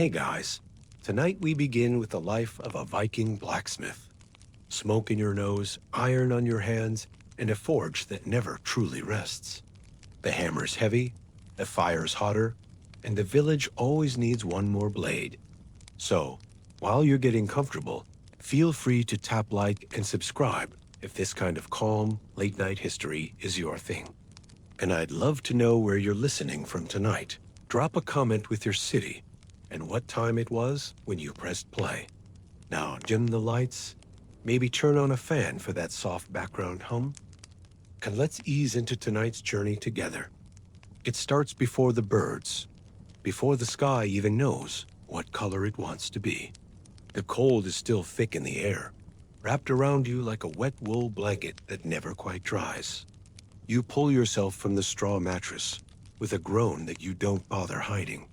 Hey guys, tonight we begin with the life of a Viking blacksmith. Smoke in your nose, iron on your hands, and a forge that never truly rests. The hammer's heavy, the fire's hotter, and the village always needs one more blade. So, while you're getting comfortable, feel free to tap like and subscribe if this kind of calm, late-night history is your thing. And I'd love to know where you're listening from tonight. Drop a comment with your city and what time it was when you pressed play. Now dim the lights, maybe turn on a fan for that soft background hum, and let's ease into tonight's journey together. It starts before the birds, before the sky even knows what color it wants to be. The cold is still thick in the air, wrapped around you like a wet wool blanket that never quite dries. You pull yourself from the straw mattress with a groan that you don't bother hiding.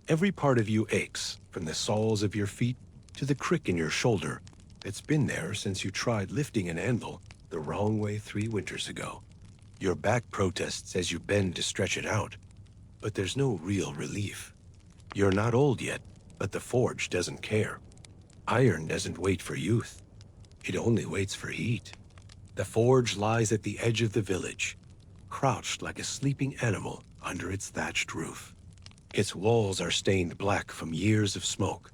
Every part of you aches, from the soles of your feet to the crick in your shoulder that's been there since you tried lifting an anvil the wrong way 3 winters ago. Your back protests as you bend to stretch it out, but there's no real relief. You're not old yet, but the forge doesn't care. Iron doesn't wait for youth. It only waits for heat. The forge lies at the edge of the village, crouched like a sleeping animal under its thatched roof. Its walls are stained black from years of smoke,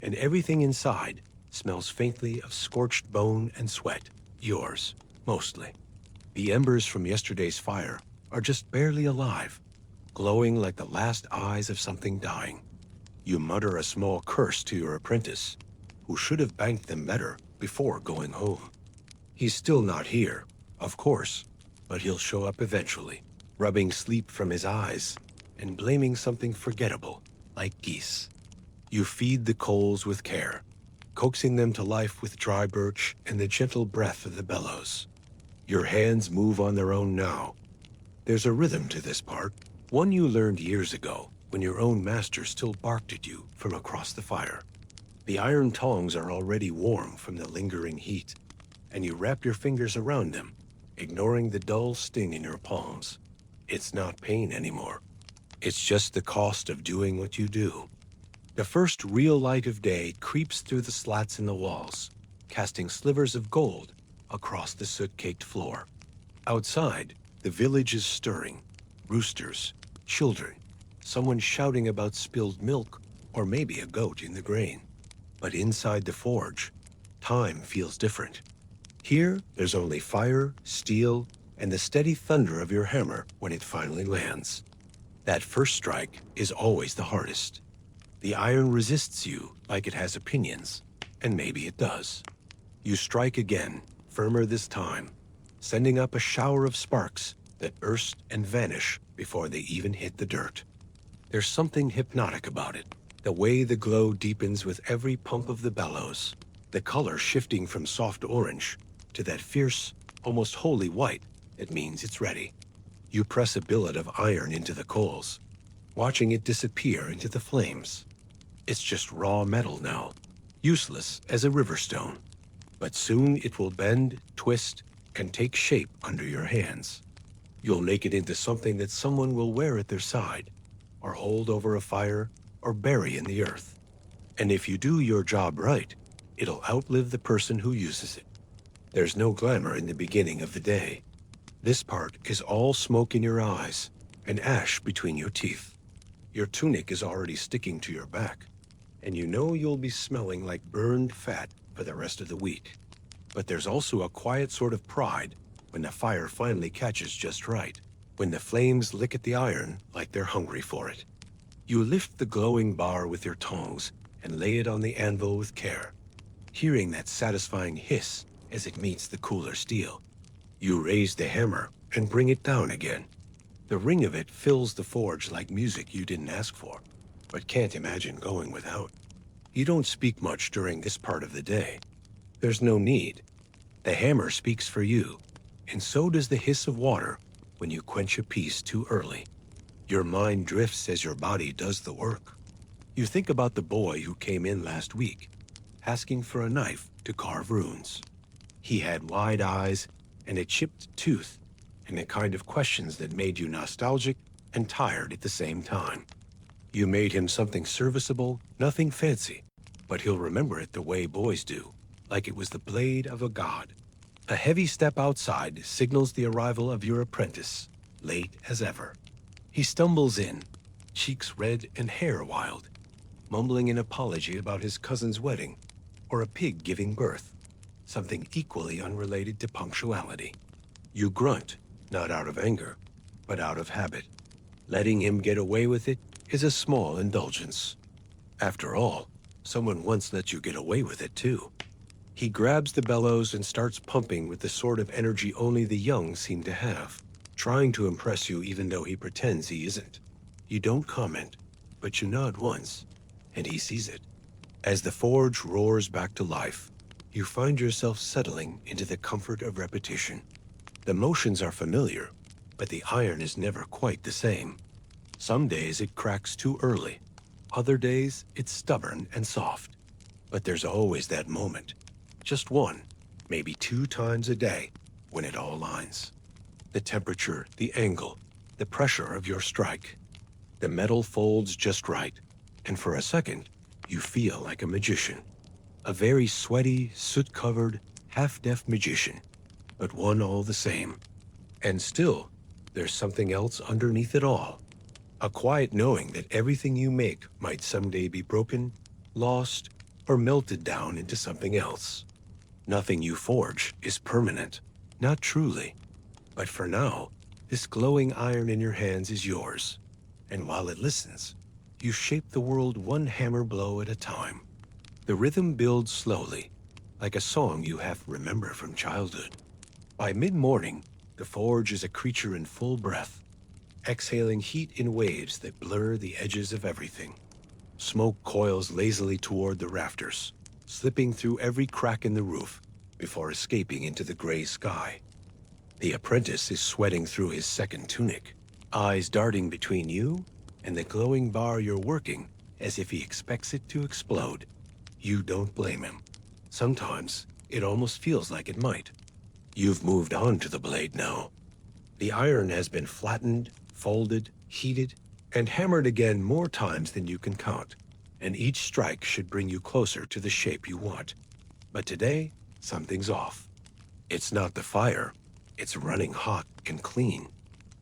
and everything inside smells faintly of scorched bone and sweat, yours, mostly. The embers from yesterday's fire are just barely alive, glowing like the last eyes of something dying. You mutter a small curse to your apprentice, who should have banked them better before going home. He's still not here, of course, but he'll show up eventually, rubbing sleep from his eyes and blaming something forgettable, like geese. You feed the coals with care, coaxing them to life with dry birch and the gentle breath of the bellows. Your hands move on their own now. There's a rhythm to this part, one you learned years ago when your own master still barked at you from across the fire. The iron tongs are already warm from the lingering heat, and you wrap your fingers around them, ignoring the dull sting in your palms. It's not pain anymore. It's just the cost of doing what you do. The first real light of day creeps through the slats in the walls, casting slivers of gold across the soot-caked floor. Outside, the village is stirring. Roosters, children, someone shouting about spilled milk, or maybe a goat in the grain. But inside the forge, time feels different. Here, there's only fire, steel, and the steady thunder of your hammer when it finally lands. That first strike is always the hardest. The iron resists you like it has opinions, and maybe it does. You strike again, firmer this time, sending up a shower of sparks that burst and vanish before they even hit the dirt. There's something hypnotic about it, the way the glow deepens with every pump of the bellows, the color shifting from soft orange to that fierce, almost holy white that means it's ready. You press a billet of iron into the coals, watching it disappear into the flames. It's just raw metal now, useless as a river stone. But soon it will bend, twist, and take shape under your hands. You'll make it into something that someone will wear at their side, or hold over a fire, or bury in the earth. And if you do your job right, it'll outlive the person who uses it. There's no glamour in the beginning of the day. This part is all smoke in your eyes and ash between your teeth. Your tunic is already sticking to your back, and you know you'll be smelling like burned fat for the rest of the week. But there's also a quiet sort of pride when the fire finally catches just right, when the flames lick at the iron like they're hungry for it. You lift the glowing bar with your tongs and lay it on the anvil with care, hearing that satisfying hiss as it meets the cooler steel. You raise the hammer and bring it down again. The ring of it fills the forge like music you didn't ask for, but can't imagine going without. You don't speak much during this part of the day. There's no need. The hammer speaks for you, and so does the hiss of water when you quench a piece too early. Your mind drifts as your body does the work. You think about the boy who came in last week, asking for a knife to carve runes. He had wide eyes and a chipped tooth, and the kind of questions that made you nostalgic and tired at the same time. You made him something serviceable, nothing fancy, but he'll remember it the way boys do, like it was the blade of a god. A heavy step outside signals the arrival of your apprentice, late as ever. He stumbles in, cheeks red and hair wild, mumbling an apology about his cousin's wedding, or a pig giving birth, something equally unrelated to punctuality. You grunt, not out of anger, but out of habit. Letting him get away with it is a small indulgence. After all, someone once let you get away with it too. He grabs the bellows and starts pumping with the sort of energy only the young seem to have, trying to impress you even though he pretends he isn't. You don't comment, but you nod once, and he sees it. As the forge roars back to life, you find yourself settling into the comfort of repetition. The motions are familiar, but the iron is never quite the same. Some days it cracks too early. Other days it's stubborn and soft. But there's always that moment. Just one, maybe 2 times a day, when it all aligns. The temperature, the angle, the pressure of your strike. The metal folds just right, and for a second, you feel like a magician. A very sweaty, soot-covered, half-deaf magician, but one all the same. And still, there's something else underneath it all. A quiet knowing that everything you make might someday be broken, lost, or melted down into something else. Nothing you forge is permanent, not truly. But for now, this glowing iron in your hands is yours. And while it listens, you shape the world one hammer blow at a time. The rhythm builds slowly, like a song you half remember from childhood. By mid-morning, the forge is a creature in full breath, exhaling heat in waves that blur the edges of everything. Smoke coils lazily toward the rafters, slipping through every crack in the roof before escaping into the gray sky. The apprentice is sweating through his second tunic, eyes darting between you and the glowing bar you're working as if he expects it to explode. You don't blame him. Sometimes it almost feels like it might. You've moved on to the blade now. The iron has been flattened, folded, heated, and hammered again more times than you can count, and each strike should bring you closer to the shape you want. But today, something's off. It's not the fire. It's running hot and clean.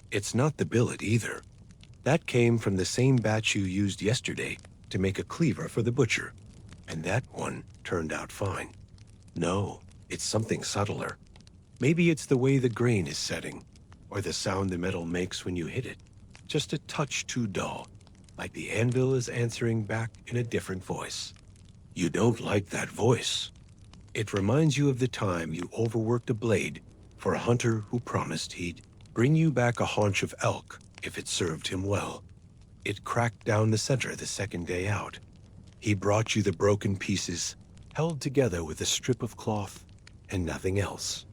It's not the billet either. That came from the same batch you used yesterday to make a cleaver for the butcher, and that one turned out fine. No, it's something subtler. Maybe it's the way the grain is setting, or the sound the metal makes when you hit it. Just a touch too dull, like the anvil is answering back in a different voice. You don't like that voice. It reminds you of the time you overworked a blade for a hunter who promised he'd bring you back a haunch of elk if it served him well. It cracked down the center the second day out. He brought you the broken pieces, held together with a strip of cloth and nothing else.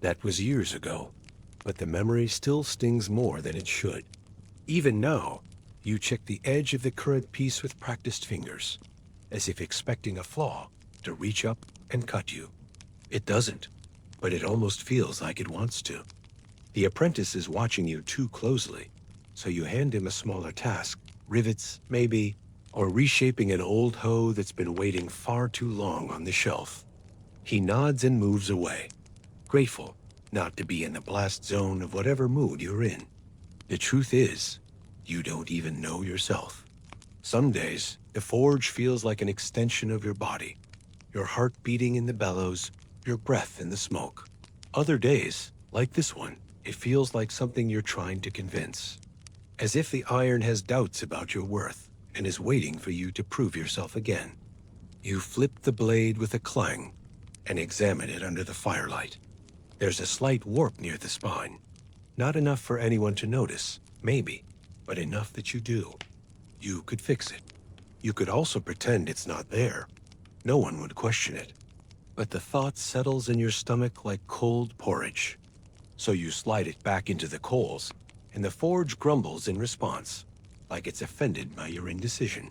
That was years ago, but the memory still stings more than it should. Even now, you check the edge of the current piece with practiced fingers, as if expecting a flaw to reach up and cut you. It doesn't, but it almost feels like it wants to. The apprentice is watching you too closely, so you hand him a smaller task, rivets, maybe, or reshaping an old hoe that's been waiting far too long on the shelf. He nods and moves away, grateful not to be in the blast zone of whatever mood you're in. The truth is, you don't even know yourself. Some days, the forge feels like an extension of your body, your heart beating in the bellows, your breath in the smoke. Other days, like this one, it feels like something you're trying to convince, as if the iron has doubts about your worth and is waiting for you to prove yourself again. You flip the blade with a clang and examine it under the firelight. There's a slight warp near the spine. Not enough for anyone to notice, maybe, but enough that you do. You could fix it. You could also pretend it's not there. No one would question it. But the thought settles in your stomach like cold porridge. So you slide it back into the coals, and the forge grumbles in response, like it's offended by your indecision.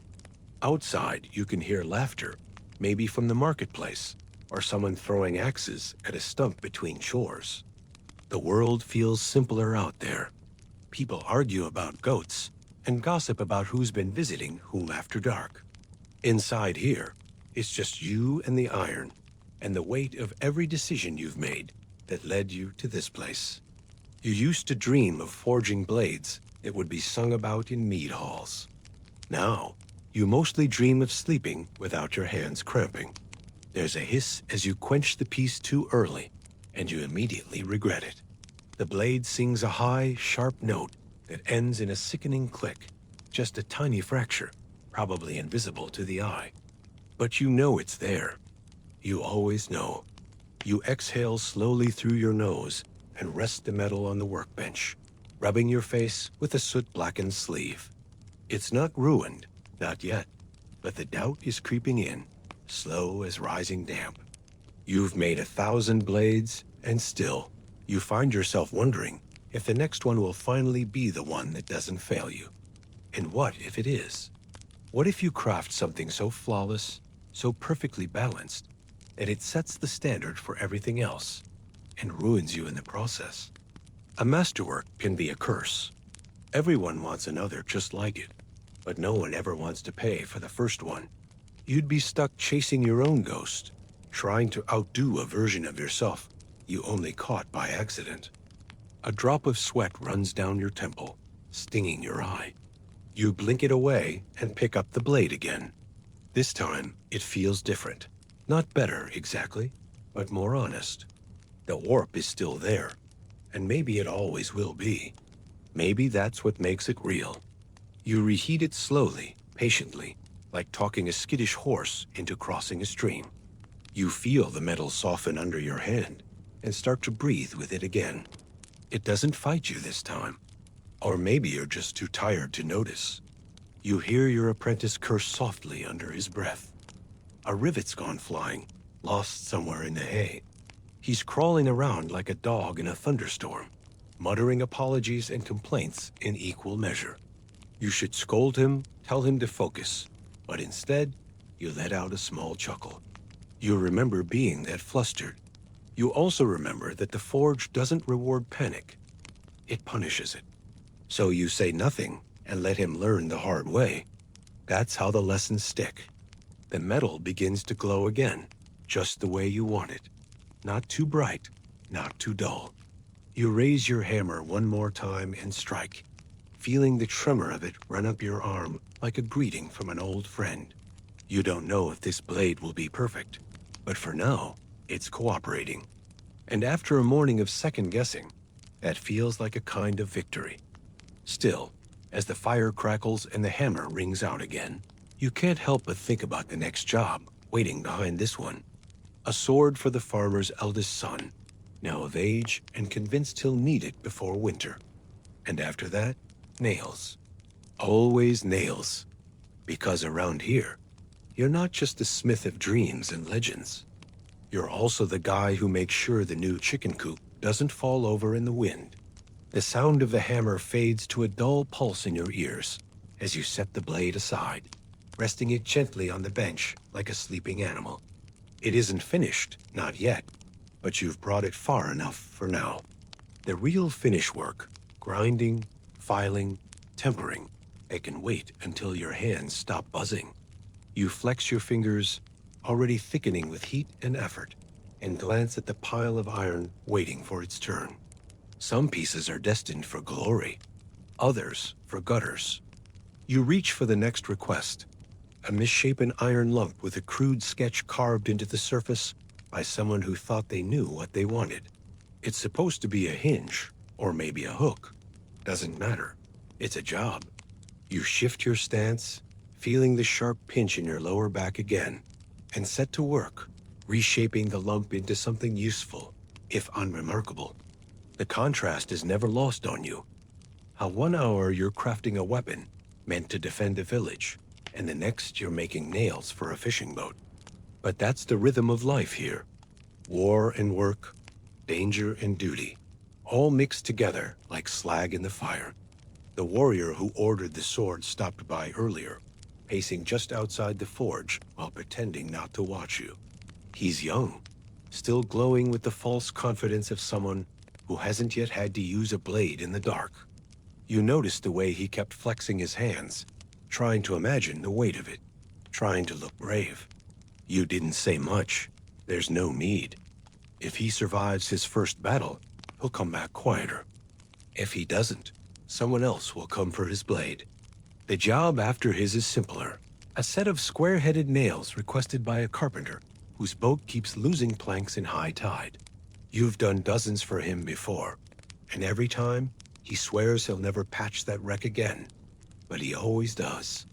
Outside, you can hear laughter, maybe from the marketplace, or someone throwing axes at a stump between chores. The world feels simpler out there. People argue about goats, and gossip about who's been visiting whom after dark. Inside here, it's just you and the iron, and the weight of every decision you've made that led you to this place. You used to dream of forging blades that would be sung about in mead halls. Now, you mostly dream of sleeping without your hands cramping. There's a hiss as you quench the piece too early, and you immediately regret it. The blade sings a high, sharp note that ends in a sickening click, just a tiny fracture, probably invisible to the eye. But you know it's there. You always know. You exhale slowly through your nose and rest the metal on the workbench, rubbing your face with a soot-blackened sleeve. It's not ruined, not yet, but the doubt is creeping in, slow as rising damp. You've made 1,000 blades, and still, you find yourself wondering if the next one will finally be the one that doesn't fail you. And what if it is? What if you craft something so flawless, so perfectly balanced, that it sets the standard for everything else, and ruins you in the process? A masterwork can be a curse. Everyone wants another just like it, but no one ever wants to pay for the first one. You'd be stuck chasing your own ghost, trying to outdo a version of yourself you only caught by accident. A drop of sweat runs down your temple, stinging your eye. You blink it away and pick up the blade again. This time, it feels different. Not better, exactly, but more honest. The warp is still there, and maybe it always will be. Maybe that's what makes it real. You reheat it slowly, patiently, like talking a skittish horse into crossing a stream. You feel the metal soften under your hand and start to breathe with it again. It doesn't fight you this time. Or maybe you're just too tired to notice. You hear your apprentice curse softly under his breath. A rivet's gone flying, lost somewhere in the hay. He's crawling around like a dog in a thunderstorm, muttering apologies and complaints in equal measure. You should scold him, tell him to focus, but instead, you let out a small chuckle. You remember being that flustered. You also remember that the forge doesn't reward panic. It punishes it. So you say nothing and let him learn the hard way. That's how the lessons stick. The metal begins to glow again, just the way you want it. Not too bright, not too dull. You raise your hammer one more time and strike, feeling the tremor of it run up your arm like a greeting from an old friend. You don't know if this blade will be perfect, but for now, it's cooperating. And after a morning of second-guessing, that feels like a kind of victory. Still, as the fire crackles and the hammer rings out again, you can't help but think about the next job waiting behind this one. A sword for the farmer's eldest son, now of age and convinced he'll need it before winter. And after that, nails. Always nails. Because around here, you're not just a smith of dreams and legends. You're also the guy who makes sure the new chicken coop doesn't fall over in the wind. The sound of the hammer fades to a dull pulse in your ears as you set the blade aside, resting it gently on the bench like a sleeping animal. It isn't finished, not yet, but you've brought it far enough for now. The real finish work, grinding, filing, tempering, it can wait until your hands stop buzzing. You flex your fingers, already thickening with heat and effort, and glance at the pile of iron waiting for its turn. Some pieces are destined for glory, others for gutters. You reach for the next request, a misshapen iron lump with a crude sketch carved into the surface by someone who thought they knew what they wanted. It's supposed to be a hinge, or maybe a hook. Doesn't matter. It's a job. You shift your stance, feeling the sharp pinch in your lower back again, and set to work, reshaping the lump into something useful, if unremarkable. The contrast is never lost on you. How 1 hour you're crafting a weapon meant to defend a village, and the next you're making nails for a fishing boat. But that's the rhythm of life here. War and work, danger and duty, all mixed together like slag in the fire. The warrior who ordered the sword stopped by earlier, pacing just outside the forge while pretending not to watch you. He's young, still glowing with the false confidence of someone who hasn't yet had to use a blade in the dark. You noticed the way he kept flexing his hands, trying to imagine the weight of it, trying to look brave. You didn't say much. There's no need. If he survives his first battle, he'll come back quieter. If he doesn't, someone else will come for his blade. The job after his is simpler. A set of square-headed nails requested by a carpenter whose boat keeps losing planks in high tide. You've done dozens for him before, and every time, he swears he'll never patch that wreck again. But he always does.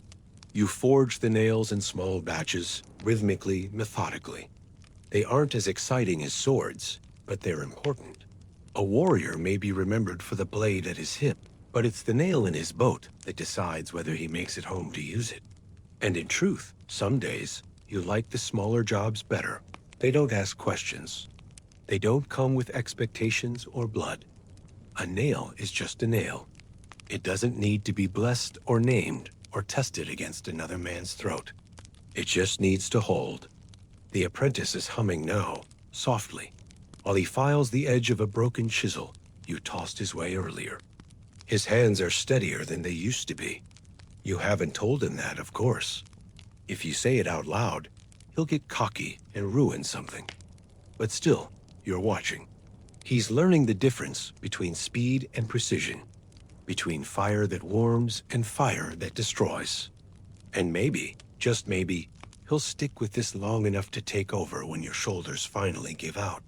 You forge the nails in small batches, rhythmically, methodically. They aren't as exciting as swords, but they're important. A warrior may be remembered for the blade at his hip, but it's the nail in his boat that decides whether he makes it home to use it. And in truth, some days, you like the smaller jobs better. They don't ask questions. They don't come with expectations or blood. A nail is just a nail. It doesn't need to be blessed or named or tested against another man's throat. It just needs to hold. The apprentice is humming now, softly, while he files the edge of a broken chisel you tossed his way earlier. His hands are steadier than they used to be. You haven't told him that, of course. If you say it out loud, he'll get cocky and ruin something. But still, you're watching. He's learning the difference between speed and precision, between fire that warms and fire that destroys. And maybe, just maybe, he'll stick with this long enough to take over when your shoulders finally give out.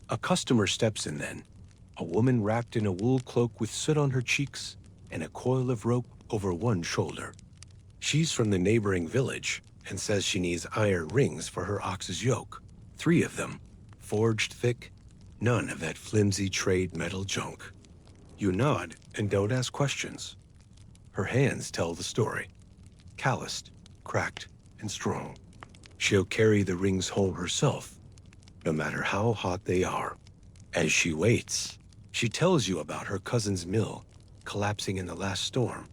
A customer steps in then, a woman wrapped in a wool cloak with soot on her cheeks and a coil of rope over one shoulder. She's from the neighboring village and says she needs iron rings for her ox's yoke. 3 of them, forged thick, none of that flimsy trade metal junk. You nod and don't ask questions. Her hands tell the story. Calloused, cracked, and strong. She'll carry the rings home herself, no matter how hot they are. As she waits, she tells you about her cousin's mill collapsing in the last storm,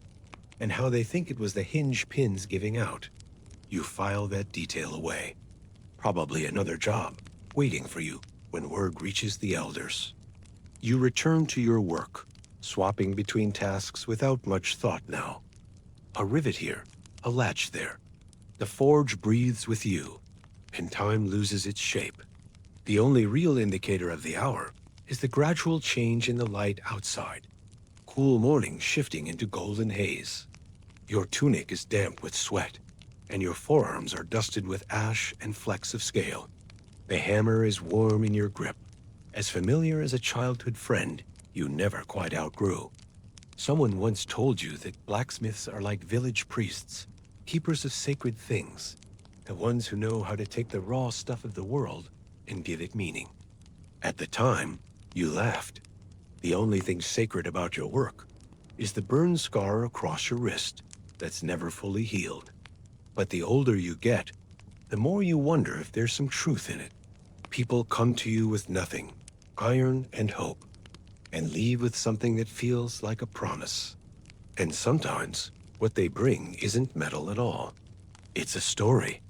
and how they think it was the hinge pins giving out. You file that detail away. Probably another job, waiting for you when word reaches the elders. You return to your work, swapping between tasks without much thought now. A rivet here, a latch there. The forge breathes with you, and time loses its shape. The only real indicator of the hour is the gradual change in the light outside. Cool morning shifting into golden haze. Your tunic is damp with sweat, and your forearms are dusted with ash and flecks of scale. The hammer is warm in your grip, as familiar as a childhood friend you never quite outgrew. Someone once told you that blacksmiths are like village priests, keepers of sacred things, the ones who know how to take the raw stuff of the world and give it meaning. At the time, you laughed. The only thing sacred about your work is the burn scar across your wrist that's never fully healed. But the older you get, the more you wonder if there's some truth in it. People come to you with nothing, iron and hope, and leave with something that feels like a promise. And sometimes, what they bring isn't metal at all. It's a story.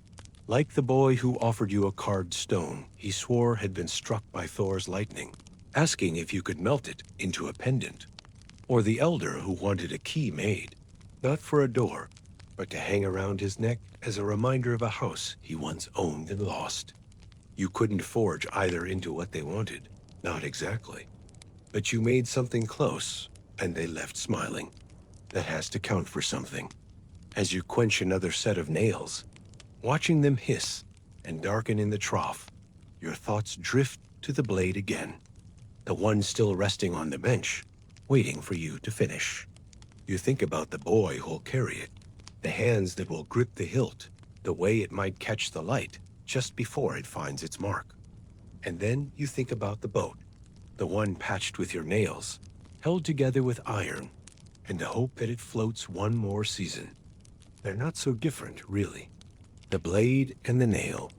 Like the boy who offered you a carved stone he swore had been struck by Thor's lightning, asking if you could melt it into a pendant. Or the elder who wanted a key made, not for a door, but to hang around his neck as a reminder of a house he once owned and lost. You couldn't forge either into what they wanted, not exactly. But you made something close, and they left smiling. That has to count for something. As you quench another set of nails, watching them hiss and darken in the trough, your thoughts drift to the blade again, the one still resting on the bench, waiting for you to finish. You think about the boy who'll carry it, the hands that will grip the hilt, the way it might catch the light just before it finds its mark. And then you think about the boat, the one patched with your nails, held together with iron, and the hope that it floats one more season. They're not so different, really. The blade and the nail.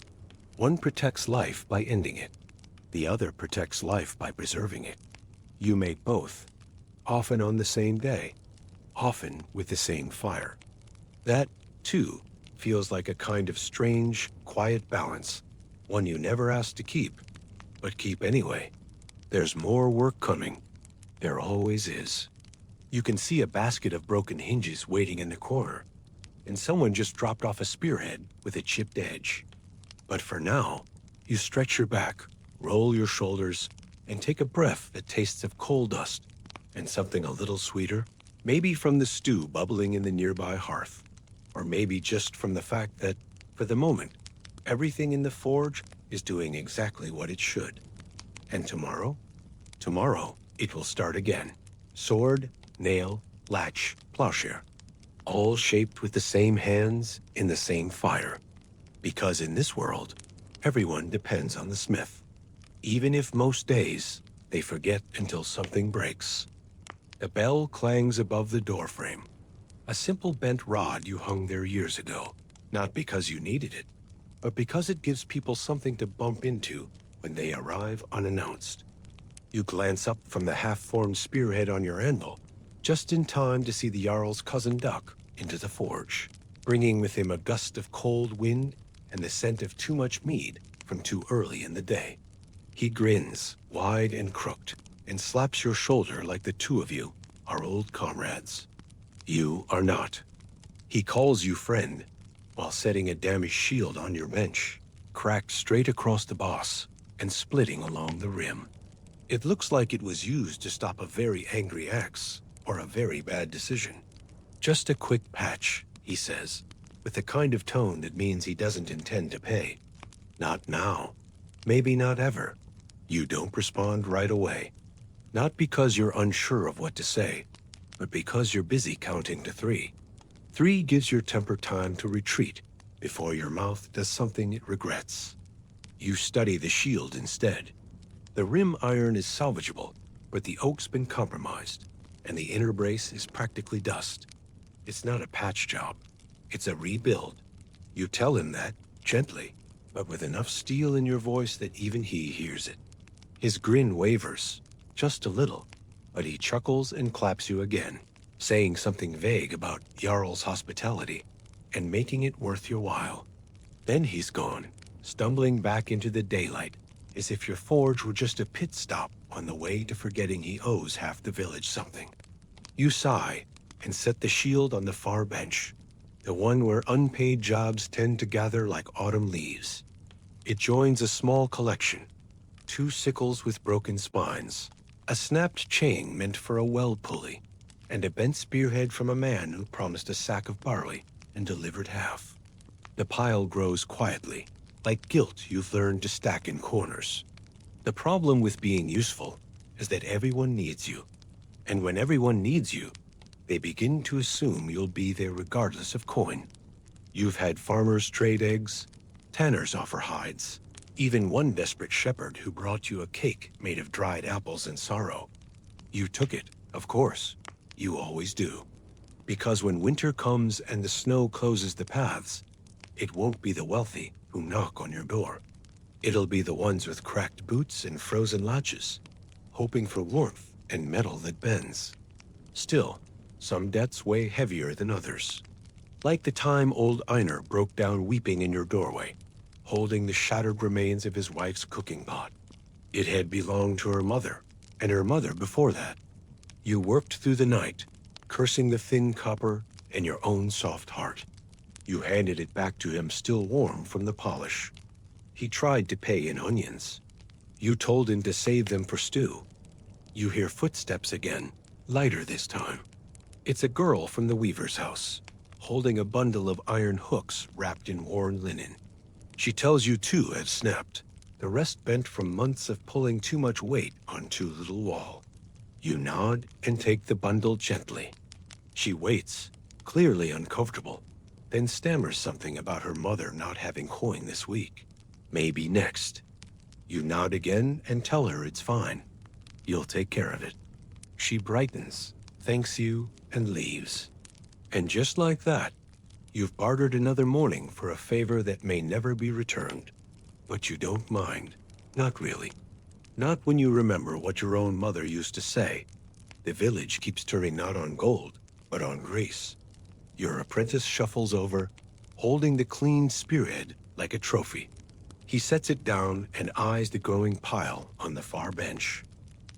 One protects life by ending it. The other protects life by preserving it. You make both, often on the same day, often with the same fire. That, too, feels like a kind of strange, quiet balance, one you never asked to keep, but keep anyway. There's more work coming. There always is. You can see a basket of broken hinges waiting in the corner, and someone just dropped off a spearhead with a chipped edge. But for now, you stretch your back, roll your shoulders, and take a breath that tastes of coal dust and something a little sweeter, maybe from the stew bubbling in the nearby hearth, or maybe just from the fact that, for the moment, everything in the forge is doing exactly what it should. And tomorrow? Tomorrow, it will start again. Sword, nail, latch, plowshare, all shaped with the same hands in the same fire. Because in this world, everyone depends on the smith. Even if most days, they forget until something breaks. The bell clangs above the doorframe. A simple bent rod you hung there years ago, not because you needed it, but because it gives people something to bump into when they arrive unannounced. You glance up from the half-formed spearhead on your anvil, just in time to see the Jarl's cousin duck into the forge, bringing with him a gust of cold wind and the scent of too much mead from too early in the day. He grins, wide and crooked, and slaps your shoulder like the two of you are old comrades. You are not. He calls you friend, while setting a damaged shield on your bench, cracked straight across the boss and splitting along the rim. It looks like it was used to stop a very angry axe or a very bad decision. Just a quick patch, he says, with the kind of tone that means he doesn't intend to pay. Not now. Maybe not ever. You don't respond right away. Not because you're unsure of what to say, but because you're busy counting to 3. 3 gives your temper time to retreat before your mouth does something it regrets. You study the shield instead. The rim iron is salvageable, but the oak's been compromised, and the inner brace is practically dust. It's not a patch job. It's a rebuild. You tell him that, gently, but with enough steel in your voice that even he hears it. His grin wavers, just a little, but he chuckles and claps you again, saying something vague about Jarl's hospitality and making it worth your while. Then he's gone, stumbling back into the daylight, as if your forge were just a pit stop on the way to forgetting he owes half the village something. You sigh and set the shield on the far bench, the one where unpaid jobs tend to gather like autumn leaves. It joins a small collection, 2 sickles with broken spines, a snapped chain meant for a well pulley, and a bent spearhead from a man who promised a sack of barley and delivered half. The pile grows quietly, like guilt you've learned to stack in corners. The problem with being useful is that everyone needs you, and when everyone needs you, they begin to assume you'll be there regardless of coin. You've had farmers trade eggs, tanners offer hides, even one desperate shepherd who brought you a cake made of dried apples and sorrow. You took it, of course. You always do. Because when winter comes and the snow closes the paths, it won't be the wealthy who knock on your door. It'll be the ones with cracked boots and frozen latches, hoping for warmth and metal that bends. Still, some debts weigh heavier than others. Like the time old Einar broke down weeping in your doorway, holding the shattered remains of his wife's cooking pot. It had belonged to her mother, and her mother before that. You worked through the night, cursing the thin copper and your own soft heart. You handed it back to him still warm from the polish. He tried to pay in onions. You told him to save them for stew. You hear footsteps again, lighter this time. It's a girl from the weaver's house, holding a bundle of iron hooks wrapped in worn linen. She tells you 2 have snapped, the rest bent from months of pulling too much weight on too little wall. You nod and take the bundle gently. She waits, clearly uncomfortable, then stammers something about her mother not having coin this week. Maybe next. You nod again and tell her it's fine. You'll take care of it. She brightens, thanks you, and leaves. And just like that, you've bartered another morning for a favor that may never be returned. But you don't mind. Not really. Not when you remember what your own mother used to say. The village keeps turning not on gold, but on grace. Your apprentice shuffles over, holding the clean spearhead like a trophy. He sets it down and eyes the growing pile on the far bench.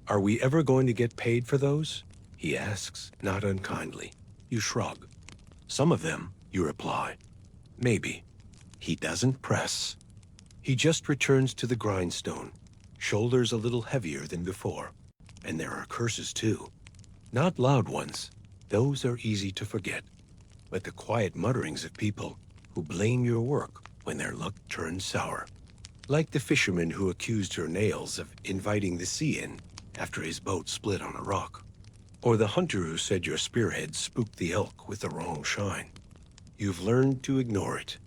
Are we ever going to get paid for those? He asks, not unkindly. You shrug. Some of them, you reply. Maybe. He doesn't press. He just returns to the grindstone, shoulders a little heavier than before. And there are curses too. Not loud ones. Those are easy to forget. But the quiet mutterings of people who blame your work when their luck turns sour. Like the fisherman who accused your nails of inviting the sea in after his boat split on a rock. Or the hunter who said your spearhead spooked the elk with the wrong shine. You've learned to ignore it.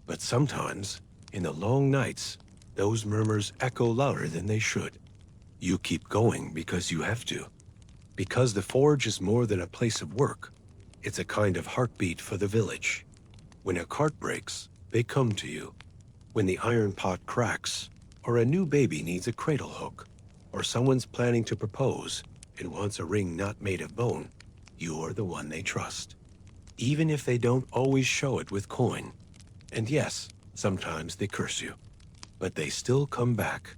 But sometimes, in the long nights, those murmurs echo louder than they should. You keep going because you have to. Because the forge is more than a place of work. It's a kind of heartbeat for the village. When a cart breaks, they come to you. When the iron pot cracks, or a new baby needs a cradle hook, or someone's planning to propose and wants a ring not made of bone, you're the one they trust. Even if they don't always show it with coin. And yes, sometimes they curse you. But they still come back.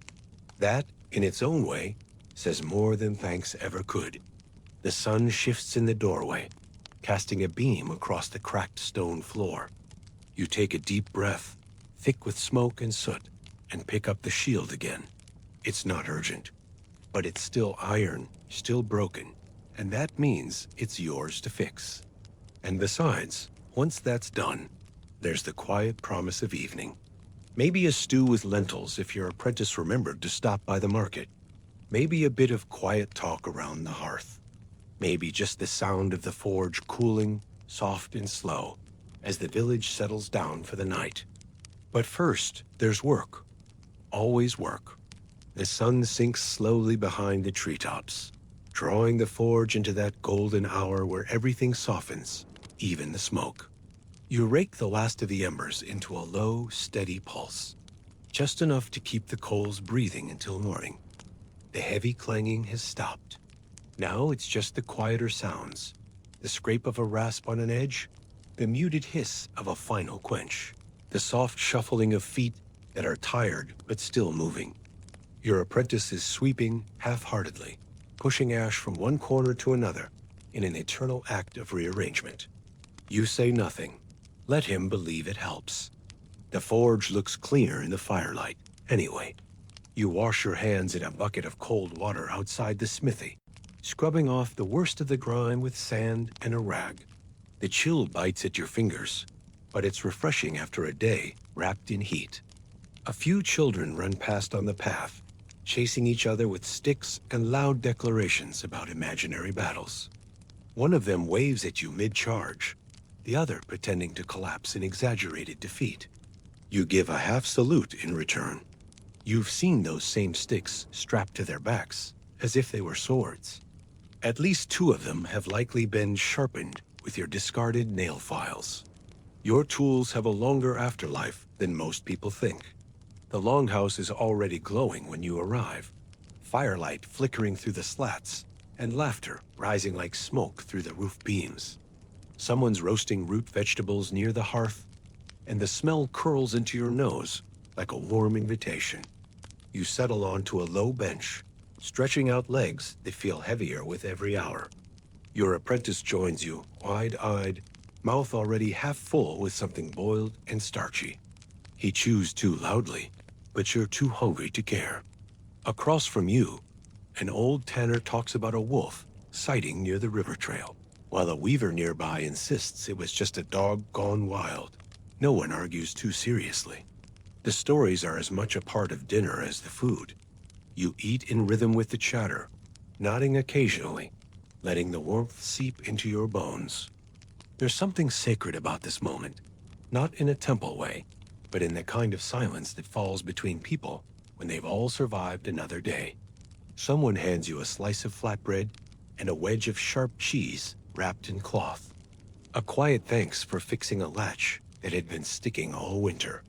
That, in its own way, says more than thanks ever could. The sun shifts in the doorway, casting a beam across the cracked stone floor. You take a deep breath, thick with smoke and soot, and pick up the shield again. It's not urgent, but it's still iron, still broken, and that means it's yours to fix. And besides, once that's done, there's the quiet promise of evening. Maybe a stew with lentils if your apprentice remembered to stop by the market. Maybe a bit of quiet talk around the hearth. Maybe just the sound of the forge cooling, soft and slow, as the village settles down for the night. But first, there's work. Always work. The sun sinks slowly behind the treetops, drawing the forge into that golden hour where everything softens, even the smoke. You rake the last of the embers into a low, steady pulse, just enough to keep the coals breathing until morning. The heavy clanging has stopped. Now it's just the quieter sounds, the scrape of a rasp on an edge, the muted hiss of a final quench, the soft shuffling of feet that are tired but still moving. Your apprentice is sweeping half-heartedly, pushing ash from one corner to another in an eternal act of rearrangement. You say nothing. Let him believe it helps. The forge looks cleaner in the firelight, anyway. You wash your hands in a bucket of cold water outside the smithy, scrubbing off the worst of the grime with sand and a rag. The chill bites at your fingers, but it's refreshing after a day wrapped in heat. A few children run past on the path, chasing each other with sticks and loud declarations about imaginary battles. One of them waves at you mid-charge, the other pretending to collapse in exaggerated defeat. You give a half salute in return. You've seen those same sticks strapped to their backs, as if they were swords. At least two of them have likely been sharpened with your discarded nail files. Your tools have a longer afterlife than most people think. The longhouse is already glowing when you arrive, firelight flickering through the slats, and laughter rising like smoke through the roof beams. Someone's roasting root vegetables near the hearth, and the smell curls into your nose like a warm invitation. You settle onto a low bench, stretching out legs that feel heavier with every hour. Your apprentice joins you, wide-eyed, mouth already half full with something boiled and starchy. He chews too loudly, but you're too hungry to care. Across from you, an old tanner talks about a wolf sighting near the river trail, while a weaver nearby insists it was just a dog gone wild. No one argues too seriously. The stories are as much a part of dinner as the food. You eat in rhythm with the chatter, nodding occasionally, letting the warmth seep into your bones. There's something sacred about this moment, not in a temple way, but in the kind of silence that falls between people when they've all survived another day. Someone hands you a slice of flatbread and a wedge of sharp cheese wrapped in cloth. A quiet thanks for fixing a latch that had been sticking all winter.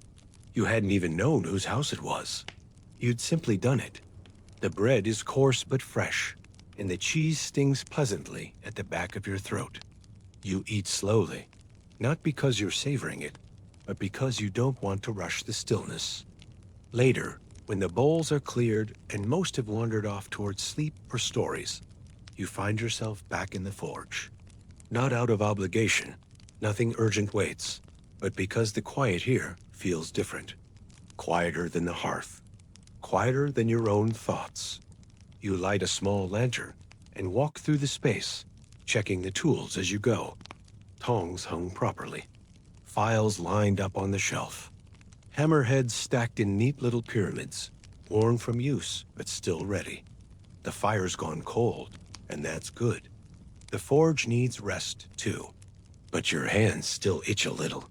You hadn't even known whose house it was. You'd simply done it. The bread is coarse but fresh, and the cheese stings pleasantly at the back of your throat. You eat slowly, not because you're savoring it, but because you don't want to rush the stillness. Later, when the bowls are cleared and most have wandered off towards sleep or stories, you find yourself back in the forge. Not out of obligation, nothing urgent waits, but because the quiet here feels different. Quieter than the hearth, quieter than your own thoughts. You light a small lantern and walk through the space, checking the tools as you go. Tongs hung properly, files lined up on the shelf, hammerheads stacked in neat little pyramids, worn from use but still ready. The fire's gone cold, and that's good. The forge needs rest, too. But your hands still itch a little.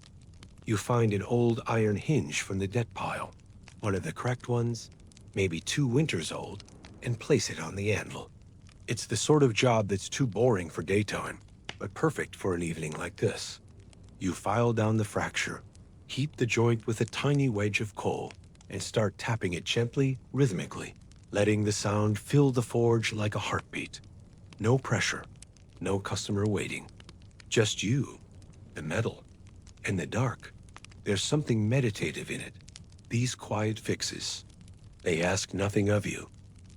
You find an old iron hinge from the debt pile, one of the cracked ones, maybe 2 winters old, and place it on the anvil. It's the sort of job that's too boring for daytime, but perfect for an evening like this. You file down the fracture, heat the joint with a tiny wedge of coal, and start tapping it gently, rhythmically, letting the sound fill the forge like a heartbeat. No pressure, no customer waiting. Just you, the metal, and the dark. There's something meditative in it. These quiet fixes. They ask nothing of you,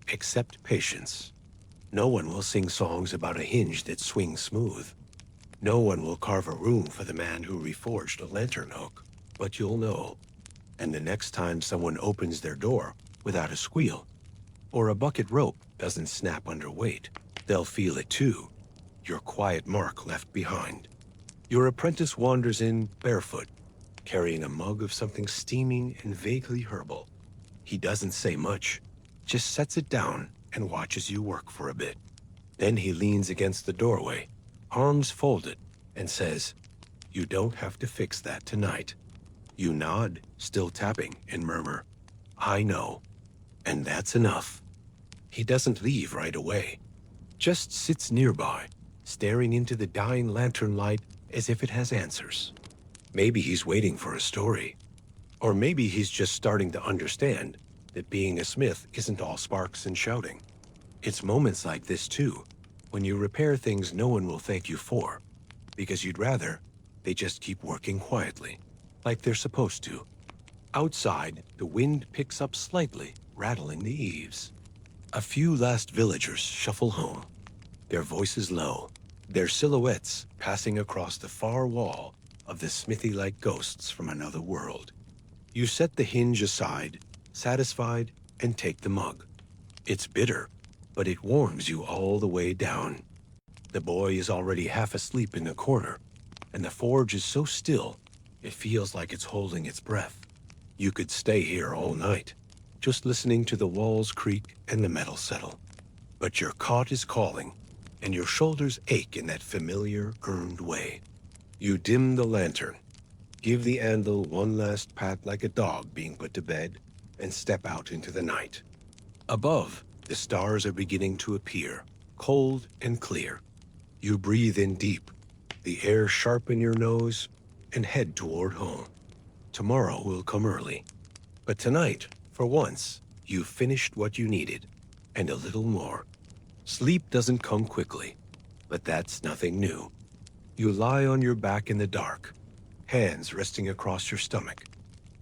except patience. No one will sing songs about a hinge that swings smooth. No one will carve a room for the man who reforged a lantern hook, but you'll know. And the next time someone opens their door without a squeal, or a bucket rope doesn't snap under weight, they'll feel it too. Your quiet mark left behind. Your apprentice wanders in barefoot, carrying a mug of something steaming and vaguely herbal. He doesn't say much, just sets it down and watches you work for a bit. Then he leans against the doorway, arms folded, and says, "You don't have to fix that tonight." You nod, still tapping, and murmur, "I know." And that's enough. He doesn't leave right away, just sits nearby, staring into the dying lantern light as if it has answers. Maybe he's waiting for a story. Or maybe he's just starting to understand that being a smith isn't all sparks and shouting. It's moments like this, too, when you repair things no one will thank you for, because you'd rather they just keep working quietly, like they're supposed to. Outside, the wind picks up slightly, rattling the eaves. A few last villagers shuffle home, their voices low, their silhouettes passing across the far wall of the smithy like ghosts from another world. You set the hinge aside, satisfied, and take the mug. It's bitter, but it warms you all the way down. The boy is already half asleep in the corner, and the forge is so still, it feels like it's holding its breath. You could stay here all night, just listening to the walls creak and the metal settle. But your cot is calling, and your shoulders ache in that familiar, earned way. You dim the lantern, give the anvil one last pat like a dog being put to bed, and step out into the night. Above, the stars are beginning to appear, cold and clear. You breathe in deep, the air sharp in your nose, and head toward home. Tomorrow will come early. But tonight, for once, you've finished what you needed, and a little more. Sleep doesn't come quickly, but that's nothing new. You lie on your back in the dark, hands resting across your stomach,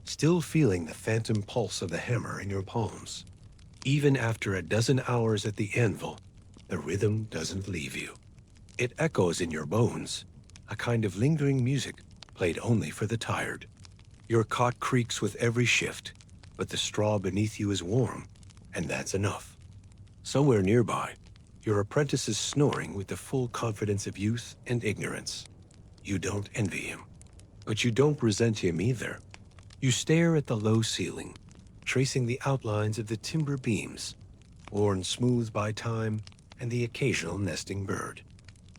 still feeling the phantom pulse of the hammer in your palms. Even after a dozen hours at the anvil, the rhythm doesn't leave you. It echoes in your bones, a kind of lingering music played only for the tired. Your cot creaks with every shift, but the straw beneath you is warm, and that's enough. Somewhere nearby, your apprentice is snoring with the full confidence of youth and ignorance. You don't envy him, but you don't resent him either. You stare at the low ceiling, tracing the outlines of the timber beams, worn smooth by time and the occasional nesting bird.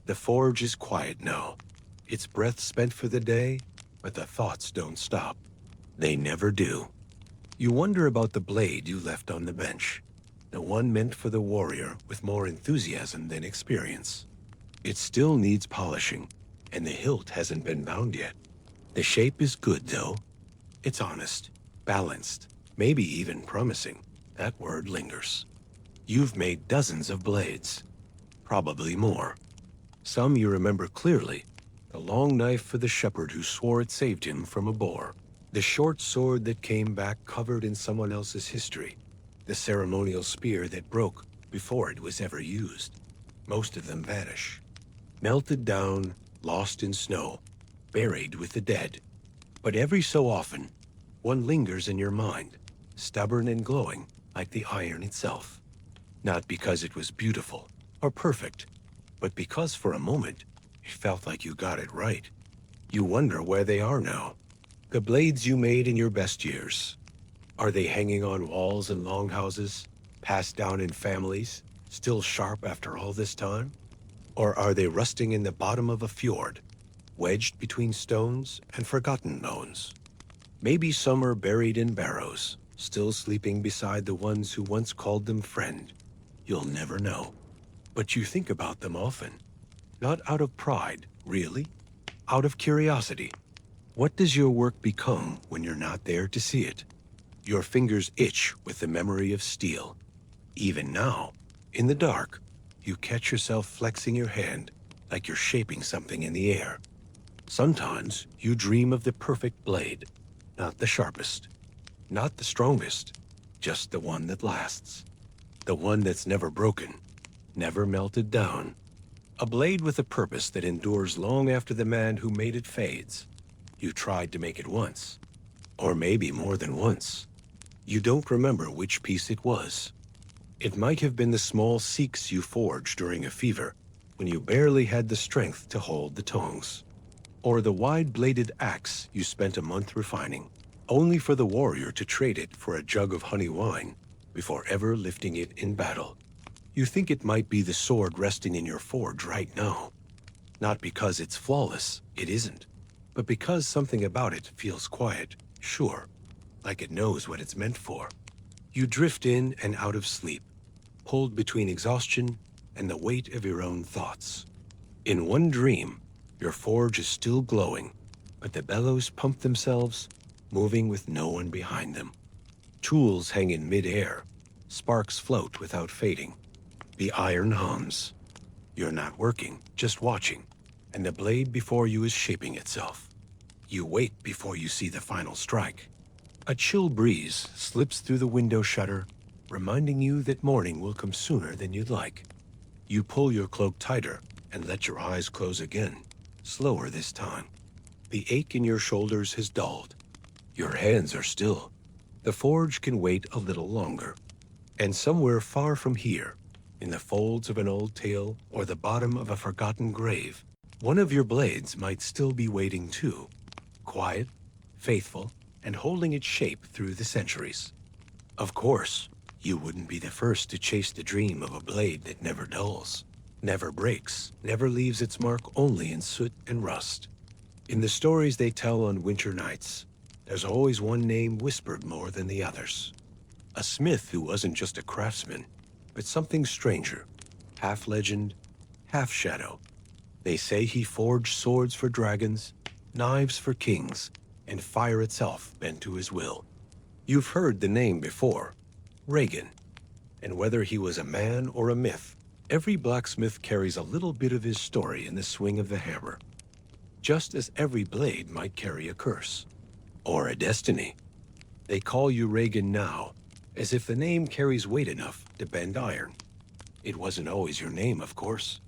The forge is quiet now, its breath spent for the day, but the thoughts don't stop. They never do. You wonder about the blade you left on the bench, the one meant for the warrior with more enthusiasm than experience. It still needs polishing, and the hilt hasn't been bound yet. The shape is good, though. It's honest, balanced, maybe even promising. That word lingers. You've made dozens of blades, probably more. Some you remember clearly, the long knife for the shepherd who swore it saved him from a boar, the short sword that came back covered in someone else's history, the ceremonial spear that broke before it was ever used. Most of them vanish, melted down, lost in snow, buried with the dead. But every so often, one lingers in your mind, stubborn and glowing like the iron itself. Not because it was beautiful or perfect, but because for a moment, it felt like you got it right. You wonder where they are now. The blades you made in your best years. Are they hanging on walls in longhouses, passed down in families, still sharp after all this time? Or are they rusting in the bottom of a fjord, wedged between stones and forgotten bones? Maybe some are buried in barrows, still sleeping beside the ones who once called them friend. You'll never know. But you think about them often. Not out of pride, really. Out of curiosity. What does your work become when you're not there to see it? Your fingers itch with the memory of steel. Even now, in the dark, you catch yourself flexing your hand like you're shaping something in the air. Sometimes you dream of the perfect blade, not the sharpest, not the strongest, just the one that lasts. The one that's never broken, never melted down. A blade with a purpose that endures long after the man who made it fades. You tried to make it once, or maybe more than once. You don't remember which piece it was. It might have been the small seeks you forged during a fever, when you barely had the strength to hold the tongs. Or the wide-bladed axe you spent a month refining, only for the warrior to trade it for a jug of honey wine before ever lifting it in battle. You think it might be the sword resting in your forge right now. Not because it's flawless, it isn't, but because something about it feels quiet, sure, like it knows what it's meant for. You drift in and out of sleep, pulled between exhaustion and the weight of your own thoughts. In one dream, your forge is still glowing, but the bellows pump themselves, moving with no one behind them. Tools hang in mid-air, sparks float without fading. The iron hums. You're not working, just watching, and the blade before you is shaping itself. You wait before you see the final strike. A chill breeze slips through the window shutter, reminding you that morning will come sooner than you'd like. You pull your cloak tighter and let your eyes close again, slower this time. The ache in your shoulders has dulled. Your hands are still. The forge can wait a little longer. And somewhere far from here, in the folds of an old tale or the bottom of a forgotten grave, one of your blades might still be waiting too, quiet, faithful, and holding its shape through the centuries. Of course, you wouldn't be the first to chase the dream of a blade that never dulls, never breaks, never leaves its mark only in soot and rust. In the stories they tell on winter nights, there's always one name whispered more than the others. A smith who wasn't just a craftsman, but something stranger, half legend, half shadow. They say he forged swords for dragons, knives for kings, and fire itself bent to his will. You've heard the name before, Regin. And whether he was a man or a myth, every blacksmith carries a little bit of his story in the swing of the hammer. Just as every blade might carry a curse, or a destiny. They call you Regin now, as if the name carries weight enough to bend iron. It wasn't always your name, of course.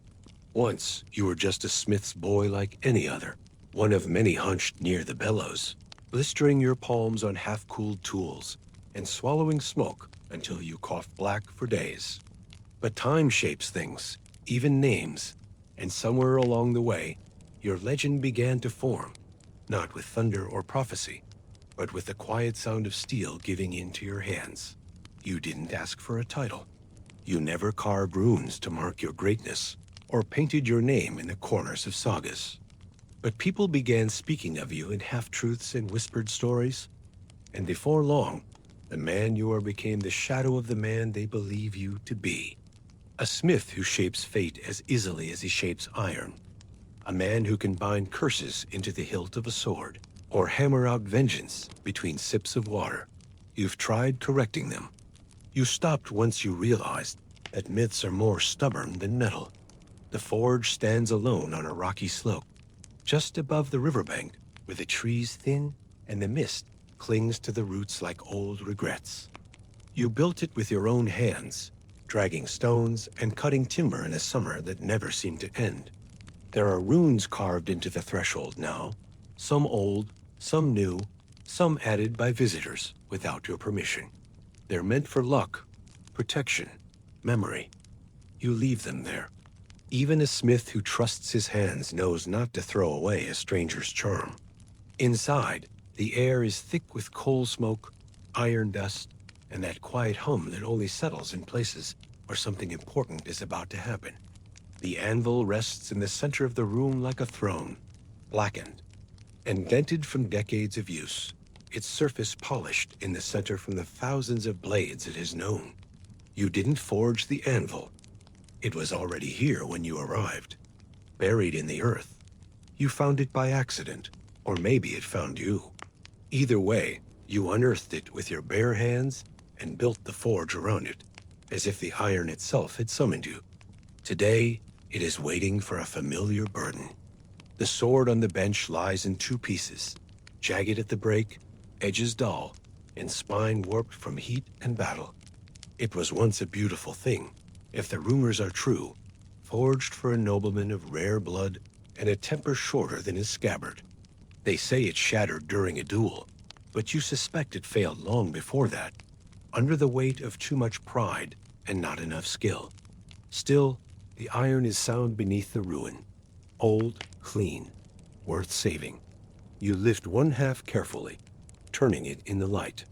Once, you were just a smith's boy like any other, one of many hunched near the bellows, blistering your palms on half-cooled tools and swallowing smoke until you coughed black for days. But time shapes things, even names, and somewhere along the way, your legend began to form, not with thunder or prophecy, but with the quiet sound of steel giving into your hands. You didn't ask for a title. You never carved runes to mark your greatness, or painted your name in the corners of sagas. But people began speaking of you in half-truths and whispered stories, and before long, the man you are became the shadow of the man they believe you to be. A smith who shapes fate as easily as he shapes iron. A man who can bind curses into the hilt of a sword, or hammer out vengeance between sips of water. You've tried correcting them. You stopped once you realized that myths are more stubborn than metal. The forge stands alone on a rocky slope, just above the riverbank, where the trees thin and the mist clings to the roots like old regrets. You built it with your own hands, dragging stones and cutting timber in a summer that never seemed to end. There are runes carved into the threshold now, some old, some new, some added by visitors without your permission. They're meant for luck, protection, memory. You leave them there. Even a smith who trusts his hands knows not to throw away a stranger's charm. Inside, the air is thick with coal smoke, iron dust, and that quiet hum that only settles in places where something important is about to happen. The anvil rests in the center of the room like a throne, blackened and dented from decades of use, its surface polished in the center from the thousands of blades it has known. You didn't forge the anvil. It was already here when you arrived, buried in the earth. You found it by accident, or maybe it found you. Either way, you unearthed it with your bare hands and built the forge around it, as if the iron itself had summoned you. Today, it is waiting for a familiar burden. The sword on the bench lies in two pieces, jagged at the break, edges dull, and spine warped from heat and battle. It was once a beautiful thing, if the rumors are true, forged for a nobleman of rare blood and a temper shorter than his scabbard. They say it shattered during a duel, but you suspect it failed long before that, under the weight of too much pride and not enough skill. Still, the iron is sound beneath the ruin, old, clean, worth saving. You lift one half carefully, turning it in the light.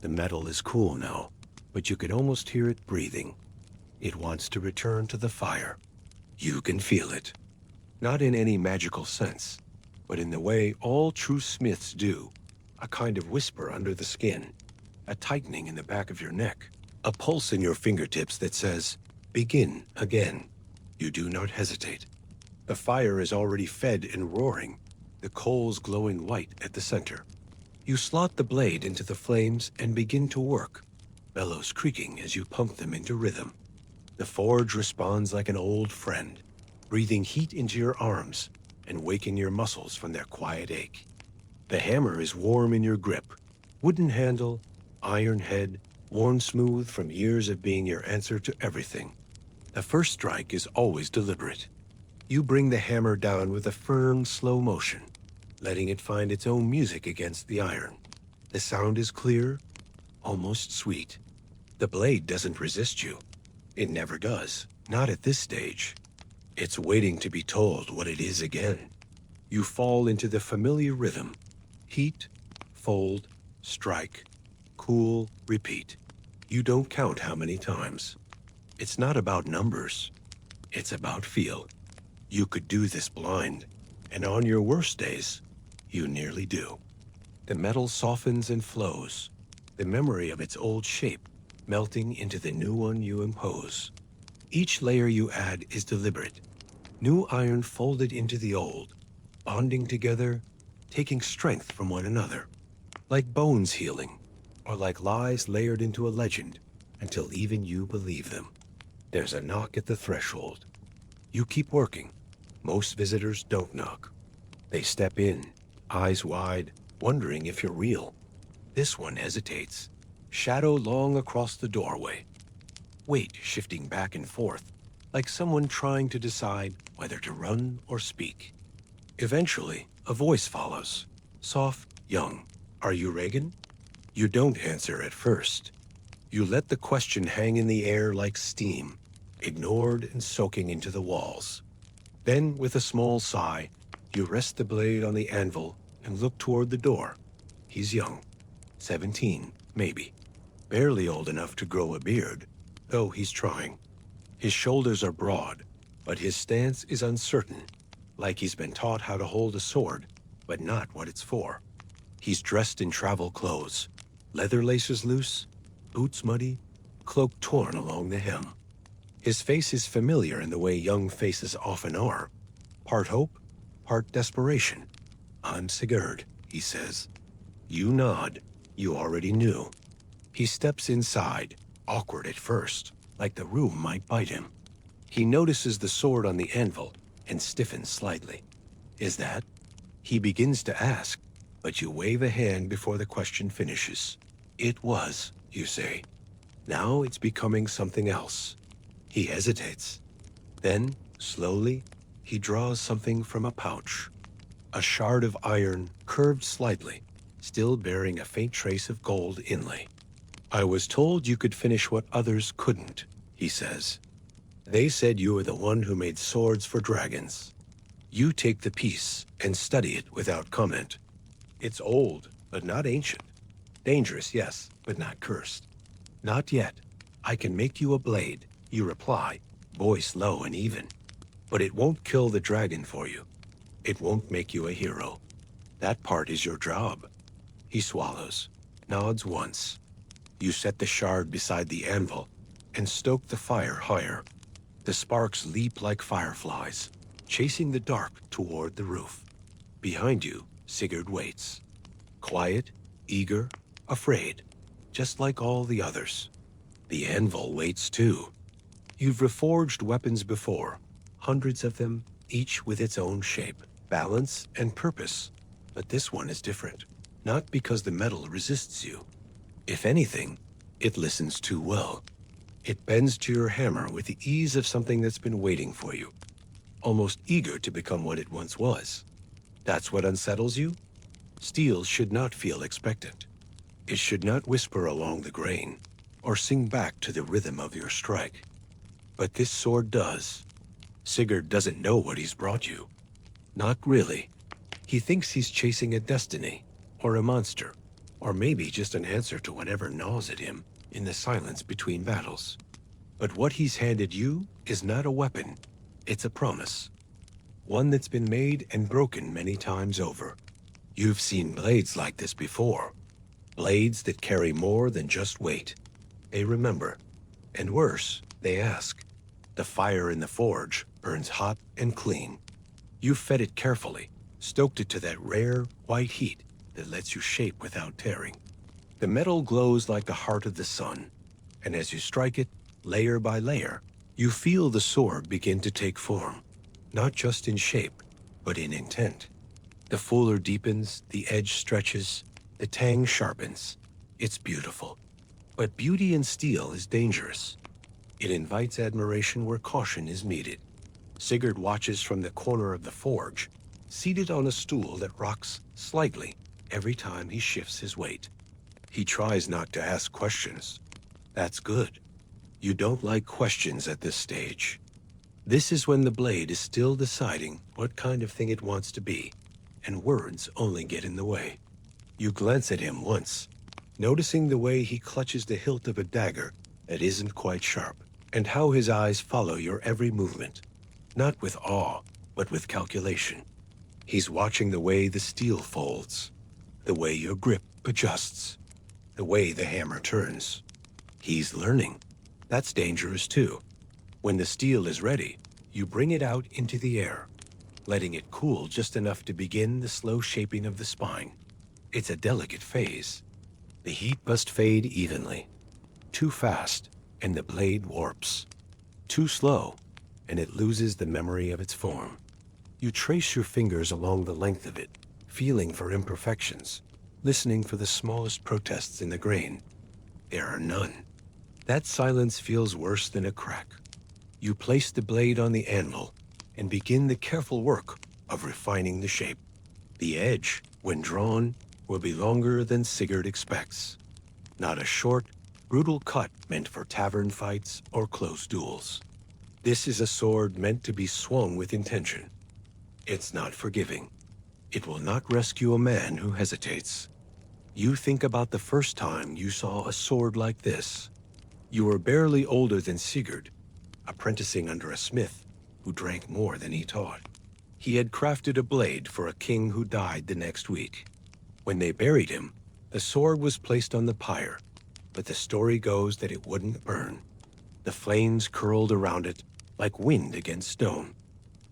The metal is cool now, but you can almost hear it breathing. It wants to return to the fire. You can feel it. Not in any magical sense, but in the way all true smiths do, a kind of whisper under the skin, a tightening in the back of your neck, a pulse in your fingertips that says, begin again. You do not hesitate. The fire is already fed and roaring, the coals glowing white at the center. You slot the blade into the flames and begin to work, bellows creaking as you pump them into rhythm. The forge responds like an old friend, breathing heat into your arms and waking your muscles from their quiet ache. The hammer is warm in your grip, wooden handle, iron head, worn smooth from years of being your answer to everything. The first strike is always deliberate. You bring the hammer down with a firm, slow motion, letting it find its own music against the iron. The sound is clear, almost sweet. The blade doesn't resist you. It never does, not at this stage. It's waiting to be told what it is again. You fall into the familiar rhythm. Heat, fold, strike, cool, repeat. You don't count how many times. It's not about numbers. It's about feel. You could do this blind, and on your worst days, you nearly do. The metal softens and flows, the memory of its old shape melting into the new one you impose. Each layer you add is deliberate. New iron folded into the old, bonding together, taking strength from one another. Like bones healing, or like lies layered into a legend, until even you believe them. There's a knock at the threshold. You keep working. Most visitors don't knock. They step in, eyes wide, wondering if you're real. This one hesitates, shadow long across the doorway. Weight shifting back and forth, like someone trying to decide whether to run or speak. Eventually, a voice follows, soft, young. Are you Regin? You don't answer at first. You let the question hang in the air like steam, ignored and soaking into the walls. Then, with a small sigh, you rest the blade on the anvil and look toward the door. He's young, 17, maybe. Barely old enough to grow a beard, though he's trying. His shoulders are broad, but his stance is uncertain, like he's been taught how to hold a sword, but not what it's for. He's dressed in travel clothes, leather laces loose, boots muddy, cloak torn along the hem. His face is familiar in the way young faces often are. Part hope, part desperation. I'm Sigurd, he says. You nod. You already knew. He steps inside, awkward at first, like the room might bite him. He notices the sword on the anvil and stiffens slightly. Is that? He begins to ask, but you wave a hand before the question finishes. It was, you say. Now it's becoming something else. He hesitates. Then, slowly, he draws something from a pouch. A shard of iron, curved slightly, still bearing a faint trace of gold inlay. I was told you could finish what others couldn't, he says. They said you were the one who made swords for dragons. You take the piece and study it without comment. It's old, but not ancient. Dangerous, yes, but not cursed. Not yet. I can make you a blade, you reply, voice low and even. But it won't kill the dragon for you. It won't make you a hero. That part is your job. He swallows, nods once. You set the shard beside the anvil and stoke the fire higher. The sparks leap like fireflies, chasing the dark toward the roof. Behind you, Sigurd waits. Quiet, eager, afraid, just like all the others. The anvil waits too. You've reforged weapons before, hundreds of them, each with its own shape, balance, and purpose. But this one is different, not because the metal resists you. If anything, it listens too well. It bends to your hammer with the ease of something that's been waiting for you, almost eager to become what it once was. That's what unsettles you? Steel should not feel expectant. It should not whisper along the grain, or sing back to the rhythm of your strike. But this sword does. Sigurd doesn't know what he's brought you. Not really. He thinks he's chasing a destiny, or a monster, or maybe just an answer to whatever gnaws at him in the silence between battles. But what he's handed you is not a weapon. It's a promise. One that's been made and broken many times over. You've seen blades like this before. Blades that carry more than just weight. They remember. And worse, they ask. The fire in the forge burns hot and clean. You fed it carefully, stoked it to that rare, white heat that lets you shape without tearing. The metal glows like the heart of the sun, and as you strike it, layer by layer, you feel the sword begin to take form, not just in shape, but in intent. The fuller deepens, the edge stretches, the tang sharpens. It's beautiful. But beauty in steel is dangerous. It invites admiration where caution is needed. Sigurd watches from the corner of the forge, seated on a stool that rocks slightly every time he shifts his weight. He tries not to ask questions. That's good. You don't like questions at this stage. This is when the blade is still deciding what kind of thing it wants to be, and words only get in the way. You glance at him once, noticing the way he clutches the hilt of a dagger that isn't quite sharp, and how his eyes follow your every movement, not with awe, but with calculation. He's watching the way the steel folds, the way your grip adjusts, the way the hammer turns. He's learning. That's dangerous too. When the steel is ready, you bring it out into the air, letting it cool just enough to begin the slow shaping of the spine. It's a delicate phase. The heat must fade evenly. Too fast, and the blade warps. Too slow, and it loses the memory of its form. You trace your fingers along the length of it, feeling for imperfections, listening for the smallest protests in the grain. There are none. That silence feels worse than a crack. You place the blade on the anvil and begin the careful work of refining the shape. The edge, when drawn, will be longer than Sigurd expects. Not a short, brutal cut meant for tavern fights or close duels. This is a sword meant to be swung with intention. It's not forgiving. It will not rescue a man who hesitates. You think about the first time you saw a sword like this. You were barely older than Sigurd, apprenticing under a smith who drank more than he taught. He had crafted a blade for a king who died the next week. When they buried him, the sword was placed on the pyre, but the story goes that it wouldn't burn. The flames curled around it like wind against stone.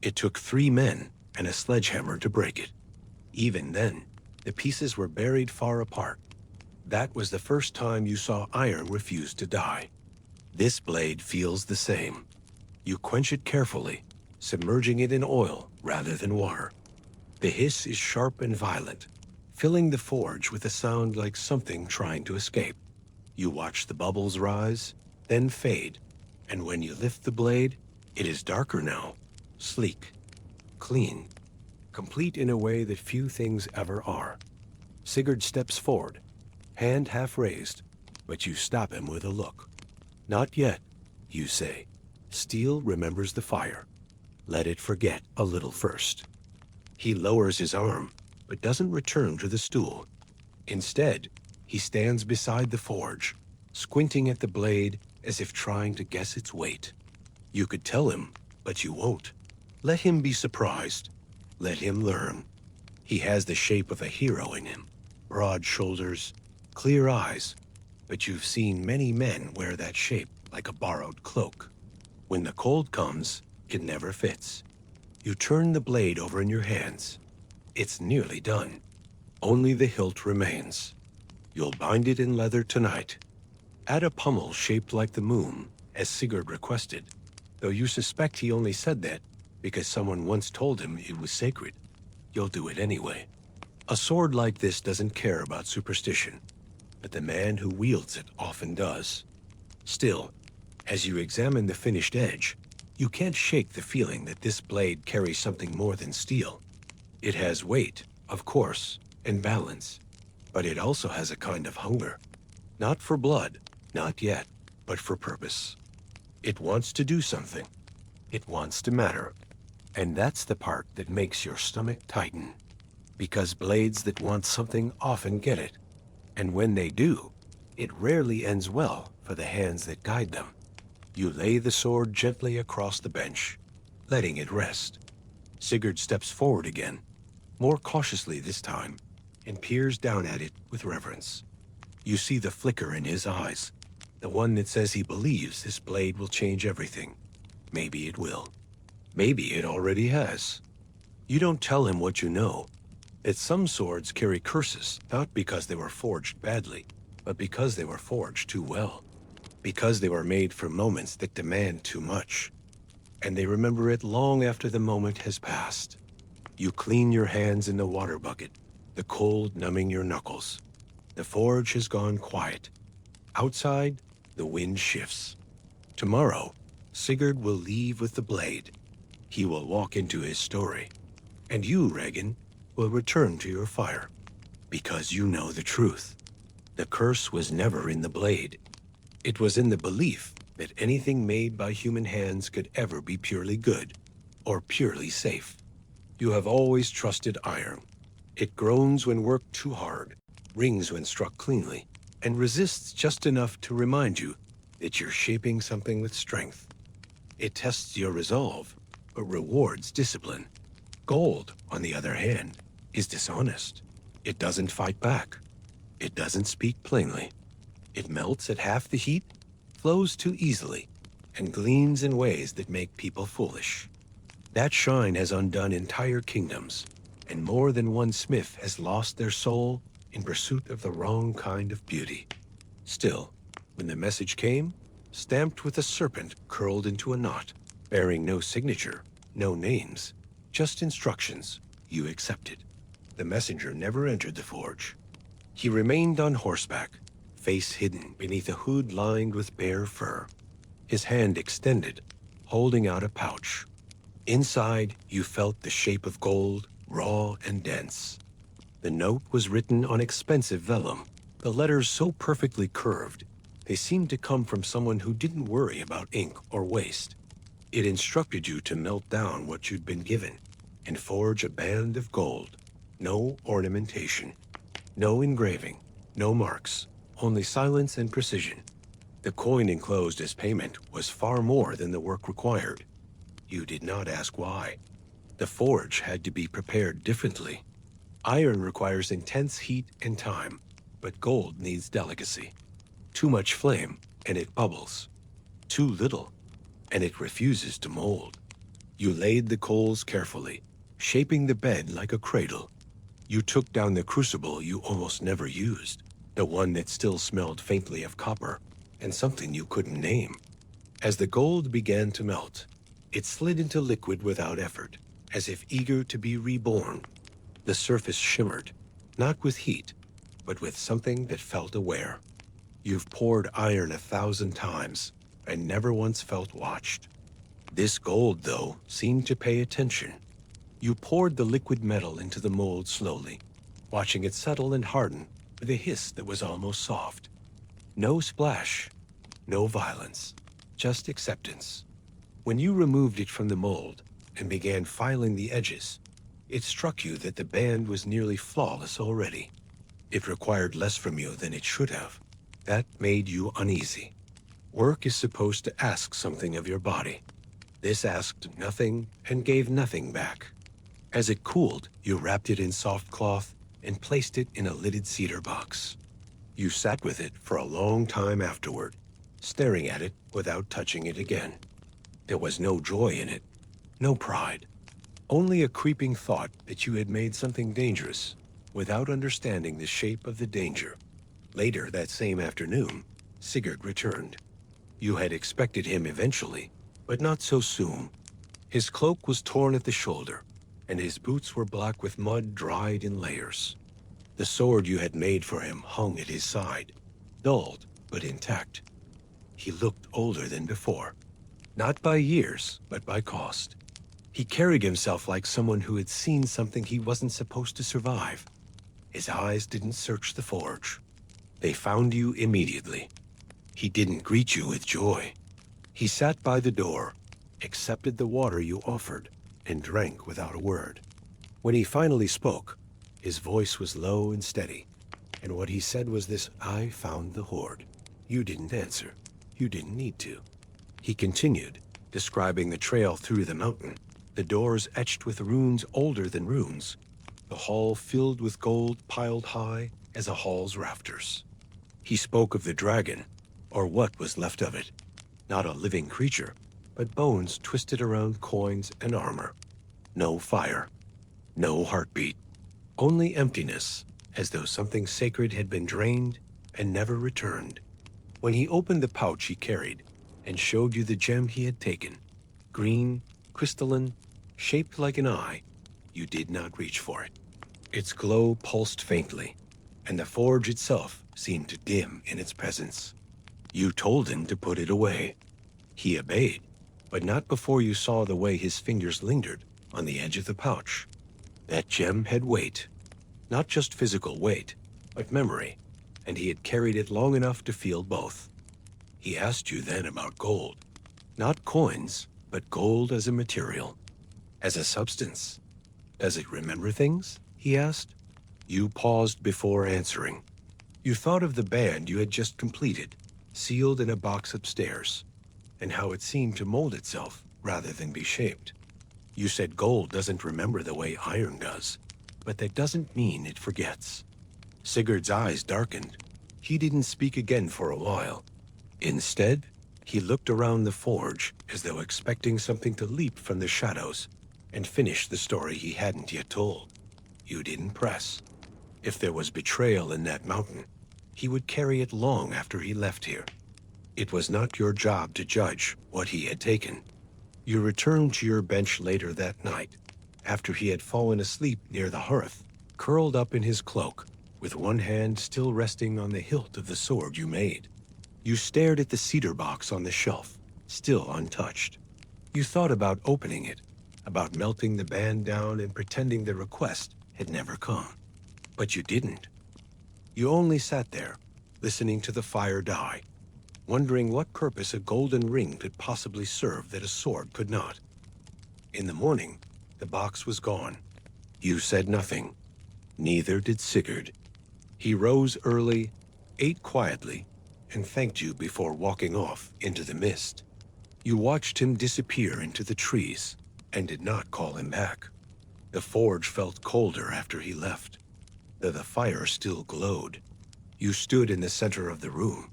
It took 3 men and a sledgehammer to break it. Even then, the pieces were buried far apart. That was the first time you saw iron refuse to die. This blade feels the same. You quench it carefully, submerging it in oil rather than water. The hiss is sharp and violent, filling the forge with a sound like something trying to escape. You watch the bubbles rise, then fade, And when you lift the blade, it is darker now, sleek, clean, complete in a way that few things ever are. Sigurd steps forward, hand half raised, but you stop him with a look. Not yet, you say. Steel remembers the fire. Let it forget a little first. He lowers his arm, but doesn't return to the stool. Instead, he stands beside the forge, squinting at the blade as if trying to guess its weight. You could tell him, but you won't. Let him be surprised. Let him learn. He has the shape of a hero in him. Broad shoulders, clear eyes, but you've seen many men wear that shape like a borrowed cloak. When the cold comes, it never fits. You turn the blade over in your hands. It's nearly done. Only the hilt remains. You'll bind it in leather tonight. Add a pommel shaped like the moon, as Sigurd requested, though you suspect he only said that because someone once told him it was sacred. You'll do it anyway. A sword like this doesn't care about superstition, but the man who wields it often does. Still, as you examine the finished edge, you can't shake the feeling that this blade carries something more than steel. It has weight, of course, and balance, but it also has a kind of hunger. Not for blood, not yet, but for purpose. It wants to do something. It wants to matter. And that's the part that makes your stomach tighten. Because blades that want something often get it. And when they do, it rarely ends well for the hands that guide them. You lay the sword gently across the bench, letting it rest. Sigurd steps forward again, more cautiously this time, and peers down at it with reverence. You see the flicker in his eyes, the one that says he believes this blade will change everything. Maybe it will. Maybe it already has. You don't tell him what you know, that some swords carry curses, not because they were forged badly, but because they were forged too well. Because they were made for moments that demand too much. And they remember it long after the moment has passed. You clean your hands in the water bucket, the cold numbing your knuckles. The forge has gone quiet. Outside, the wind shifts. Tomorrow, Sigurd will leave with the blade. He will walk into his story. And you, Regin, will return to your fire. Because you know the truth. The curse was never in the blade. It was in the belief that anything made by human hands could ever be purely good, or purely safe. You have always trusted iron. It groans when worked too hard, rings when struck cleanly, and resists just enough to remind you that you're shaping something with strength. It tests your resolve, but rewards discipline. Gold, on the other hand, is dishonest. It doesn't fight back. It doesn't speak plainly. It melts at half the heat, flows too easily, and gleams in ways that make people foolish. That shine has undone entire kingdoms, and more than one smith has lost their soul in pursuit of the wrong kind of beauty. Still, when the message came, stamped with a serpent curled into a knot, bearing no signature, no names, just instructions, you accepted. The messenger never entered the forge. He remained on horseback, face hidden beneath a hood lined with bare fur, his hand extended, holding out a pouch. Inside, you felt the shape of gold, raw and dense. The note was written on expensive vellum, the letters so perfectly curved, they seemed to come from someone who didn't worry about ink or waste. It instructed you to melt down what you'd been given and forge a band of gold. No ornamentation, no engraving, no marks, only silence and precision. The coin enclosed as payment was far more than the work required. You did not ask why. The forge had to be prepared differently. Iron requires intense heat and time, but gold needs delicacy. Too much flame, and it bubbles. Too little, and it refuses to mold. You laid the coals carefully, shaping the bed like a cradle. You took down the crucible you almost never used, the one that still smelled faintly of copper, and something you couldn't name. As the gold began to melt, it slid into liquid without effort, as if eager to be reborn. The surface shimmered, not with heat, but with something that felt aware. You've poured iron 1,000 times, and never once felt watched. This gold, though, seemed to pay attention. You poured the liquid metal into the mold slowly, watching it settle and harden with a hiss that was almost soft. No splash, no violence, just acceptance. When you removed it from the mold and began filing the edges, it struck you that the band was nearly flawless already. It required less from you than it should have. That made you uneasy. Work is supposed to ask something of your body. This asked nothing and gave nothing back. As it cooled, you wrapped it in soft cloth and placed it in a lidded cedar box. You sat with it for a long time afterward, staring at it without touching it again. There was no joy in it, no pride, only a creeping thought that you had made something dangerous without understanding the shape of the danger. Later that same afternoon, Sigurd returned. You had expected him eventually, but not so soon. His cloak was torn at the shoulder, and his boots were black with mud dried in layers. The sword you had made for him hung at his side, dulled but intact. He looked older than before, not by years, but by cost. He carried himself like someone who had seen something he wasn't supposed to survive. His eyes didn't search the forge. They found you immediately. He didn't greet you with joy. He sat by the door, accepted the water you offered, and drank without a word. When he finally spoke, his voice was low and steady, and what he said was this: "I found the hoard." You didn't answer. You didn't need to. He continued, describing the trail through the mountain, the doors etched with runes older than runes, the hall filled with gold piled high as a hall's rafters. He spoke of the dragon, or what was left of it. Not a living creature, but bones twisted around coins and armor. No fire, no heartbeat, only emptiness, as though something sacred had been drained and never returned. When he opened the pouch he carried and showed you the gem he had taken, green, crystalline, shaped like an eye, you did not reach for it. Its glow pulsed faintly, and the forge itself seemed to dim in its presence. You told him to put it away. He obeyed, but not before you saw the way his fingers lingered on the edge of the pouch. That gem had weight. Not just physical weight, but memory, and he had carried it long enough to feel both. He asked you then about gold. Not coins, but gold as a material, as a substance. Does it remember things? He asked. You paused before answering. You thought of the band you had just completed, sealed in a box upstairs, and how it seemed to mold itself rather than be shaped. You said gold doesn't remember the way iron does, but that doesn't mean it forgets. Sigurd's eyes darkened. He didn't speak again for a while. Instead, he looked around the forge as though expecting something to leap from the shadows and finish the story he hadn't yet told. You didn't press. If there was betrayal in that mountain, he would carry it long after he left here. It was not your job to judge what he had taken. You returned to your bench later that night, after he had fallen asleep near the hearth, curled up in his cloak, with one hand still resting on the hilt of the sword you made. You stared at the cedar box on the shelf, still untouched. You thought about opening it, about melting the band down and pretending the request had never come. But you didn't. You only sat there, listening to the fire die, wondering what purpose a golden ring could possibly serve that a sword could not. In the morning, the box was gone. You said nothing. Neither did Sigurd. He rose early, ate quietly, and thanked you before walking off into the mist. You watched him disappear into the trees and did not call him back. The forge felt colder after he left, though the fire still glowed. You stood in the center of the room,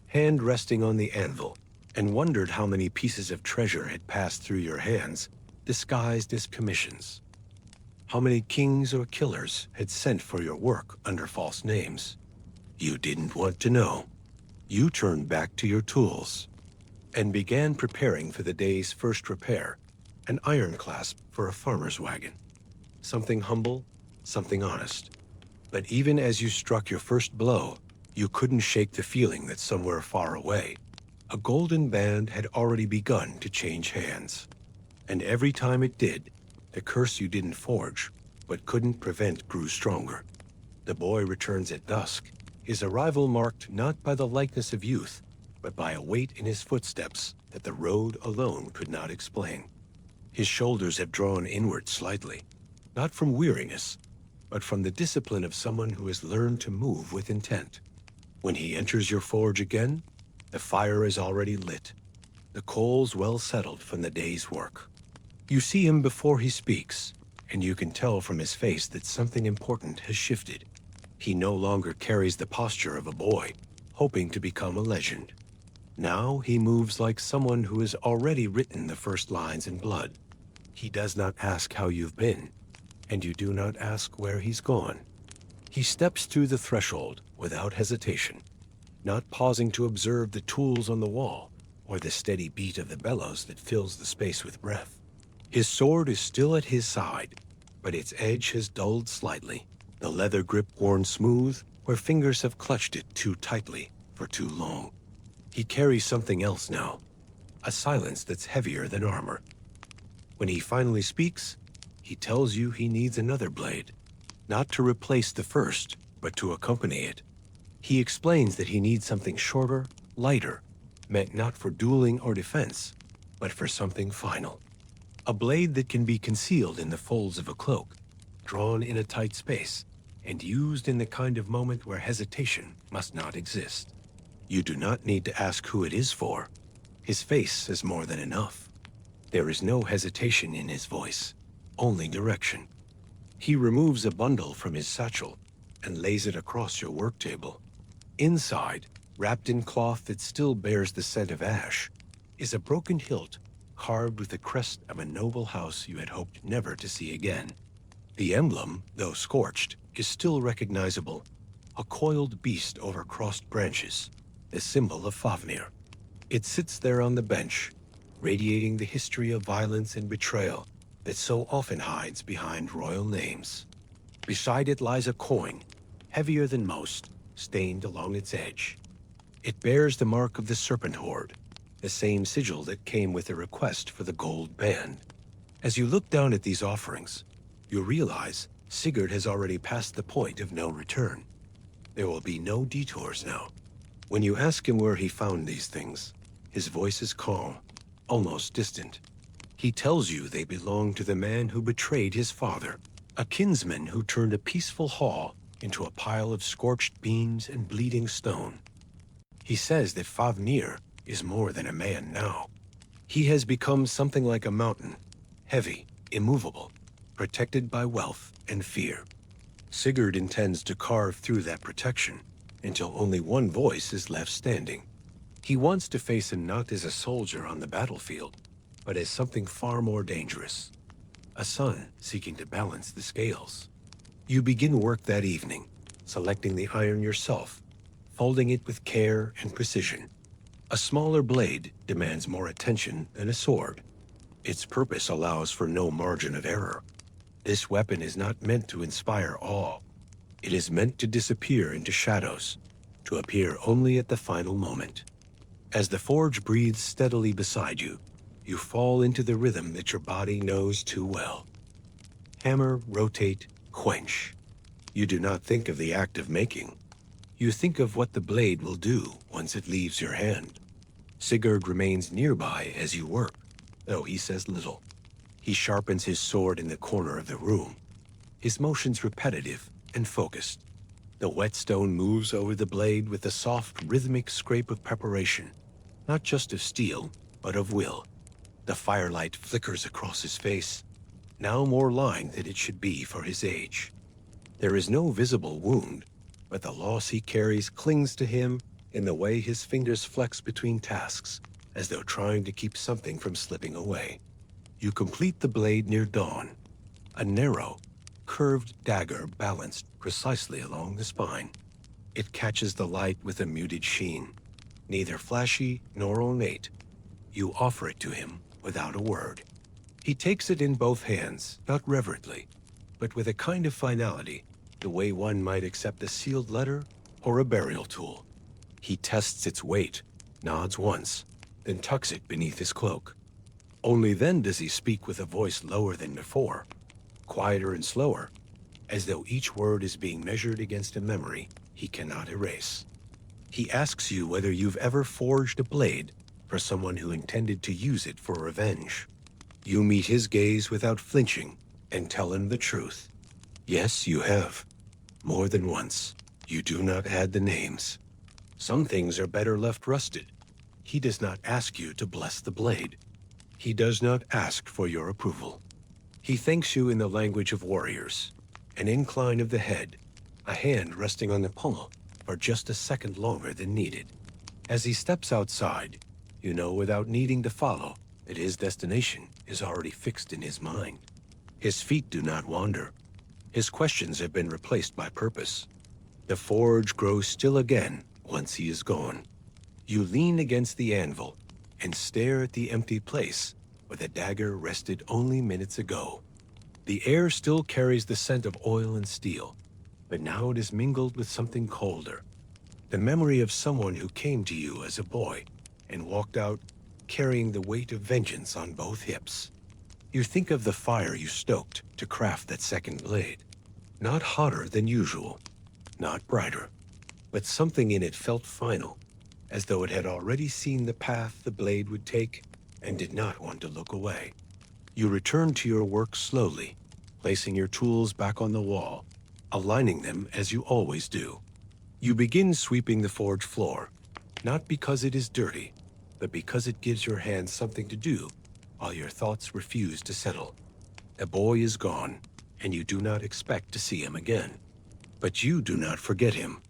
hand resting on the anvil, and wondered how many pieces of treasure had passed through your hands, disguised as commissions. How many kings or killers had sent for your work under false names. You didn't want to know. You turned back to your tools and began preparing for the day's first repair, an iron clasp for a farmer's wagon. Something humble, something honest. But even as you struck your first blow, you couldn't shake the feeling that somewhere far away, A golden band had already begun to change hands. And every time it did, the curse you didn't forge, but couldn't prevent grew stronger. The boy returns at dusk, his arrival marked not by the likeness of youth, but by a weight in his footsteps that the road alone could not explain. His shoulders have drawn inward slightly, not from weariness, but from the discipline of someone who has learned to move with intent. When he enters your forge again, the fire is already lit, the coals well settled from the day's work. You see him before he speaks, and you can tell from his face that something important has shifted. He no longer carries the posture of a boy, hoping to become a legend. Now he moves like someone who has already written the first lines in blood. He does not ask how you've been, and you do not ask where he's gone. He steps through the threshold without hesitation, not pausing to observe the tools on the wall or the steady beat of the bellows that fills the space with breath. His sword is still at his side, but its edge has dulled slightly, the leather grip worn smooth where fingers have clutched it too tightly for too long. He carries something else now, a silence that's heavier than armor. When he finally speaks, he tells you he needs another blade, not to replace the first, but to accompany it. He explains that he needs something shorter, lighter, meant not for dueling or defense, but for something final. A blade that can be concealed in the folds of a cloak, drawn in a tight space, and used in the kind of moment where hesitation must not exist. You do not need to ask who it is for. His face is more than enough. There is no hesitation in his voice, only direction. He removes a bundle from his satchel and lays it across your work table. Inside, wrapped in cloth that still bears the scent of ash, is a broken hilt carved with the crest of a noble house you had hoped never to see again. The emblem, though scorched, is still recognizable, a coiled beast over crossed branches, the symbol of Fafnir. It sits there on the bench, radiating the history of violence and betrayal that so often hides behind royal names. Beside it lies a coin, heavier than most, stained along its edge. It bears the mark of the Serpent Horde, the same sigil that came with the request for the gold band. As you look down at these offerings, you realize Sigurd has already passed the point of no return. There will be no detours now. When you ask him where he found these things, his voice is calm, almost distant. He tells you they belong to the man who betrayed his father, a kinsman who turned a peaceful hall into a pile of scorched beams and bleeding stone. He says that Fafnir is more than a man now. He has become something like a mountain, heavy, immovable, protected by wealth and fear. Sigurd intends to carve through that protection until only one voice is left standing. He wants to face him not as a soldier on the battlefield, but as something far more dangerous, a son seeking to balance the scales. You begin work that evening, selecting the iron yourself, folding it with care and precision. A smaller blade demands more attention than a sword. Its purpose allows for no margin of error. This weapon is not meant to inspire awe. It is meant to disappear into shadows, to appear only at the final moment. As the forge breathes steadily beside you, you fall into the rhythm that your body knows too well. Hammer, rotate, quench. You do not think of the act of making. You think of what the blade will do once it leaves your hand. Sigurd remains nearby as you work, though he says little. He sharpens his sword in the corner of the room, his motions repetitive and focused. The whetstone moves over the blade with a soft, rhythmic scrape of preparation, not just of steel, but of will. The firelight flickers across his face, now more lined than it should be for his age. There is no visible wound, but the loss he carries clings to him in the way his fingers flex between tasks, as though trying to keep something from slipping away. You complete the blade near dawn, a narrow, curved dagger balanced precisely along the spine. It catches the light with a muted sheen, neither flashy nor ornate. You offer it to him without a word. He takes it in both hands, not reverently, but with a kind of finality, the way one might accept a sealed letter or a burial tool. He tests its weight, nods once, then tucks it beneath his cloak. Only then does he speak with a voice lower than before, quieter and slower, as though each word is being measured against a memory he cannot erase. He asks you whether you've ever forged a blade for someone who intended to use it for revenge. You meet his gaze without flinching and tell him the truth. Yes, you have. More than once. You do not add the names. Some things are better left rusted. He does not ask you to bless the blade. He does not ask for your approval. He thanks you in the language of warriors, an incline of the head, a hand resting on the pommel for just a second longer than needed. As he steps outside, you know without needing to follow that his destination is already fixed in his mind. His feet do not wander. His questions have been replaced by purpose. The forge grows still again once he is gone. You lean against the anvil and stare at the empty place where the dagger rested only minutes ago. The air still carries the scent of oil and steel, but now it is mingled with something colder. The memory of someone who came to you as a boy and walked out carrying the weight of vengeance on both hips. You think of the fire you stoked to craft that second blade. Not hotter than usual, not brighter, but something in it felt final, as though it had already seen the path the blade would take and did not want to look away. You return to your work slowly, placing your tools back on the wall, aligning them as you always do. You begin sweeping the forge floor, not because it is dirty, but because it gives your hands something to do while your thoughts refuse to settle. The boy is gone, and you do not expect to see him again. But you do not forget him.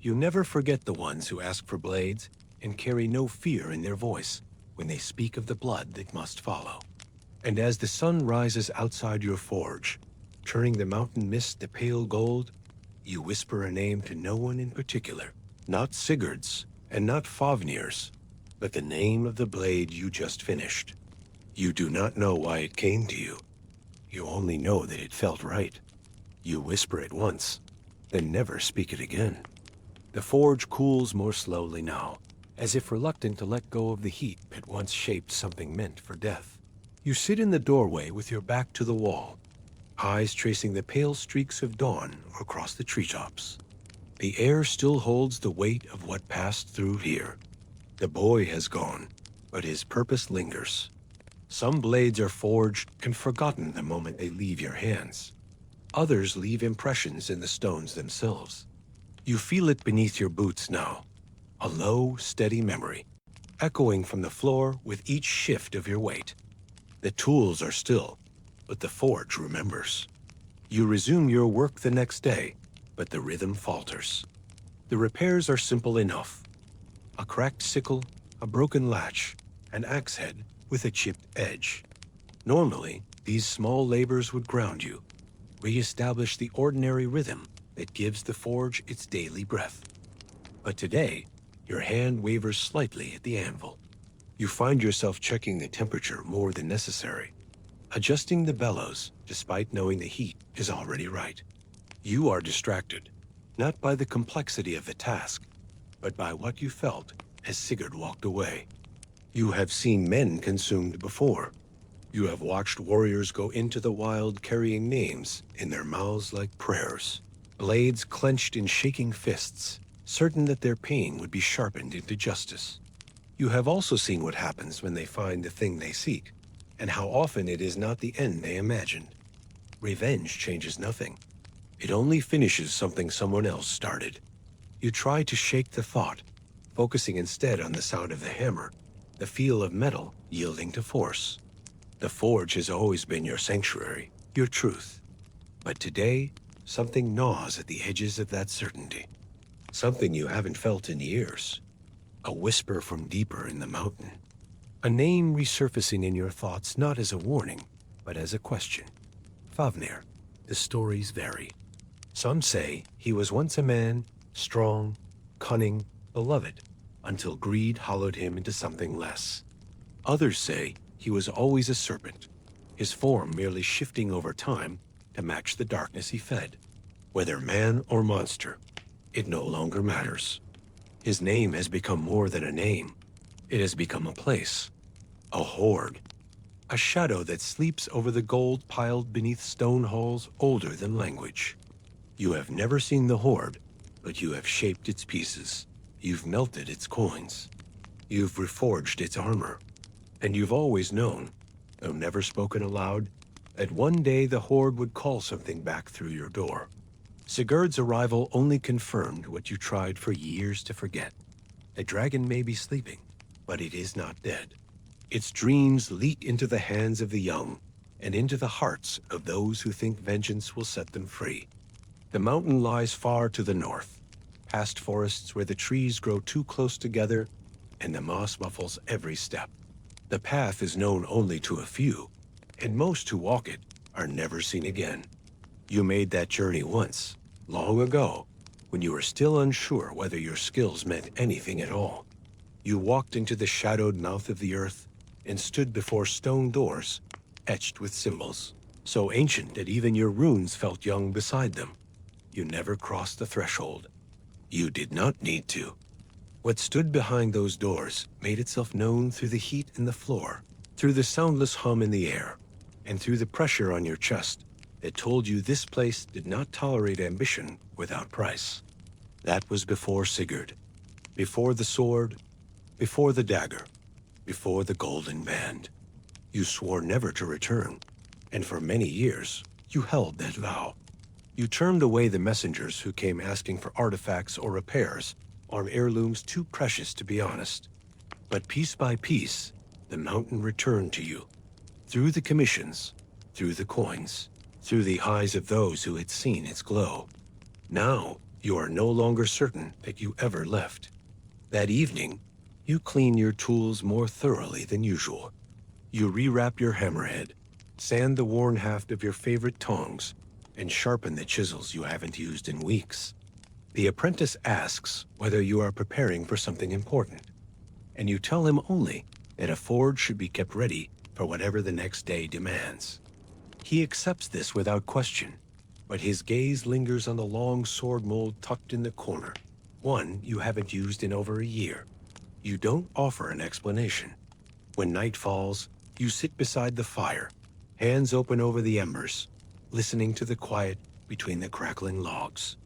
You never forget the ones who ask for blades and carry no fear in their voice when they speak of the blood that must follow. And as the sun rises outside your forge, turning the mountain mist to pale gold, you whisper a name to no one in particular, not Sigurd's and not Fafnir's, but the name of the blade you just finished. You do not know why it came to you. You only know that it felt right. You whisper it once, then never speak it again. The forge cools more slowly now, as if reluctant to let go of the heat that once shaped something meant for death. You sit in the doorway with your back to the wall, eyes tracing the pale streaks of dawn across the treetops. The air still holds the weight of what passed through here. The boy has gone, but his purpose lingers. Some blades are forged and forgotten the moment they leave your hands. Others leave impressions in the stones themselves. You feel it beneath your boots now, a low, steady memory, echoing from the floor with each shift of your weight. The tools are still, but the forge remembers. You resume your work the next day, but the rhythm falters. The repairs are simple enough. A cracked sickle, a broken latch, an axe head with a chipped edge. Normally, these small labors would ground you, re-establish the ordinary rhythm that gives the forge its daily breath. But today, your hand wavers slightly at the anvil. You find yourself checking the temperature more than necessary, adjusting the bellows despite knowing the heat is already right. You are distracted, not by the complexity of the task, but by what you felt as Sigurd walked away. You have seen men consumed before. You have watched warriors go into the wild carrying names in their mouths like prayers, blades clenched in shaking fists, certain that their pain would be sharpened into justice. You have also seen what happens when they find the thing they seek, and how often it is not the end they imagined. Revenge changes nothing. It only finishes something someone else started. You try to shake the thought, focusing instead on the sound of the hammer, the feel of metal yielding to force. The forge has always been your sanctuary, your truth. But today, something gnaws at the edges of that certainty. Something you haven't felt in years. A whisper from deeper in the mountain. A name resurfacing in your thoughts not as a warning, but as a question. Fafnir. The stories vary. Some say he was once a man, strong, cunning, beloved, until greed hollowed him into something less. Others say he was always a serpent, his form merely shifting over time to match the darkness he fed. Whether man or monster, it no longer matters. His name has become more than a name, It has become a place, a horde, a shadow that sleeps over the gold piled beneath stone halls older than language. You have never seen the horde, but you have shaped its pieces. You've melted its coins. You've reforged its armor. And you've always known, though never spoken aloud, that one day the horde would call something back through your door. Sigurd's arrival only confirmed what you tried for years to forget. A dragon may be sleeping, but it is not dead. Its dreams leak into the hands of the young and into the hearts of those who think vengeance will set them free. The mountain lies far to the north, past forests where the trees grow too close together and the moss muffles every step. The path is known only to a few, and most who walk it are never seen again. You made that journey once, long ago, when you were still unsure whether your skills meant anything at all. You walked into the shadowed mouth of the earth and stood before stone doors, etched with symbols, so ancient that even your runes felt young beside them. You never crossed the threshold. You did not need to. What stood behind those doors made itself known through the heat in the floor, through the soundless hum in the air, and through the pressure on your chest that told you this place did not tolerate ambition without price. That was before Sigurd, before the sword, before the dagger, before the golden band. You swore never to return, and for many years you held that vow. You turned away the messengers who came asking for artifacts or repairs on heirlooms too precious to be honest. But piece by piece, the mountain returned to you, through the commissions, through the coins, through the eyes of those who had seen its glow. Now, you are no longer certain that you ever left. That evening, you clean your tools more thoroughly than usual. You rewrap your hammerhead, sand the worn haft of your favorite tongs, and sharpen the chisels you haven't used in weeks. The apprentice asks whether you are preparing for something important, and you tell him only that a forge should be kept ready for whatever the next day demands. He accepts this without question, but his gaze lingers on the long sword mold tucked in the corner, one you haven't used in over a year. You don't offer an explanation. When night falls, you sit beside the fire, hands open over the embers, listening to the quiet between the crackling logs.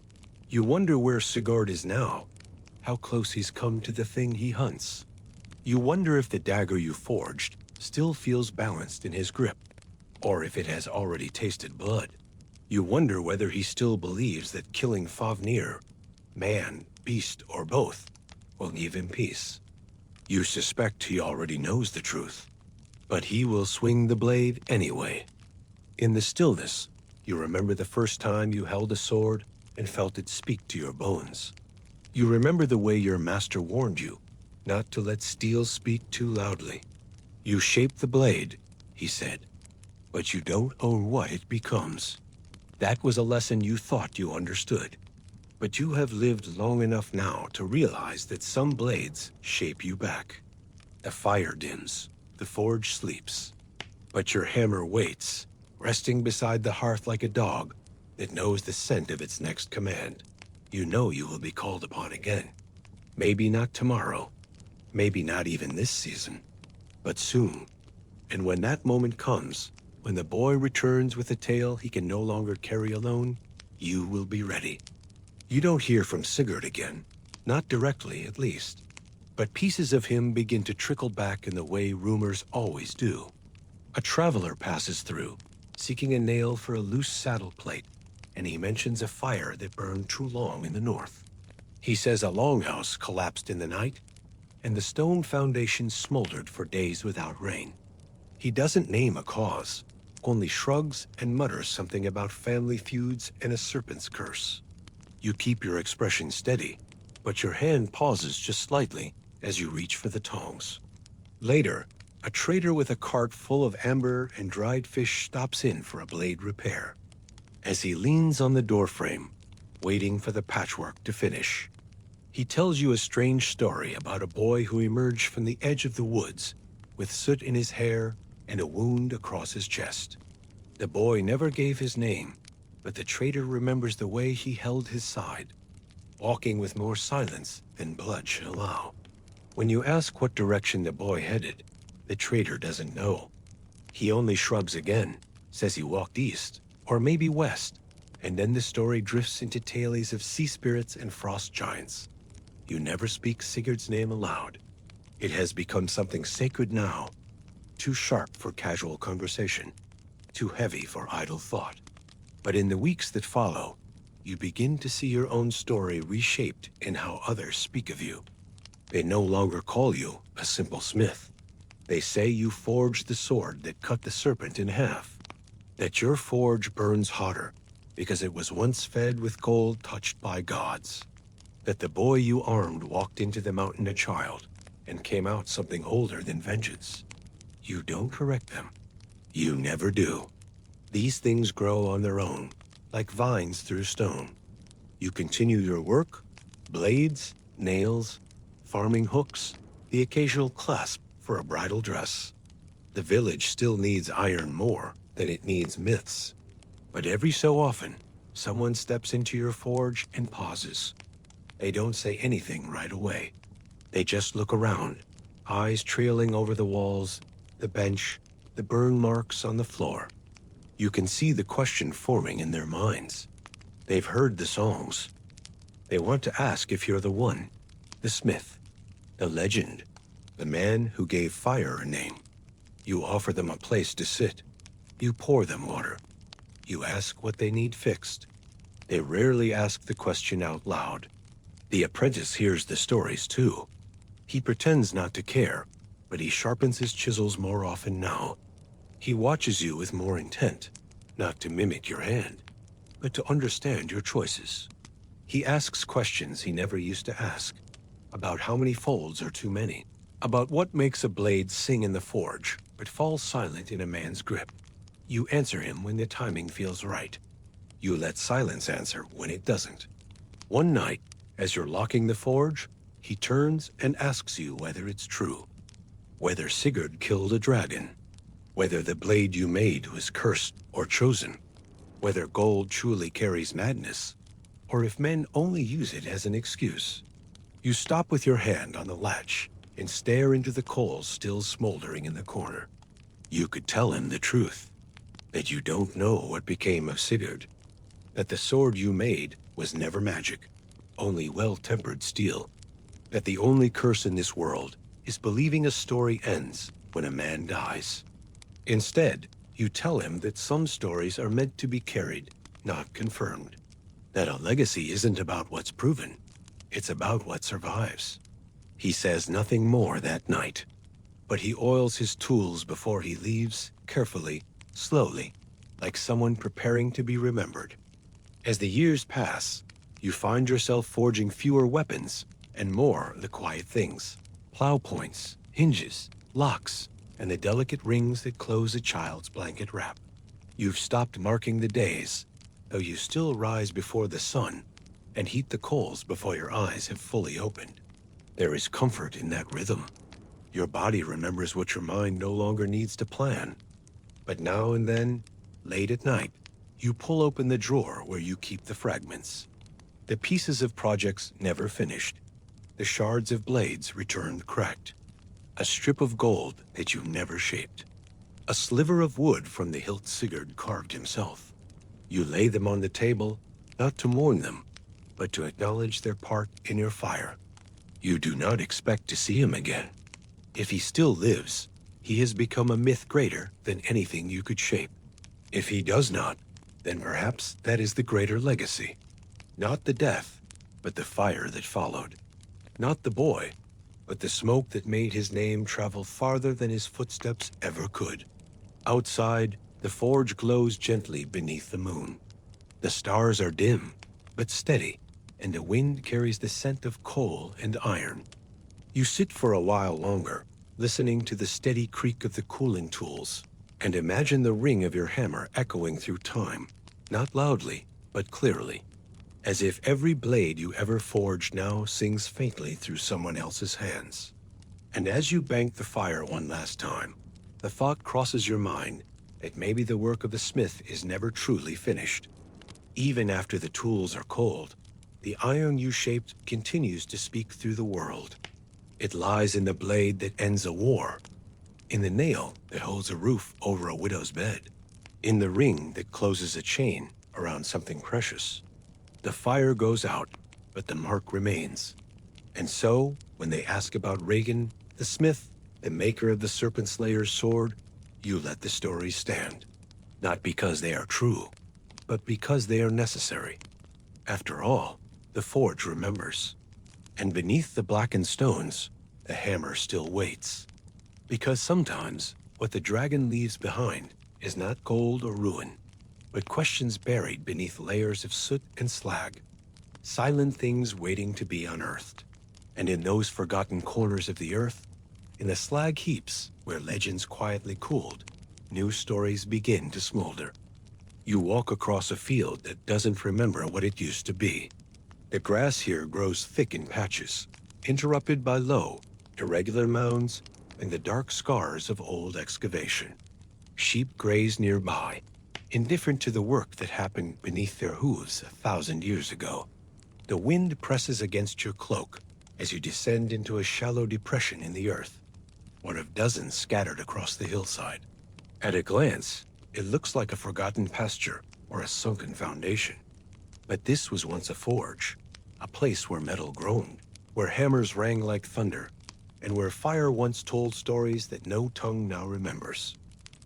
You wonder where Sigurd is now, how close he's come to the thing he hunts. You wonder if the dagger you forged still feels balanced in his grip, or if it has already tasted blood. You wonder whether he still believes that killing Fafnir, man, beast, or both, will give him peace. You suspect he already knows the truth, but he will swing the blade anyway. In the stillness, you remember the first time you held a sword and felt it speak to your bones. You remember the way your master warned you not to let steel speak too loudly. You shape the blade, he said, but you don't own what it becomes. That was a lesson you thought you understood. But you have lived long enough now to realize that some blades shape you back. The fire dims, the forge sleeps, but your hammer waits, resting beside the hearth like a dog that knows the scent of its next command. You know you will be called upon again. Maybe not tomorrow, maybe not even this season, but soon. And when that moment comes, when the boy returns with a tale he can no longer carry alone, you will be ready. You don't hear from Sigurd again, not directly at least, but pieces of him begin to trickle back in the way rumors always do. A traveler passes through, seeking a nail for a loose saddle plate, and he mentions a fire that burned too long in the north. He says a longhouse collapsed in the night, and the stone foundation smoldered for days without rain. He doesn't name a cause, only shrugs and mutters something about family feuds and a serpent's curse. You keep your expression steady, but your hand pauses just slightly as you reach for the tongs. Later, a trader with a cart full of amber and dried fish stops in for a blade repair. As he leans on the doorframe, waiting for the patchwork to finish, he tells you a strange story about a boy who emerged from the edge of the woods with soot in his hair and a wound across his chest. The boy never gave his name, but the trader remembers the way he held his side, walking with more silence than blood should allow. When you ask what direction the boy headed, the trader doesn't know. He only shrugs again, says he walked east, or maybe west, and then the story drifts into tales of sea spirits and frost giants. You never speak Sigurd's name aloud. It has become something sacred now, too sharp for casual conversation, too heavy for idle thought. But in the weeks that follow, you begin to see your own story reshaped in how others speak of you. They no longer call you a simple smith. They say you forged the sword that cut the serpent in half, that your forge burns hotter because it was once fed with gold touched by gods, that the boy you armed walked into the mountain a child and came out something older than vengeance. You don't correct them. You never do. These things grow on their own, like vines through stone. You continue your work, blades, nails, farming hooks, the occasional clasp for a bridal dress. The village still needs iron more than it needs myths. But every so often, someone steps into your forge and pauses. They don't say anything right away. They just look around, eyes trailing over the walls, the bench, the burn marks on the floor. You can see the question forming in their minds. They've heard the songs. They want to ask if you're the one, the smith, the legend, the man who gave fire a name. You offer them a place to sit. You pour them water. You ask what they need fixed. They rarely ask the question out loud. The apprentice hears the stories too. He pretends not to care, but he sharpens his chisels more often now. He watches you with more intent, not to mimic your hand, but to understand your choices. He asks questions he never used to ask, about how many folds are too many, about what makes a blade sing in the forge but fall silent in a man's grip. You answer him when the timing feels right. You let silence answer when it doesn't. One night, as you're locking the forge, he turns and asks you whether it's true. Whether Sigurd killed a dragon. Whether the blade you made was cursed or chosen. Whether gold truly carries madness, or if men only use it as an excuse. You stop with your hand on the latch and stare into the coals still smoldering in the corner. You could tell him the truth, that you don't know what became of Sigurd, that the sword you made was never magic, only well-tempered steel, that the only curse in this world is believing a story ends when a man dies. Instead, you tell him that some stories are meant to be carried, not confirmed, that a legacy isn't about what's proven, it's about what survives. He says nothing more that night, but he oils his tools before he leaves, carefully, slowly, like someone preparing to be remembered. As the years pass, you find yourself forging fewer weapons and more the quiet things, plow points, hinges, locks, and the delicate rings that close a child's blanket wrap. You've stopped marking the days, though you still rise before the sun and heat the coals before your eyes have fully opened. There is comfort in that rhythm. Your body remembers what your mind no longer needs to plan. But now and then, late at night, you pull open the drawer where you keep the fragments. The pieces of projects never finished. The shards of blades returned cracked. A strip of gold that you never shaped. A sliver of wood from the hilt Sigurd carved himself. You lay them on the table, not to mourn them, but to acknowledge their part in your fire. You do not expect to see him again. If he still lives, he has become a myth greater than anything you could shape. If he does not, then perhaps that is the greater legacy. Not the death, but the fire that followed. Not the boy, but the smoke that made his name travel farther than his footsteps ever could. Outside, the forge glows gently beneath the moon. The stars are dim, but steady, and the wind carries the scent of coal and iron. You sit for a while longer, listening to the steady creak of the cooling tools, and imagine the ring of your hammer echoing through time, not loudly, but clearly, as if every blade you ever forged now sings faintly through someone else's hands. And as you bank the fire one last time, the thought crosses your mind that maybe the work of the smith is never truly finished. Even after the tools are cold, the iron you shaped continues to speak through the world. It lies in the blade that ends a war, in the nail that holds a roof over a widow's bed, in the ring that closes a chain around something precious. The fire goes out, but the mark remains. And so, when they ask about Regin, the smith, the maker of the Serpent Slayer's sword, you let the stories stand. Not because they are true, but because they are necessary. After all, the forge remembers. And beneath the blackened stones, the hammer still waits. Because sometimes, what the dragon leaves behind is not gold or ruin, but questions buried beneath layers of soot and slag, silent things waiting to be unearthed. And in those forgotten corners of the earth, in the slag heaps where legends quietly cooled, new stories begin to smolder. You walk across a field that doesn't remember what it used to be. The grass here grows thick in patches, interrupted by low, irregular mounds and the dark scars of old excavation. Sheep graze nearby, indifferent to the work that happened beneath their hooves 1,000 years ago. The wind presses against your cloak as you descend into a shallow depression in the earth, one of dozens scattered across the hillside. At a glance, it looks like a forgotten pasture or a sunken foundation. But this was once a forge, a place where metal groaned, where hammers rang like thunder, and where fire once told stories that no tongue now remembers.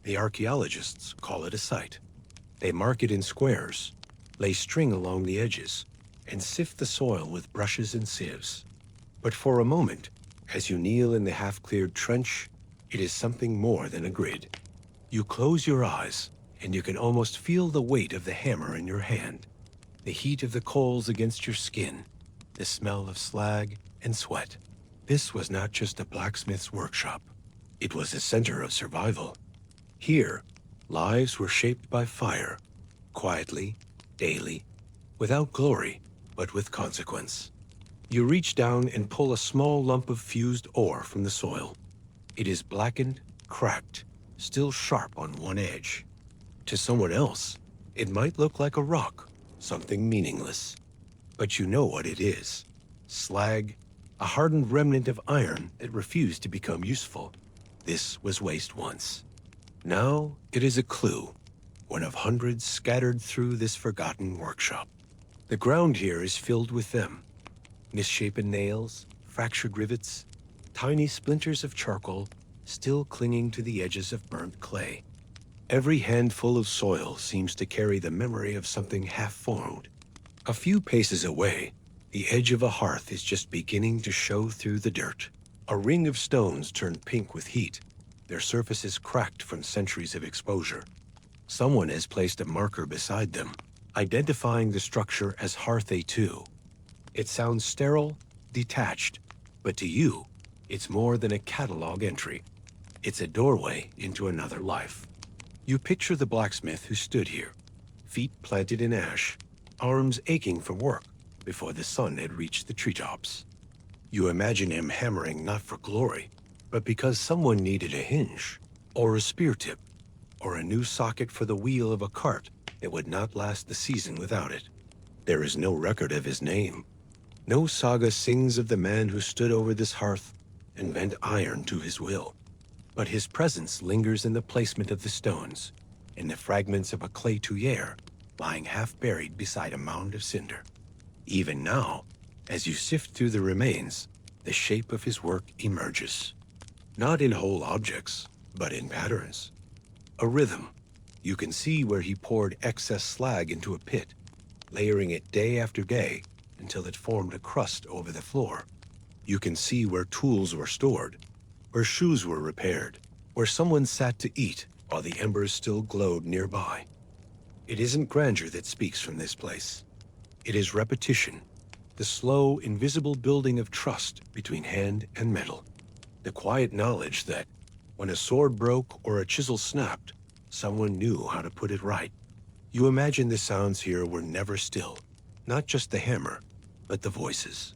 The archaeologists call it a site. They mark it in squares, lay string along the edges, and sift the soil with brushes and sieves. But for a moment, as you kneel in the half-cleared trench, it is something more than a grid. You close your eyes, and you can almost feel the weight of the hammer in your hand, the heat of the coals against your skin, the smell of slag and sweat. This was not just a blacksmith's workshop. It was a center of survival. Here, lives were shaped by fire, quietly, daily, without glory, but with consequence. You reach down and pull a small lump of fused ore from the soil. It is blackened, cracked, still sharp on one edge. To someone else, it might look like a rock, something meaningless. But you know what it is. Slag, a hardened remnant of iron that refused to become useful. This was waste once. Now it is a clue, one of hundreds scattered through this forgotten workshop. The ground here is filled with them. Misshapen nails, fractured rivets, tiny splinters of charcoal still clinging to the edges of burnt clay. Every handful of soil seems to carry the memory of something half-formed. A few paces away, the edge of a hearth is just beginning to show through the dirt. A ring of stones turned pink with heat, their surfaces cracked from centuries of exposure. Someone has placed a marker beside them, identifying the structure as Hearth A2. It sounds sterile, detached, but to you, it's more than a catalog entry. It's a doorway into another life. You picture the blacksmith who stood here, feet planted in ash, arms aching from work before the sun had reached the treetops. You imagine him hammering not for glory, but because someone needed a hinge, or a spear tip, or a new socket for the wheel of a cart that would not last the season without it. There is no record of his name. No saga sings of the man who stood over this hearth and bent iron to his will. But his presence lingers in the placement of the stones, in the fragments of a clay tuyere lying half buried beside a mound of cinder. Even now, as you sift through the remains, the shape of his work emerges. Not in whole objects, but in patterns. A rhythm. You can see where he poured excess slag into a pit, layering it day after day until it formed a crust over the floor. You can see where tools were stored, where shoes were repaired, where someone sat to eat while the embers still glowed nearby. It isn't grandeur that speaks from this place. It is repetition, the slow, invisible building of trust between hand and metal. The quiet knowledge that, when a sword broke or a chisel snapped, someone knew how to put it right. You imagine the sounds here were never still, not just the hammer, but the voices.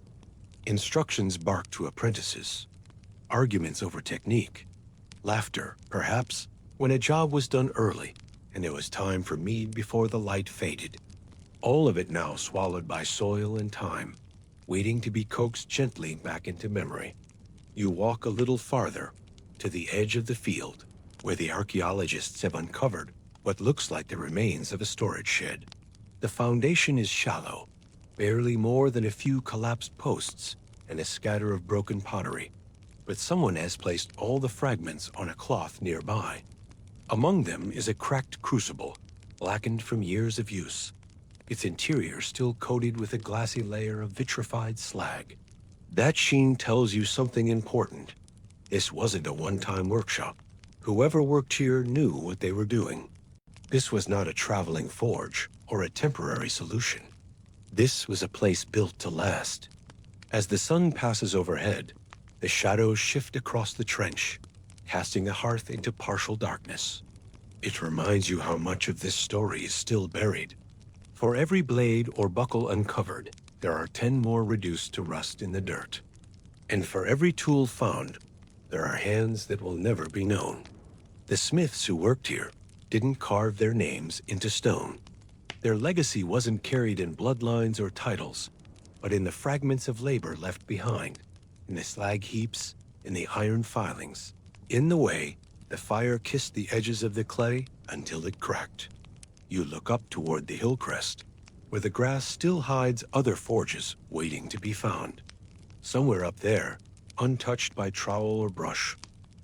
Instructions barked to apprentices, arguments over technique, laughter, perhaps, when a job was done early and it was time for mead before the light faded. All of it now swallowed by soil and time, waiting to be coaxed gently back into memory. You walk a little farther, to the edge of the field, where the archaeologists have uncovered what looks like the remains of a storage shed. The foundation is shallow, barely more than a few collapsed posts and a scatter of broken pottery, but someone has placed all the fragments on a cloth nearby. Among them is a cracked crucible, blackened from years of use, its interior still coated with a glassy layer of vitrified slag. That sheen tells you something important. This wasn't a one-time workshop. Whoever worked here knew what they were doing. This was not a traveling forge or a temporary solution. This was a place built to last. As the sun passes overhead, the shadows shift across the trench, casting the hearth into partial darkness. It reminds you how much of this story is still buried. For every blade or buckle uncovered, there are 10 more reduced to rust in the dirt. And for every tool found, there are hands that will never be known. The smiths who worked here didn't carve their names into stone. Their legacy wasn't carried in bloodlines or titles, but in the fragments of labor left behind, in the slag heaps, in the iron filings, in the way the fire kissed the edges of the clay until it cracked. You look up toward the hill crest, where the grass still hides other forges waiting to be found. Somewhere up there, untouched by trowel or brush,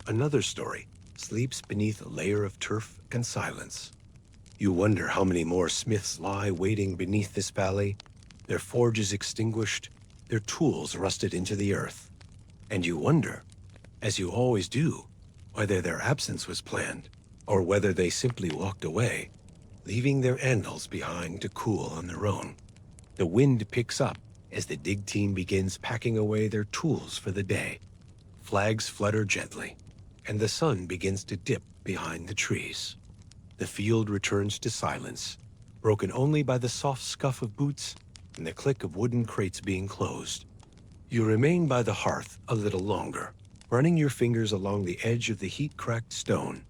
another story sleeps beneath a layer of turf and silence. You wonder how many more smiths lie waiting beneath this valley, their forges extinguished, their tools rusted into the earth. And you wonder, as you always do, whether their absence was planned, or whether they simply walked away, leaving their anvils behind to cool on their own. The wind picks up as the dig team begins packing away their tools for the day. Flags flutter gently, and the sun begins to dip behind the trees. The field returns to silence, broken only by the soft scuff of boots and the click of wooden crates being closed. You remain by the hearth a little longer, running your fingers along the edge of the heat-cracked stone,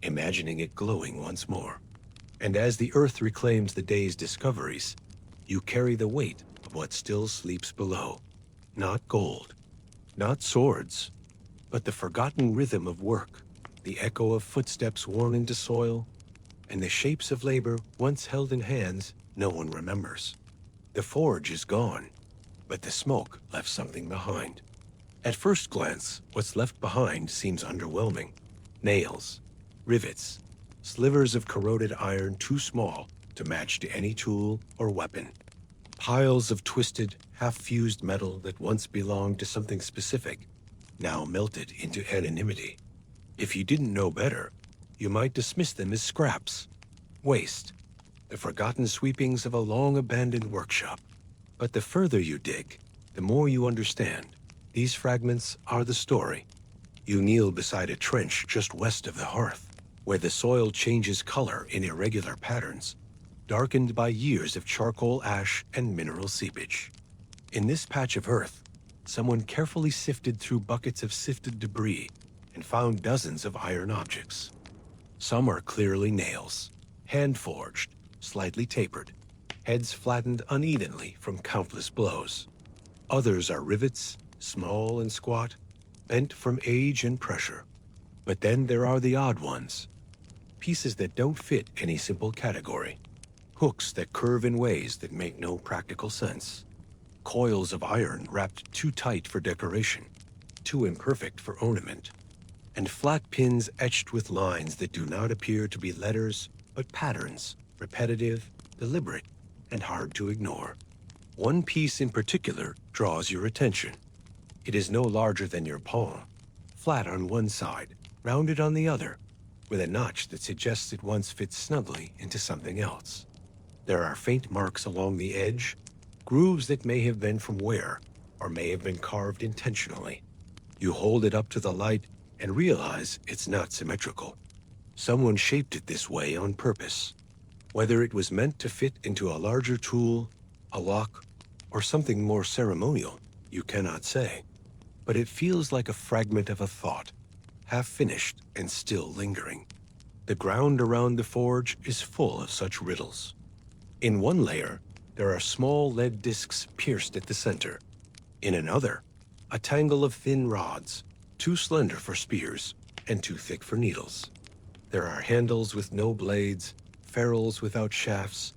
imagining it glowing once more. And as the earth reclaims the day's discoveries, you carry the weight of what still sleeps below. Not gold, not swords, but the forgotten rhythm of work, the echo of footsteps worn into soil, and the shapes of labor once held in hands no one remembers. The forge is gone, but the smoke left something behind. At first glance, what's left behind seems underwhelming. Nails, rivets, slivers of corroded iron too small to match to any tool or weapon. Piles of twisted, half-fused metal that once belonged to something specific, now melted into anonymity. If you didn't know better, you might dismiss them as scraps, waste, the forgotten sweepings of a long-abandoned workshop. But the further you dig, the more you understand. These fragments are the story. You kneel beside a trench just west of the hearth, where the soil changes color in irregular patterns, darkened by years of charcoal ash and mineral seepage. In this patch of earth, someone carefully sifted through buckets of sifted debris and found dozens of iron objects. Some are clearly nails, hand-forged, slightly tapered, heads flattened unevenly from countless blows. Others are rivets, small and squat, bent from age and pressure. But then there are the odd ones, pieces that don't fit any simple category, hooks that curve in ways that make no practical sense, coils of iron wrapped too tight for decoration, too imperfect for ornament, and flat pins etched with lines that do not appear to be letters, but patterns, repetitive, deliberate, and hard to ignore. One piece in particular draws your attention. It is no larger than your palm, flat on one side, rounded on the other, with a notch that suggests it once fit snugly into something else. There are faint marks along the edge, grooves that may have been from wear, or may have been carved intentionally. You hold it up to the light and realize it's not symmetrical. Someone shaped it this way on purpose. Whether it was meant to fit into a larger tool, a lock, or something more ceremonial, you cannot say. But it feels like a fragment of a thought, half-finished and still lingering. The ground around the forge is full of such riddles. In one layer, there are small lead discs pierced at the center. In another, a tangle of thin rods, too slender for spears and too thick for needles. There are handles with no blades, ferrules without shafts,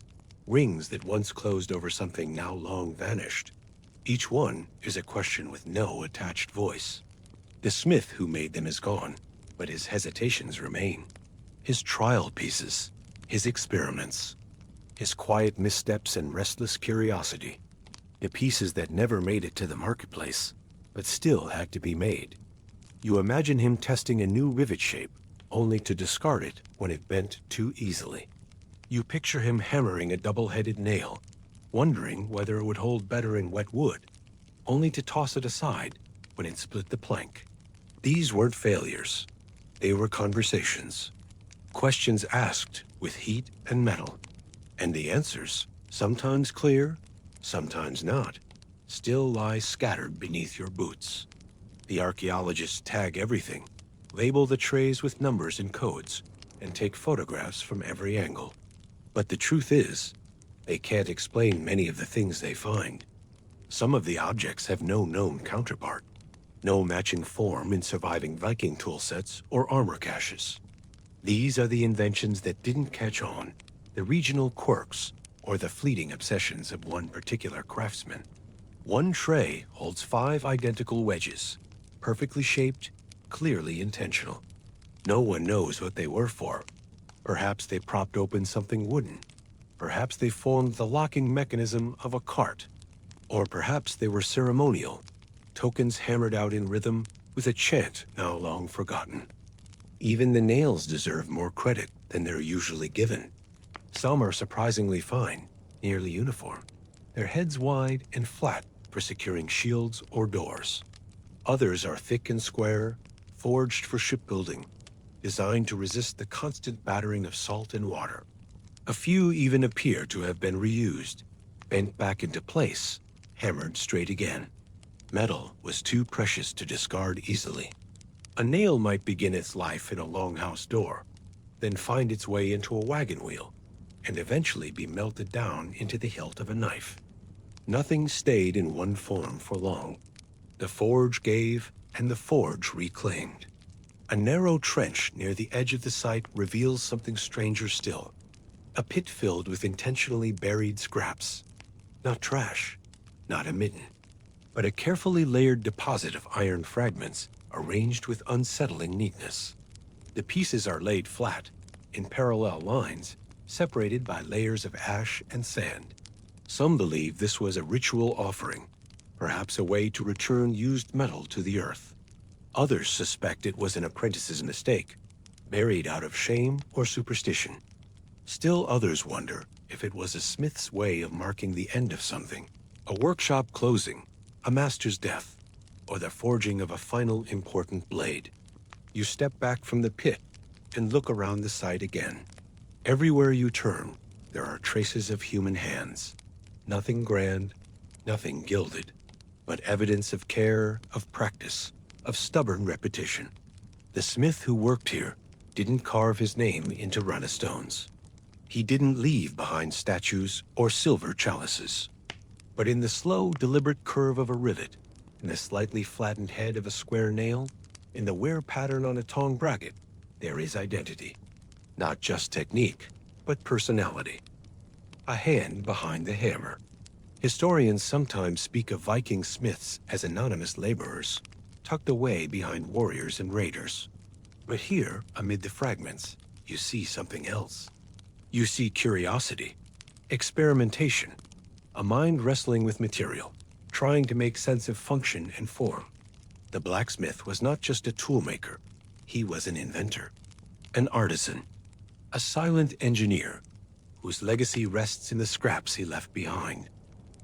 rings that once closed over something now long vanished. Each one is a question with no attached voice. The smith who made them is gone, but his hesitations remain. His trial pieces, his experiments, his quiet missteps and restless curiosity. The pieces that never made it to the marketplace, but still had to be made. You imagine him testing a new rivet shape, only to discard it when it bent too easily. You picture him hammering a double-headed nail, wondering whether it would hold better in wet wood, only to toss it aside when it split the plank. These weren't failures. They were conversations. Questions asked with heat and metal. And the answers, sometimes clear, sometimes not, still lie scattered beneath your boots. The archaeologists tag everything, label the trays with numbers and codes, and take photographs from every angle. But the truth is, they can't explain many of the things they find. Some of the objects have no known counterpart, no matching form in surviving Viking toolsets or armor caches. These are the inventions that didn't catch on, the regional quirks, or the fleeting obsessions of one particular craftsman. One tray holds 5 identical wedges, perfectly shaped, clearly intentional. No one knows what they were for. Perhaps they propped open something wooden. Perhaps they formed the locking mechanism of a cart. Or perhaps they were ceremonial, tokens hammered out in rhythm with a chant now long forgotten. Even the nails deserve more credit than they're usually given. Some are surprisingly fine, nearly uniform, their heads wide and flat for securing shields or doors. Others are thick and square, forged for shipbuilding, designed to resist the constant battering of salt and water. A few even appear to have been reused, bent back into place, hammered straight again. Metal was too precious to discard easily. A nail might begin its life in a longhouse door, then find its way into a wagon wheel, and eventually be melted down into the hilt of a knife. Nothing stayed in one form for long. The forge gave, and the forge reclaimed. A narrow trench near the edge of the site reveals something stranger still. A pit filled with intentionally buried scraps. Not trash, not a midden, but a carefully layered deposit of iron fragments arranged with unsettling neatness. The pieces are laid flat, in parallel lines, separated by layers of ash and sand. Some believe this was a ritual offering, perhaps a way to return used metal to the earth. Others suspect it was an apprentice's mistake, buried out of shame or superstition. Still others wonder if it was a smith's way of marking the end of something, a workshop closing, a master's death, or the forging of a final important blade. You step back from the pit and look around the site again. Everywhere you turn, there are traces of human hands. Nothing grand, nothing gilded, but evidence of care, of practice, of stubborn repetition. The smith who worked here didn't carve his name into rana stones. He didn't leave behind statues or silver chalices. But in the slow, deliberate curve of a rivet, in the slightly flattened head of a square nail, in the wear pattern on a tong bracket, there is identity. Not just technique, but personality. A hand behind the hammer. Historians sometimes speak of Viking smiths as anonymous laborers, tucked away behind warriors and raiders. But here, amid the fragments, you see something else. You see curiosity, experimentation, a mind wrestling with material, trying to make sense of function and form. The blacksmith was not just a toolmaker, he was an inventor, an artisan, a silent engineer whose legacy rests in the scraps he left behind.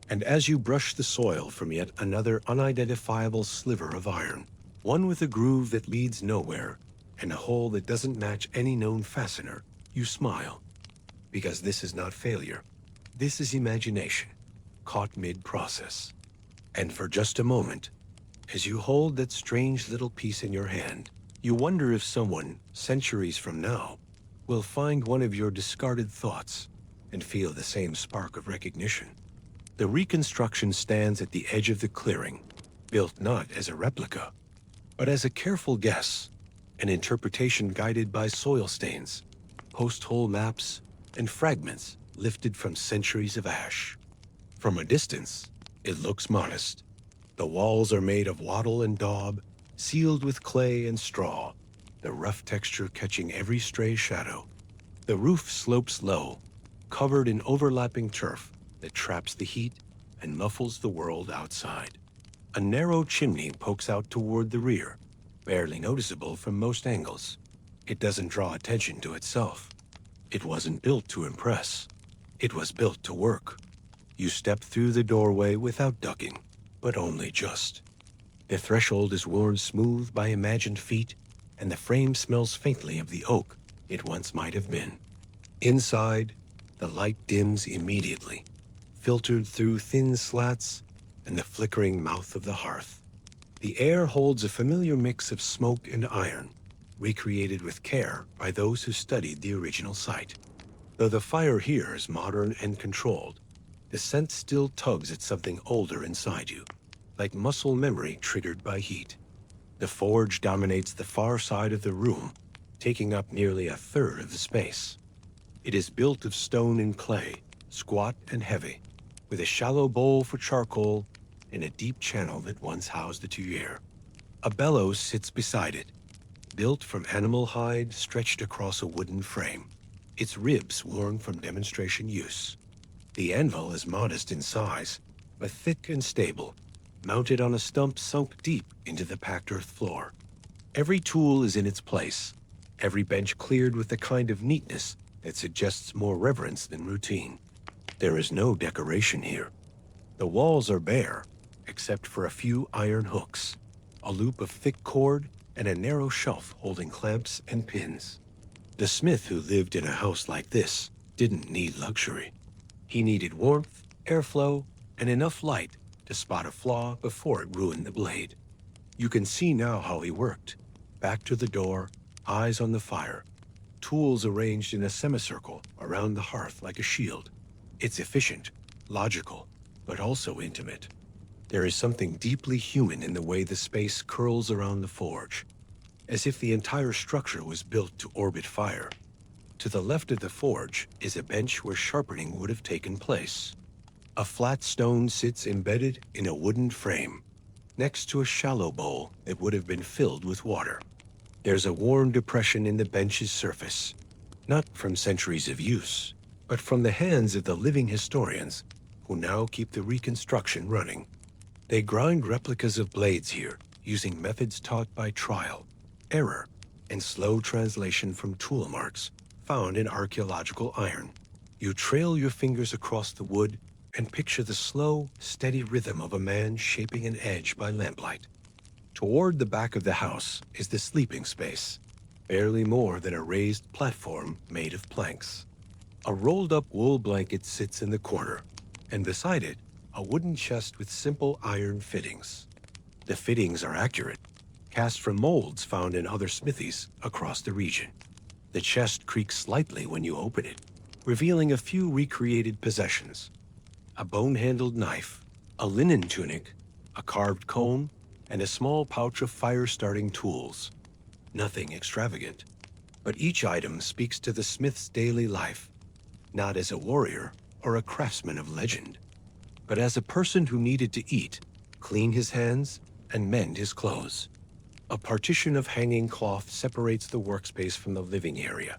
And as you brush the soil from yet another unidentifiable sliver of iron, one with a groove that leads nowhere and a hole that doesn't match any known fastener, you smile. Because this is not failure. This is imagination, caught mid-process. And for just a moment, as you hold that strange little piece in your hand, you wonder if someone, centuries from now, will find one of your discarded thoughts and feel the same spark of recognition. The reconstruction stands at the edge of the clearing, built not as a replica, but as a careful guess, an interpretation guided by soil stains, post-hole maps, and fragments lifted from centuries of ash. From a distance, it looks modest. The walls are made of wattle and daub, sealed with clay and straw, the rough texture catching every stray shadow. The roof slopes low, covered in overlapping turf that traps the heat and muffles the world outside. A narrow chimney pokes out toward the rear, barely noticeable from most angles. It doesn't draw attention to itself. It wasn't built to impress. It was built to work. You step through the doorway without ducking, but only just. The threshold is worn smooth by imagined feet, and the frame smells faintly of the oak it once might have been. Inside, the light dims immediately, filtered through thin slats and the flickering mouth of the hearth. The air holds a familiar mix of smoke and iron, recreated with care by those who studied the original site. Though the fire here is modern and controlled, the scent still tugs at something older inside you, like muscle memory triggered by heat. The forge dominates the far side of the room, taking up nearly a third of the space. It is built of stone and clay, squat and heavy, with a shallow bowl for charcoal and a deep channel that once housed the tuyere. A bellows sits beside it, built from animal hide stretched across a wooden frame, its ribs worn from demonstration use. The anvil is modest in size, but thick and stable, mounted on a stump sunk deep into the packed earth floor. Every tool is in its place, every bench cleared with the kind of neatness that suggests more reverence than routine. There is no decoration here. The walls are bare, except for a few iron hooks, a loop of thick cord, and a narrow shelf holding clamps and pins. The smith who lived in a house like this didn't need luxury. He needed warmth, airflow, and enough light to spot a flaw before it ruined the blade. You can see now how he worked. Back to the door, eyes on the fire, tools arranged in a semicircle around the hearth like a shield. It's efficient, logical, but also intimate. There is something deeply human in the way the space curls around the forge, as if the entire structure was built to orbit fire. To the left of the forge is a bench where sharpening would have taken place. A flat stone sits embedded in a wooden frame, next to a shallow bowl that would have been filled with water. There's a worn depression in the bench's surface, not from centuries of use, but from the hands of the living historians who now keep the reconstruction running. They grind replicas of blades here, using methods taught by trial, error, and slow translation from tool marks found in archaeological iron. You trail your fingers across the wood and picture the slow, steady rhythm of a man shaping an edge by lamplight. Toward the back of the house is the sleeping space, barely more than a raised platform made of planks. A rolled-up wool blanket sits in the corner, and beside it, a wooden chest with simple iron fittings. The fittings are accurate, cast from molds found in other smithies across the region. The chest creaks slightly when you open it, revealing a few recreated possessions: a bone-handled knife, a linen tunic, a carved comb, and a small pouch of fire-starting tools. Nothing extravagant, but each item speaks to the smith's daily life, not as a warrior or a craftsman of legend, but as a person who needed to eat, clean his hands, and mend his clothes. A partition of hanging cloth separates the workspace from the living area,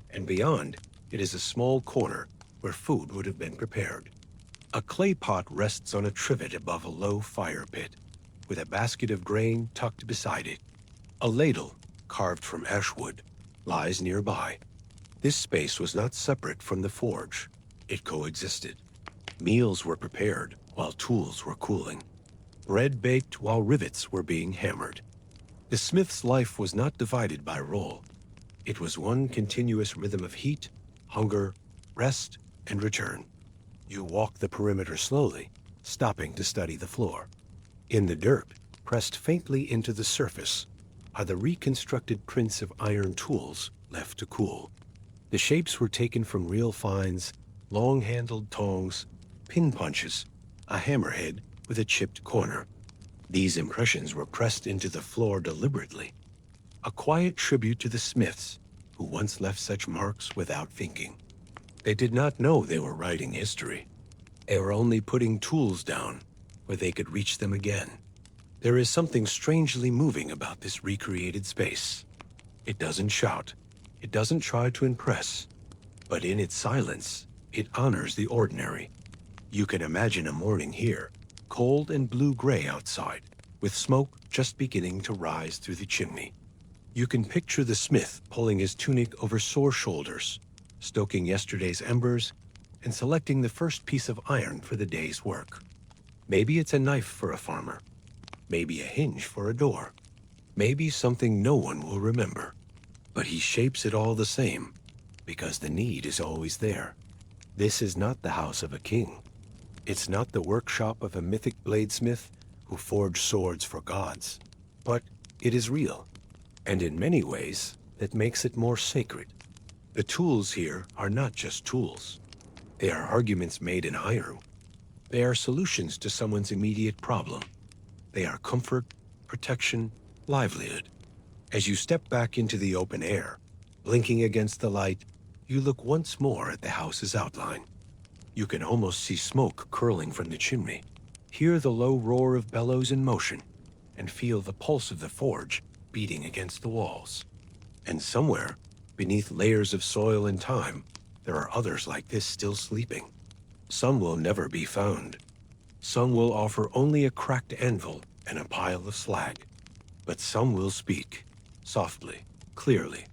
and beyond, it is a small corner where food would have been prepared. A clay pot rests on a trivet above a low fire pit, with a basket of grain tucked beside it. A ladle, carved from ash wood, lies nearby. This space was not separate from the forge. It coexisted. Meals were prepared while tools were cooling. Bread baked while rivets were being hammered. The smith's life was not divided by role. It was one continuous rhythm of heat, hunger, rest, and return. You walk the perimeter slowly, stopping to study the floor. In the dirt, pressed faintly into the surface, are the reconstructed prints of iron tools left to cool. The shapes were taken from real finds: long-handled tongs, pin punches, a hammerhead with a chipped corner. These impressions were pressed into the floor deliberately, a quiet tribute to the smiths who once left such marks without thinking. They did not know they were writing history. They were only putting tools down where they could reach them again. There is something strangely moving about this recreated space. It doesn't shout. It doesn't try to impress. But in its silence, it honors the ordinary. You can imagine a morning here, cold and blue-gray outside, with smoke just beginning to rise through the chimney. You can picture the smith pulling his tunic over sore shoulders, stoking yesterday's embers, and selecting the first piece of iron for the day's work. Maybe it's a knife for a farmer. Maybe a hinge for a door. Maybe something no one will remember. But he shapes it all the same, because the need is always there. This is not the house of a king. It's not the workshop of a mythic bladesmith who forged swords for gods. But it is real, and in many ways, that makes it more sacred. The tools here are not just tools. They are arguments made in iron. They are solutions to someone's immediate problem. They are comfort, protection, livelihood. As you step back into the open air, blinking against the light, you look once more at the house's outline. You can almost see smoke curling from the chimney, hear the low roar of bellows in motion, and feel the pulse of the forge beating against the walls. And somewhere, beneath layers of soil and time, there are others like this still sleeping. Some will never be found. Some will offer only a cracked anvil and a pile of slag. But some will speak, softly, clearly.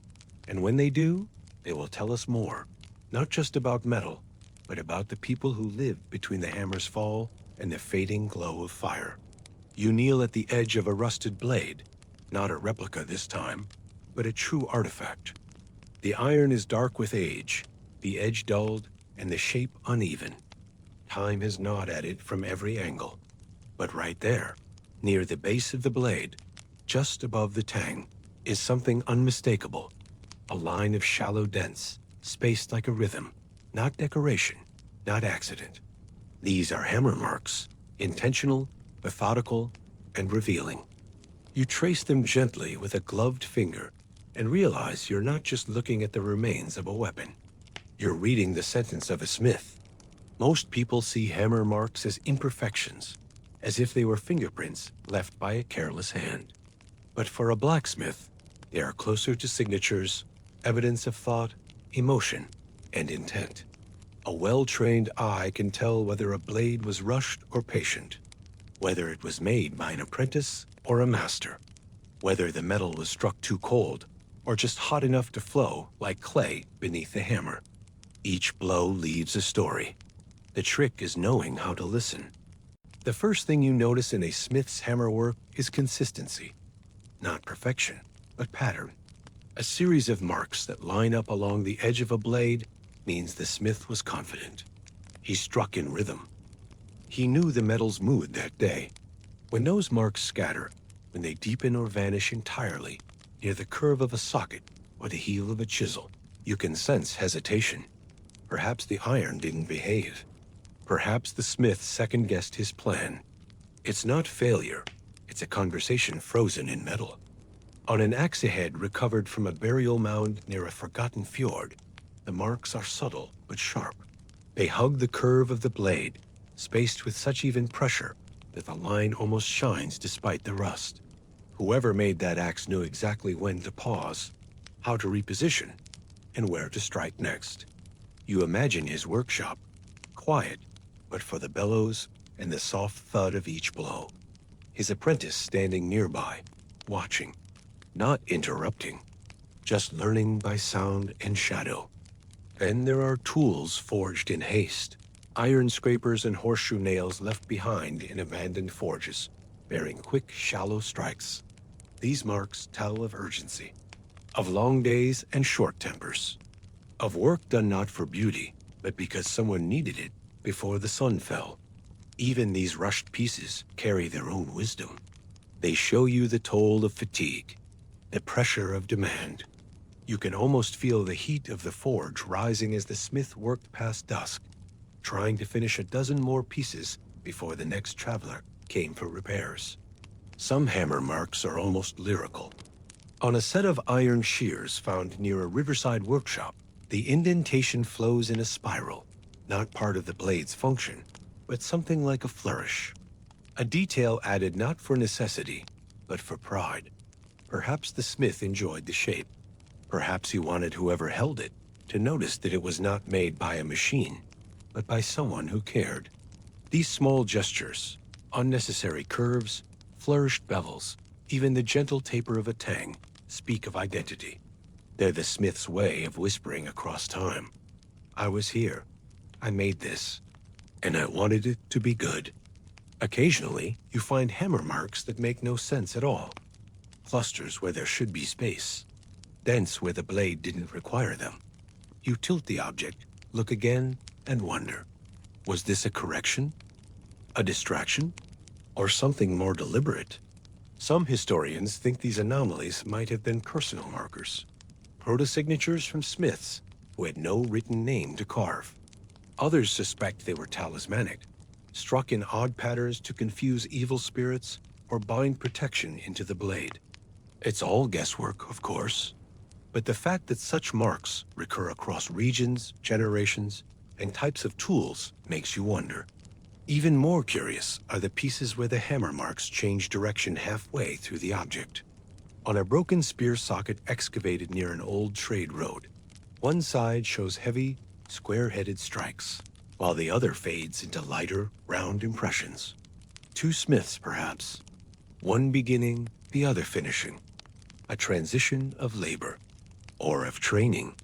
And when they do, they will tell us more, not just about metal, but about the people who lived between the hammer's fall and the fading glow of fire. You kneel at the edge of a rusted blade, not a replica this time, but a true artifact. The iron is dark with age, the edge dulled, and the shape uneven. Time has gnawed at it from every angle. But right there, near the base of the blade, just above the tang, is something unmistakable. A line of shallow dents, spaced like a rhythm. Not decoration, not accident. These are hammer marks, intentional, methodical, and revealing. You trace them gently with a gloved finger and realize you're not just looking at the remains of a weapon. You're reading the sentence of a smith. Most people see hammer marks as imperfections, as if they were fingerprints left by a careless hand. But for a blacksmith, they are closer to signatures, evidence of thought, emotion, and intent. A well-trained eye can tell whether a blade was rushed or patient, whether it was made by an apprentice or a master, whether the metal was struck too cold or just hot enough to flow like clay beneath the hammer. Each blow leaves a story. The trick is knowing how to listen. The first thing you notice in a smith's hammerwork is consistency. Not perfection, but pattern. A series of marks that line up along the edge of a blade means the smith was confident. He struck in rhythm. He knew the metal's mood that day. When those marks scatter, when they deepen or vanish entirely, near the curve of a socket or the heel of a chisel, you can sense hesitation. Perhaps the iron didn't behave. Perhaps the smith second-guessed his plan. It's not failure. It's a conversation frozen in metal. On an axe head recovered from a burial mound near a forgotten fjord, the marks are subtle but sharp. They hug the curve of the blade, spaced with such even pressure that the line almost shines despite the rust. Whoever made that axe knew exactly when to pause, how to reposition, and where to strike next. You imagine his workshop, quiet, but for the bellows and the soft thud of each blow. His apprentice standing nearby, watching, not interrupting, just learning by sound and shadow. Then there are tools forged in haste, iron scrapers and horseshoe nails left behind in abandoned forges, bearing quick, shallow strikes. These marks tell of urgency, of long days and short tempers, of work done not for beauty, but because someone needed it before the sun fell. Even these rushed pieces carry their own wisdom. They show you the toll of fatigue, the pressure of demand. You can almost feel the heat of the forge rising as the smith worked past dusk, trying to finish a dozen more pieces before the next traveler came for repairs. Some hammer marks are almost lyrical. On a set of iron shears found near a riverside workshop, the indentation flows in a spiral, not part of the blade's function, but something like a flourish. A detail added not for necessity, but for pride. Perhaps the smith enjoyed the shape. Perhaps he wanted whoever held it to notice that it was not made by a machine, but by someone who cared. These small gestures, unnecessary curves, flourished bevels, even the gentle taper of a tang, speak of identity. They're the smith's way of whispering across time. I was here. I made this. And I wanted it to be good. Occasionally, you find hammer marks that make no sense at all. Clusters where there should be space. Dents where the blade didn't require them. You tilt the object, look again, and wonder. Was this a correction? A distraction? Or something more deliberate? Some historians think these anomalies might have been personal markers. Proto-signatures from smiths who had no written name to carve. Others suspect they were talismanic, struck in odd patterns to confuse evil spirits or bind protection into the blade. It's all guesswork, of course, but the fact that such marks recur across regions, generations, and types of tools makes you wonder. Even more curious are the pieces where the hammer marks change direction halfway through the object. On a broken spear socket excavated near an old trade road, one side shows heavy, square-headed strikes, while the other fades into lighter, round impressions. Two smiths, perhaps. One beginning, the other finishing. A transition of labor, or of training.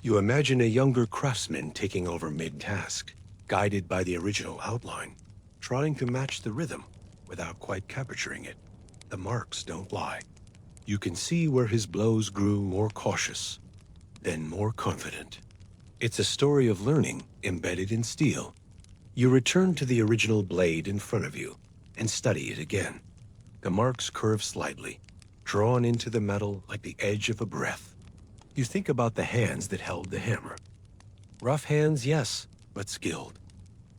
You imagine a younger craftsman taking over mid-task, guided by the original outline, trying to match the rhythm without quite capturing it. The marks don't lie. You can see where his blows grew more cautious, then more confident. It's a story of learning embedded in steel. You return to the original blade in front of you and study it again. The marks curve slightly, drawn into the metal like the edge of a breath. You think about the hands that held the hammer. Rough hands, yes, but skilled.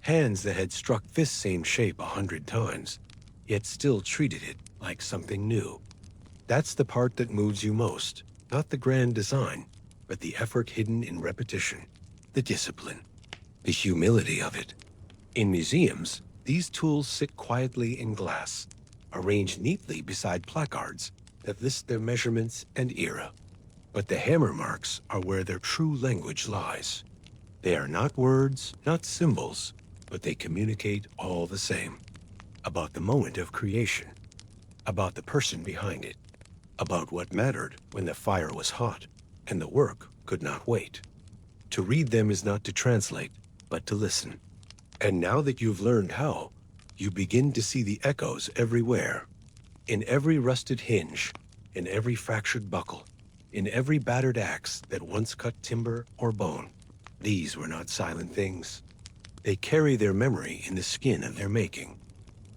Hands that had struck this same shape 100 times, yet still treated it like something new. That's the part that moves you most, not the grand design, but the effort hidden in repetition, the discipline, the humility of it. In museums, these tools sit quietly in glass, arranged neatly beside placards that list their measurements and era. But the hammer marks are where their true language lies. They are not words, not symbols, but they communicate all the same. About the moment of creation, about the person behind it, about what mattered when the fire was hot and the work could not wait. To read them is not to translate, but to listen. And now that you've learned how, you begin to see the echoes everywhere. In every rusted hinge, in every fractured buckle, in every battered axe that once cut timber or bone. These were not silent things. They carry their memory in the skin of their making.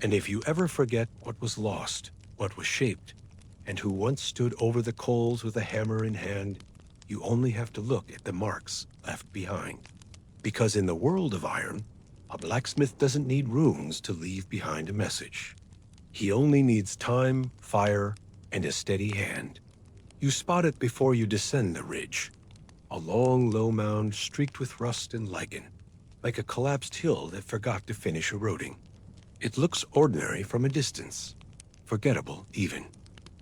And if you ever forget what was lost, what was shaped, and who once stood over the coals with a hammer in hand, you only have to look at the marks left behind. Because in the world of iron, a blacksmith doesn't need runes to leave behind a message. He only needs time, fire, and a steady hand. You spot it before you descend the ridge. A long, low mound streaked with rust and lichen, like a collapsed hill that forgot to finish eroding. It looks ordinary from a distance, forgettable even.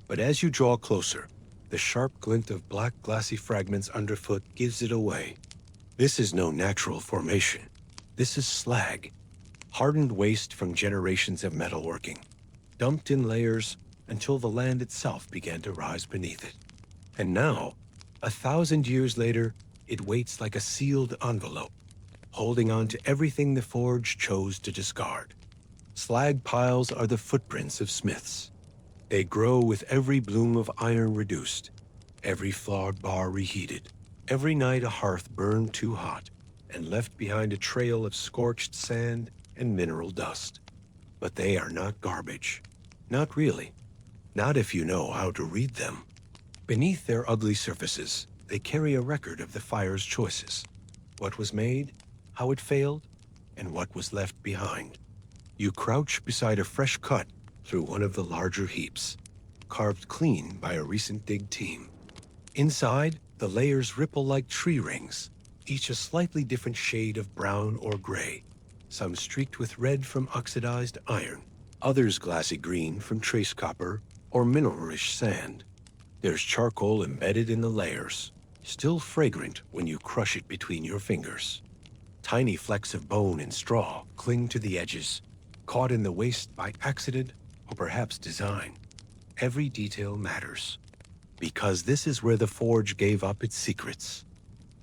But as you draw closer, the sharp glint of black glassy fragments underfoot gives it away. This is no natural formation. This is slag, hardened waste from generations of metalworking, dumped in layers until the land itself began to rise beneath it. And now, 1,000 years later, it waits like a sealed envelope, holding on to everything the forge chose to discard. Slag piles are the footprints of smiths. They grow with every bloom of iron reduced, every flawed bar reheated, every night a hearth burned too hot, and left behind a trail of scorched sand and mineral dust. But they are not garbage. Not really. Not if you know how to read them. Beneath their ugly surfaces, they carry a record of the fire's choices. What was made, how it failed, and what was left behind. You crouch beside a fresh cut, through one of the larger heaps, carved clean by a recent dig team. Inside, the layers ripple like tree rings, each a slightly different shade of brown or gray, some streaked with red from oxidized iron, others glassy green from trace copper or mineral-rich sand. There's charcoal embedded in the layers, still fragrant when you crush it between your fingers. Tiny flecks of bone and straw cling to the edges, caught in the waste by accident or perhaps design. Every detail matters, because this is where the forge gave up its secrets.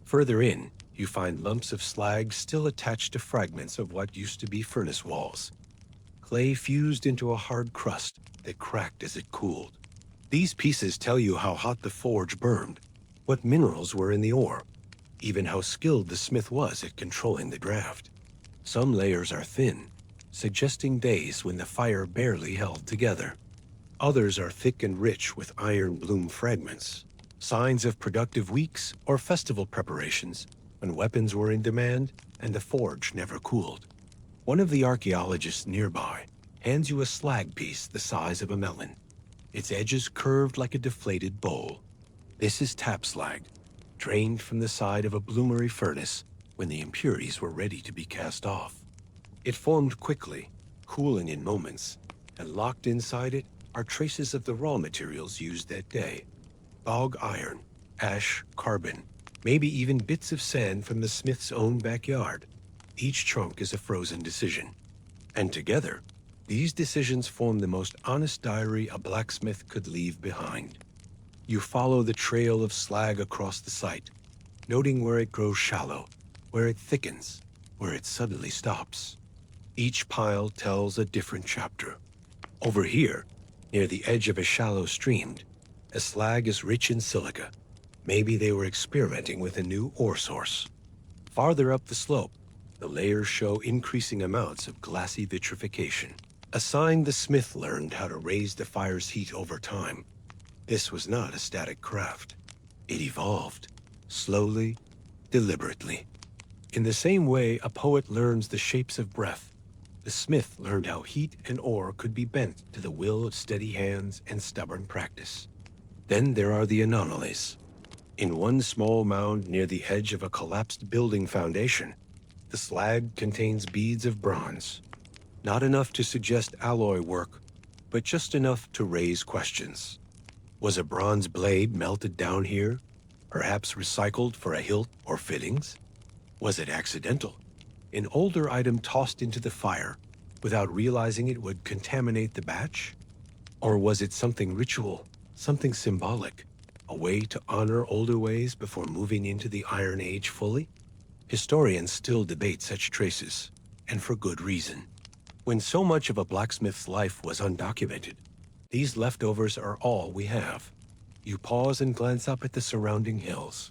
Further in, you find lumps of slag still attached to fragments of what used to be furnace walls. Clay fused into a hard crust that cracked as it cooled. These pieces tell you how hot the forge burned, what minerals were in the ore, even how skilled the smith was at controlling the draft. Some layers are thin, suggesting days when the fire barely held together. Others are thick and rich with iron bloom fragments, signs of productive weeks or festival preparations when weapons were in demand and the forge never cooled. One of the archaeologists nearby hands you a slag piece the size of a melon, its edges curved like a deflated bowl. This is tap slag, drained from the side of a bloomery furnace when the impurities were ready to be cast off. It formed quickly, cooling in moments, and locked inside it are traces of the raw materials used that day. Bog iron, ash, carbon, maybe even bits of sand from the smith's own backyard. Each chunk is a frozen decision. And together, these decisions form the most honest diary a blacksmith could leave behind. You follow the trail of slag across the site, noting where it grows shallow, where it thickens, where it suddenly stops. Each pile tells a different chapter. Over here, near the edge of a shallow stream, a slag is rich in silica. Maybe they were experimenting with a new ore source. Farther up the slope, the layers show increasing amounts of glassy vitrification, a sign the smith learned how to raise the fire's heat over time. This was not a static craft. It evolved, slowly, deliberately. In the same way a poet learns the shapes of breath, the smith learned how heat and ore could be bent to the will of steady hands and stubborn practice. Then there are the anomalies. In one small mound near the edge of a collapsed building foundation, the slag contains beads of bronze. Not enough to suggest alloy work, but just enough to raise questions. Was a bronze blade melted down here, perhaps recycled for a hilt or fittings? Was it accidental? An older item tossed into the fire without realizing it would contaminate the batch? Or was it something ritual, something symbolic, a way to honor older ways before moving into the Iron Age fully? Historians still debate such traces, and for good reason. When so much of a blacksmith's life was undocumented, these leftovers are all we have. You pause and glance up at the surrounding hills.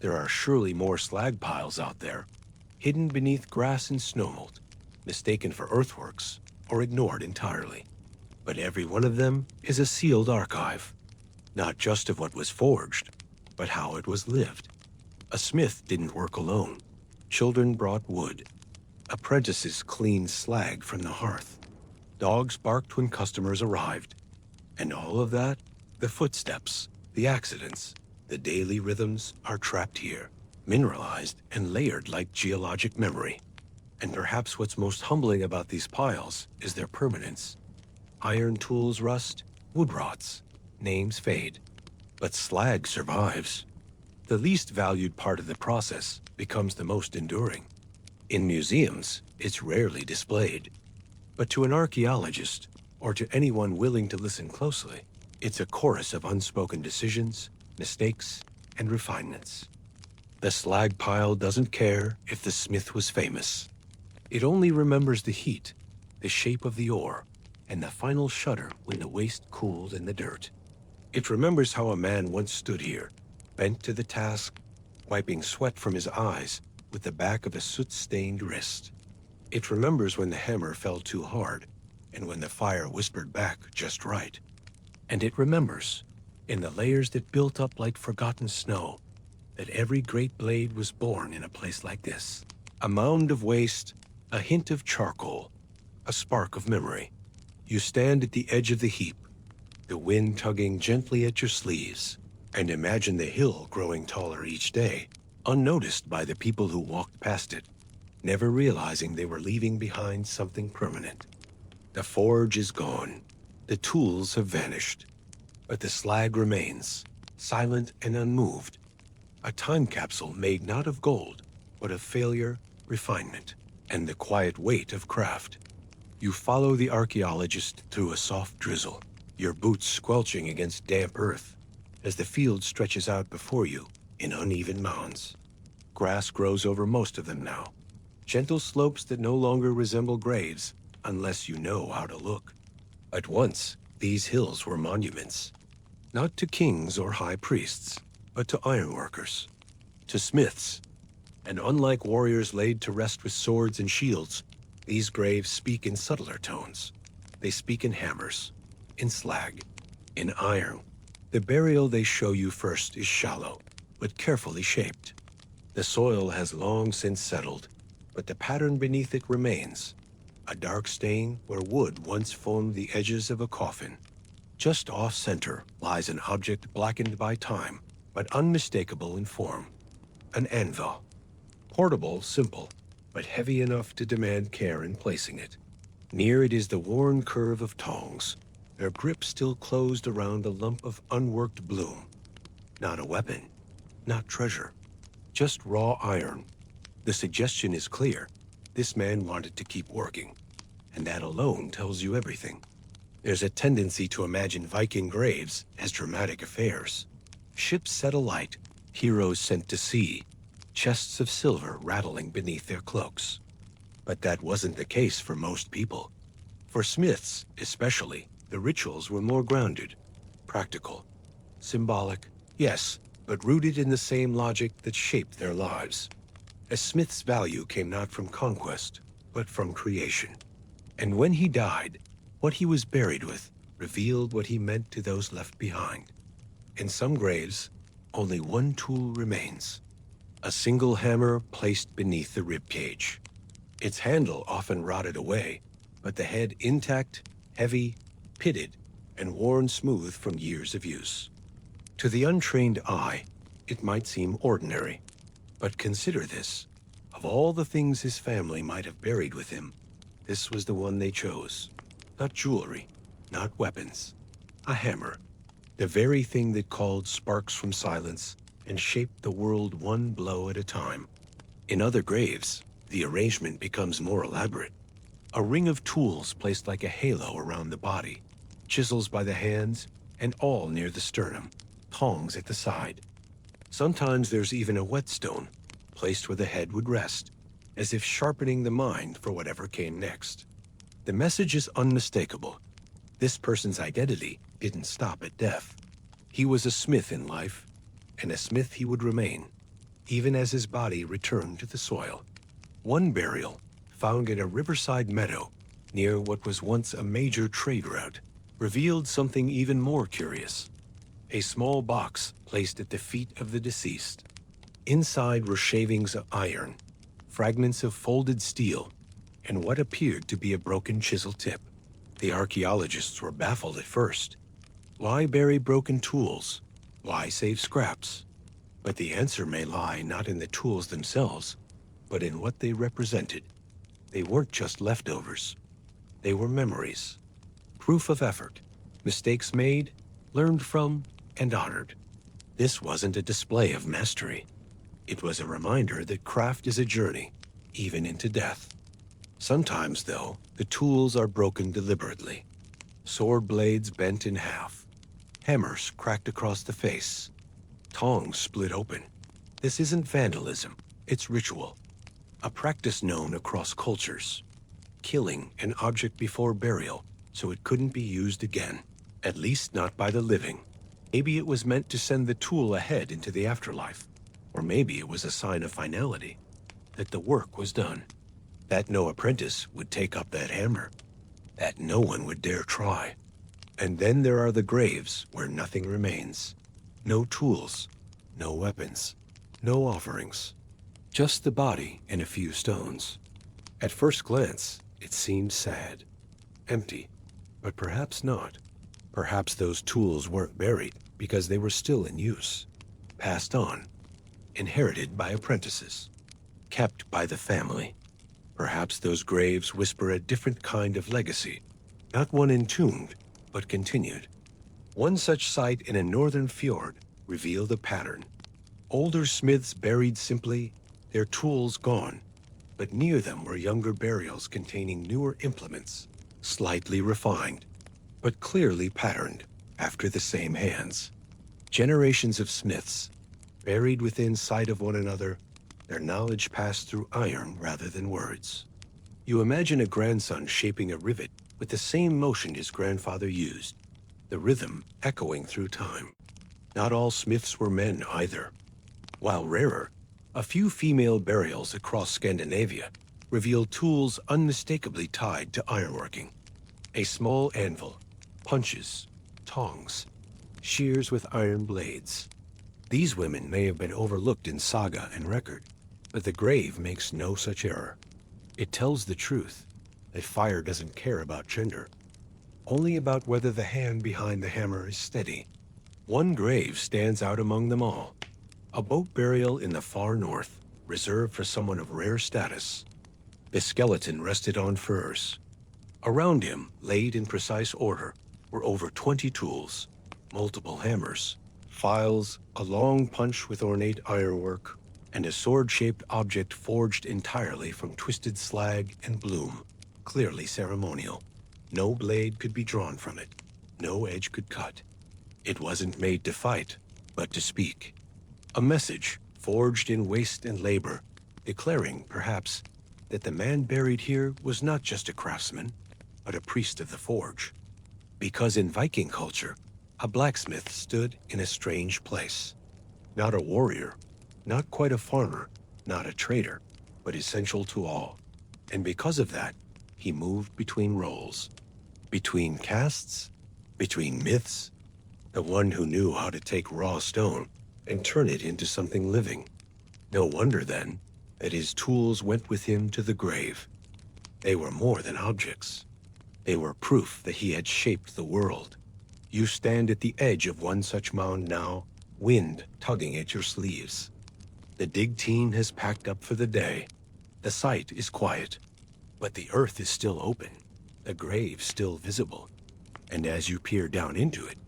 There are surely more slag piles out there, hidden beneath grass and snowmold, mistaken for earthworks, or ignored entirely. But every one of them is a sealed archive, not just of what was forged, but how it was lived. A smith didn't work alone. Children brought wood. Apprentices cleaned slag from the hearth. Dogs barked when customers arrived. And all of that, the footsteps, the accidents, the daily rhythms are trapped here, mineralized and layered like geologic memory. And perhaps what's most humbling about these piles is their permanence. Iron tools rust, wood rots, names fade. But slag survives. The least valued part of the process becomes the most enduring. In museums, it's rarely displayed. But to an archaeologist, or to anyone willing to listen closely, it's a chorus of unspoken decisions, mistakes, and refinements. The slag pile doesn't care if the smith was famous. It only remembers the heat, the shape of the ore, and the final shudder when the waste cooled in the dirt. It remembers how a man once stood here, bent to the task, wiping sweat from his eyes with the back of a soot-stained wrist. It remembers when the hammer fell too hard, and when the fire whispered back just right. And it remembers, in the layers that built up like forgotten snow, that every great blade was born in a place like this. A mound of waste, a hint of charcoal, a spark of memory. You stand at the edge of the heap, the wind tugging gently at your sleeves, and imagine the hill growing taller each day, unnoticed by the people who walked past it, never realizing they were leaving behind something permanent. The forge is gone. The tools have vanished. But the slag remains, silent and unmoved, a time capsule made not of gold, but of failure, refinement, and the quiet weight of craft. You follow the archaeologist through a soft drizzle, your boots squelching against damp earth, as the field stretches out before you in uneven mounds. Grass grows over most of them now, gentle slopes that no longer resemble graves unless you know how to look. At once, these hills were monuments, not to kings or high priests, but to ironworkers, to smiths. And unlike warriors laid to rest with swords and shields, these graves speak in subtler tones. They speak in hammers, in slag, in iron. The burial they show you first is shallow, but carefully shaped. The soil has long since settled, but the pattern beneath it remains, a dark stain where wood once formed the edges of a coffin. Just off-center lies an object blackened by time, but unmistakable in form. An anvil. Portable, simple, but heavy enough to demand care in placing it. Near it is the worn curve of tongs, their grip still closed around a lump of unworked bloom. Not a weapon, not treasure, just raw iron. The suggestion is clear. This man wanted to keep working, and that alone tells you everything. There's a tendency to imagine Viking graves as dramatic affairs. Ships set alight, heroes sent to sea, chests of silver rattling beneath their cloaks. But that wasn't the case for most people. For smiths, especially, the rituals were more grounded, practical, symbolic, yes, but rooted in the same logic that shaped their lives. A smith's value came not from conquest, but from creation. And when he died, what he was buried with revealed what he meant to those left behind. In some graves, only one tool remains, a single hammer placed beneath the ribcage. Its handle often rotted away, but the head intact, heavy, pitted, and worn smooth from years of use. To the untrained eye, it might seem ordinary. But consider this. Of all the things his family might have buried with him, this was the one they chose. Not jewelry, not weapons. A hammer. The very thing that called sparks from silence and shaped the world one blow at a time. In other graves, the arrangement becomes more elaborate. A ring of tools placed like a halo around the body, chisels by the hands, and all near the sternum, tongs at the side. Sometimes there's even a whetstone, placed where the head would rest, as if sharpening the mind for whatever came next. The message is unmistakable. This person's identity didn't stop at death. He was a smith in life, and a smith he would remain, even as his body returned to the soil. One burial, found in a riverside meadow near what was once a major trade route, revealed something even more curious. A small box placed at the feet of the deceased. Inside were shavings of iron, fragments of folded steel, and what appeared to be a broken chisel tip. The archaeologists were baffled at first. Why bury broken tools? Why save scraps? But the answer may lie not in the tools themselves, but in what they represented. They weren't just leftovers. They were memories, proof of effort, mistakes made, learned from, and honored. This wasn't a display of mastery. It was a reminder that craft is a journey, even into death. Sometimes, though, the tools are broken deliberately. Sword blades bent in half, hammers cracked across the face, tongs split open. This isn't vandalism, it's ritual, a practice known across cultures. Killing an object before burial so it couldn't be used again, at least not by the living. Maybe it was meant to send the tool ahead into the afterlife, or maybe it was a sign of finality, that the work was done, that no apprentice would take up that hammer, that no one would dare try. And then there are the graves where nothing remains. No tools, no weapons, no offerings, just the body and a few stones. At first glance, it seemed sad, empty, But perhaps not. Perhaps those tools weren't buried because they were still in use, passed on, inherited by apprentices, kept by the family. Perhaps those graves whisper a different kind of legacy, not one entombed, but continued. One such site in a northern fjord revealed a pattern. Older smiths buried simply, their tools gone, but near them were younger burials containing newer implements, slightly refined, but clearly patterned after the same hands. Generations of smiths, buried within sight of one another, their knowledge passed through iron rather than words. You imagine a grandson shaping a rivet with the same motion his grandfather used, the rhythm echoing through time. Not all smiths were men either. While rarer, a few female burials across Scandinavia reveal tools unmistakably tied to ironworking. A small anvil, punches, tongs, shears with iron blades. These women may have been overlooked in saga and record, but the grave makes no such error. It tells the truth that fire doesn't care about gender, only about whether the hand behind the hammer is steady. One grave stands out among them all, a boat burial in the far north, reserved for someone of rare status. The skeleton rested on furs. Around him, laid in precise order, were over 20 tools, multiple hammers, files, a long punch with ornate ironwork, and a sword-shaped object forged entirely from twisted slag and bloom, clearly ceremonial. No blade could be drawn from it, no edge could cut. It wasn't made to fight, but to speak. A message forged in waste and labor, declaring, perhaps, that the man buried here was not just a craftsman, but a priest of the forge. Because in Viking culture, a blacksmith stood in a strange place. Not a warrior, not quite a farmer, not a trader, but essential to all. And because of that, he moved between roles, between castes, between myths, the one who knew how to take raw stone and turn it into something living. No wonder, then, that his tools went with him to the grave. They were more than objects. They were proof that he had shaped the world. You stand at the edge of one such mound now, wind tugging at your sleeves. The dig team has packed up for the day. The site is quiet, but the earth is still open, the grave still visible. And as you peer down into it,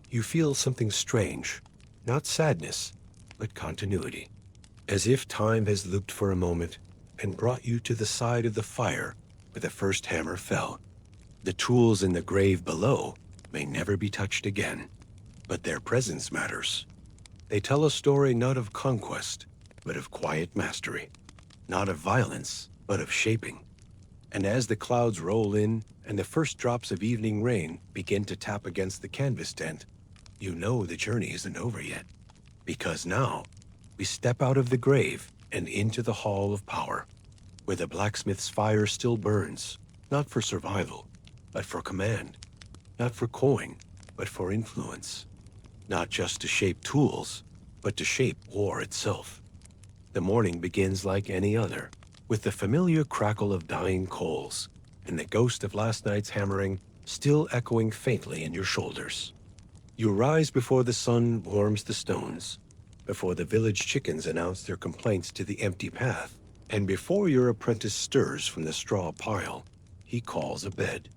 you feel something strange, not sadness, but continuity. As if time has looped for a moment and brought you to the side of the fire where the first hammer fell. The tools in the grave below may never be touched again, but their presence matters. They tell a story not of conquest, but of quiet mastery. Not of violence, but of shaping. And as the clouds roll in and the first drops of evening rain begin to tap against the canvas tent, you know the journey isn't over yet. Because now, we step out of the grave and into the hall of power, where the blacksmith's fire still burns, not for survival, but for command. Not for coin, but for influence. Not just to shape tools, but to shape war itself. The morning begins like any other, with the familiar crackle of dying coals, and the ghost of last night's hammering still echoing faintly in your shoulders. You rise before the sun warms the stones, before the village chickens announce their complaints to the empty path, and before your apprentice stirs from the straw pile, he calls a bed.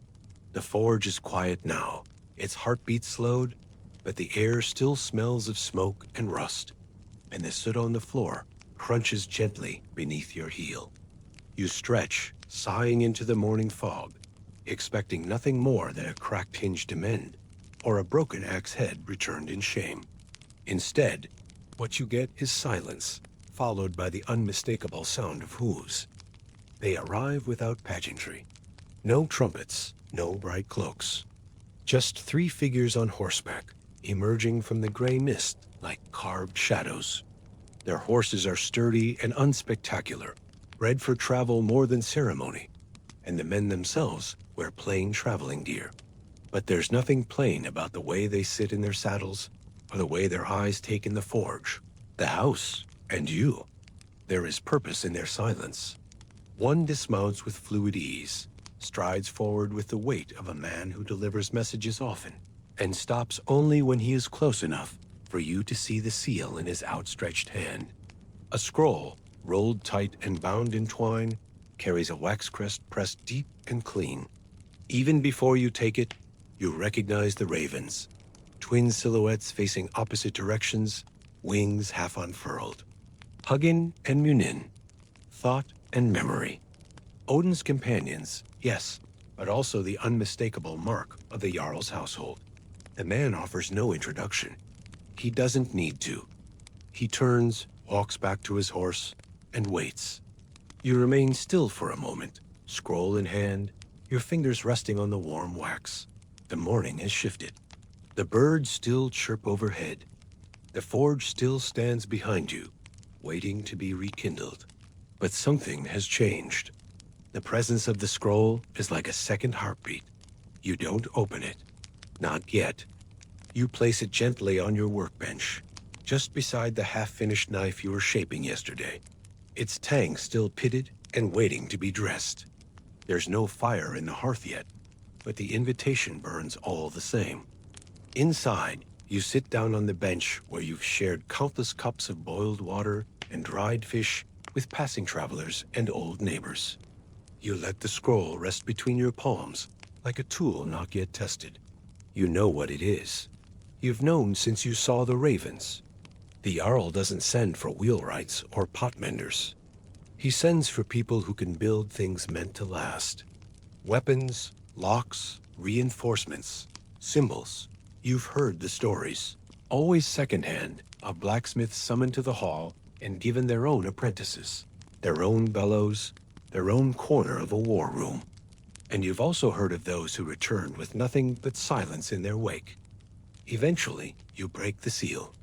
The forge is quiet now, its heartbeat slowed, but the air still smells of smoke and rust, and the soot on the floor crunches gently beneath your heel. You stretch, sighing into the morning fog, expecting nothing more than a cracked hinge to mend, or a broken axe head returned in shame. Instead, what you get is silence, followed by the unmistakable sound of hooves. They arrive without pageantry. No trumpets, no bright cloaks. Just 3 figures on horseback, emerging from the gray mist like carved shadows. Their horses are sturdy and unspectacular, bred for travel more than ceremony, and the men themselves wear plain traveling gear. But there's nothing plain about the way they sit in their saddles or the way their eyes take in the forge, the house, and you. There is purpose in their silence. One dismounts with fluid ease, strides forward with the weight of a man who delivers messages often, and stops only when he is close enough for you to see the seal in his outstretched hand. A scroll, rolled tight and bound in twine, carries a wax crest pressed deep and clean. Even before you take it, you recognize the ravens, twin silhouettes facing opposite directions, wings half unfurled. Hugin and Munin, thought and memory. Odin's companions, yes, but also the unmistakable mark of the Jarl's household. The man offers no introduction. He doesn't need to. He turns, walks back to his horse, and waits. You remain still for a moment, scroll in hand, your fingers resting on the warm wax. The morning has shifted. The birds still chirp overhead. The forge still stands behind you, waiting to be rekindled. But something has changed. The presence of the scroll is like a second heartbeat. You don't open it. Not yet. You place it gently on your workbench, just beside the half-finished knife you were shaping yesterday. Its tang still pitted and waiting to be dressed. There's no fire in the hearth yet, but the invitation burns all the same. Inside, you sit down on the bench where you've shared countless cups of boiled water and dried fish with passing travelers and old neighbors. You let the scroll rest between your palms like a tool not yet tested. You know what it is. You've known since you saw the ravens. The Jarl doesn't send for wheelwrights or potmenders. He sends for people who can build things meant to last. Weapons, locks, reinforcements, symbols. You've heard the stories, always secondhand, of blacksmiths summoned to the hall and given their own apprentices, their own bellows, their own corner of a war room. And you've also heard of those who returned with nothing but silence in their wake. Eventually, you break the seal.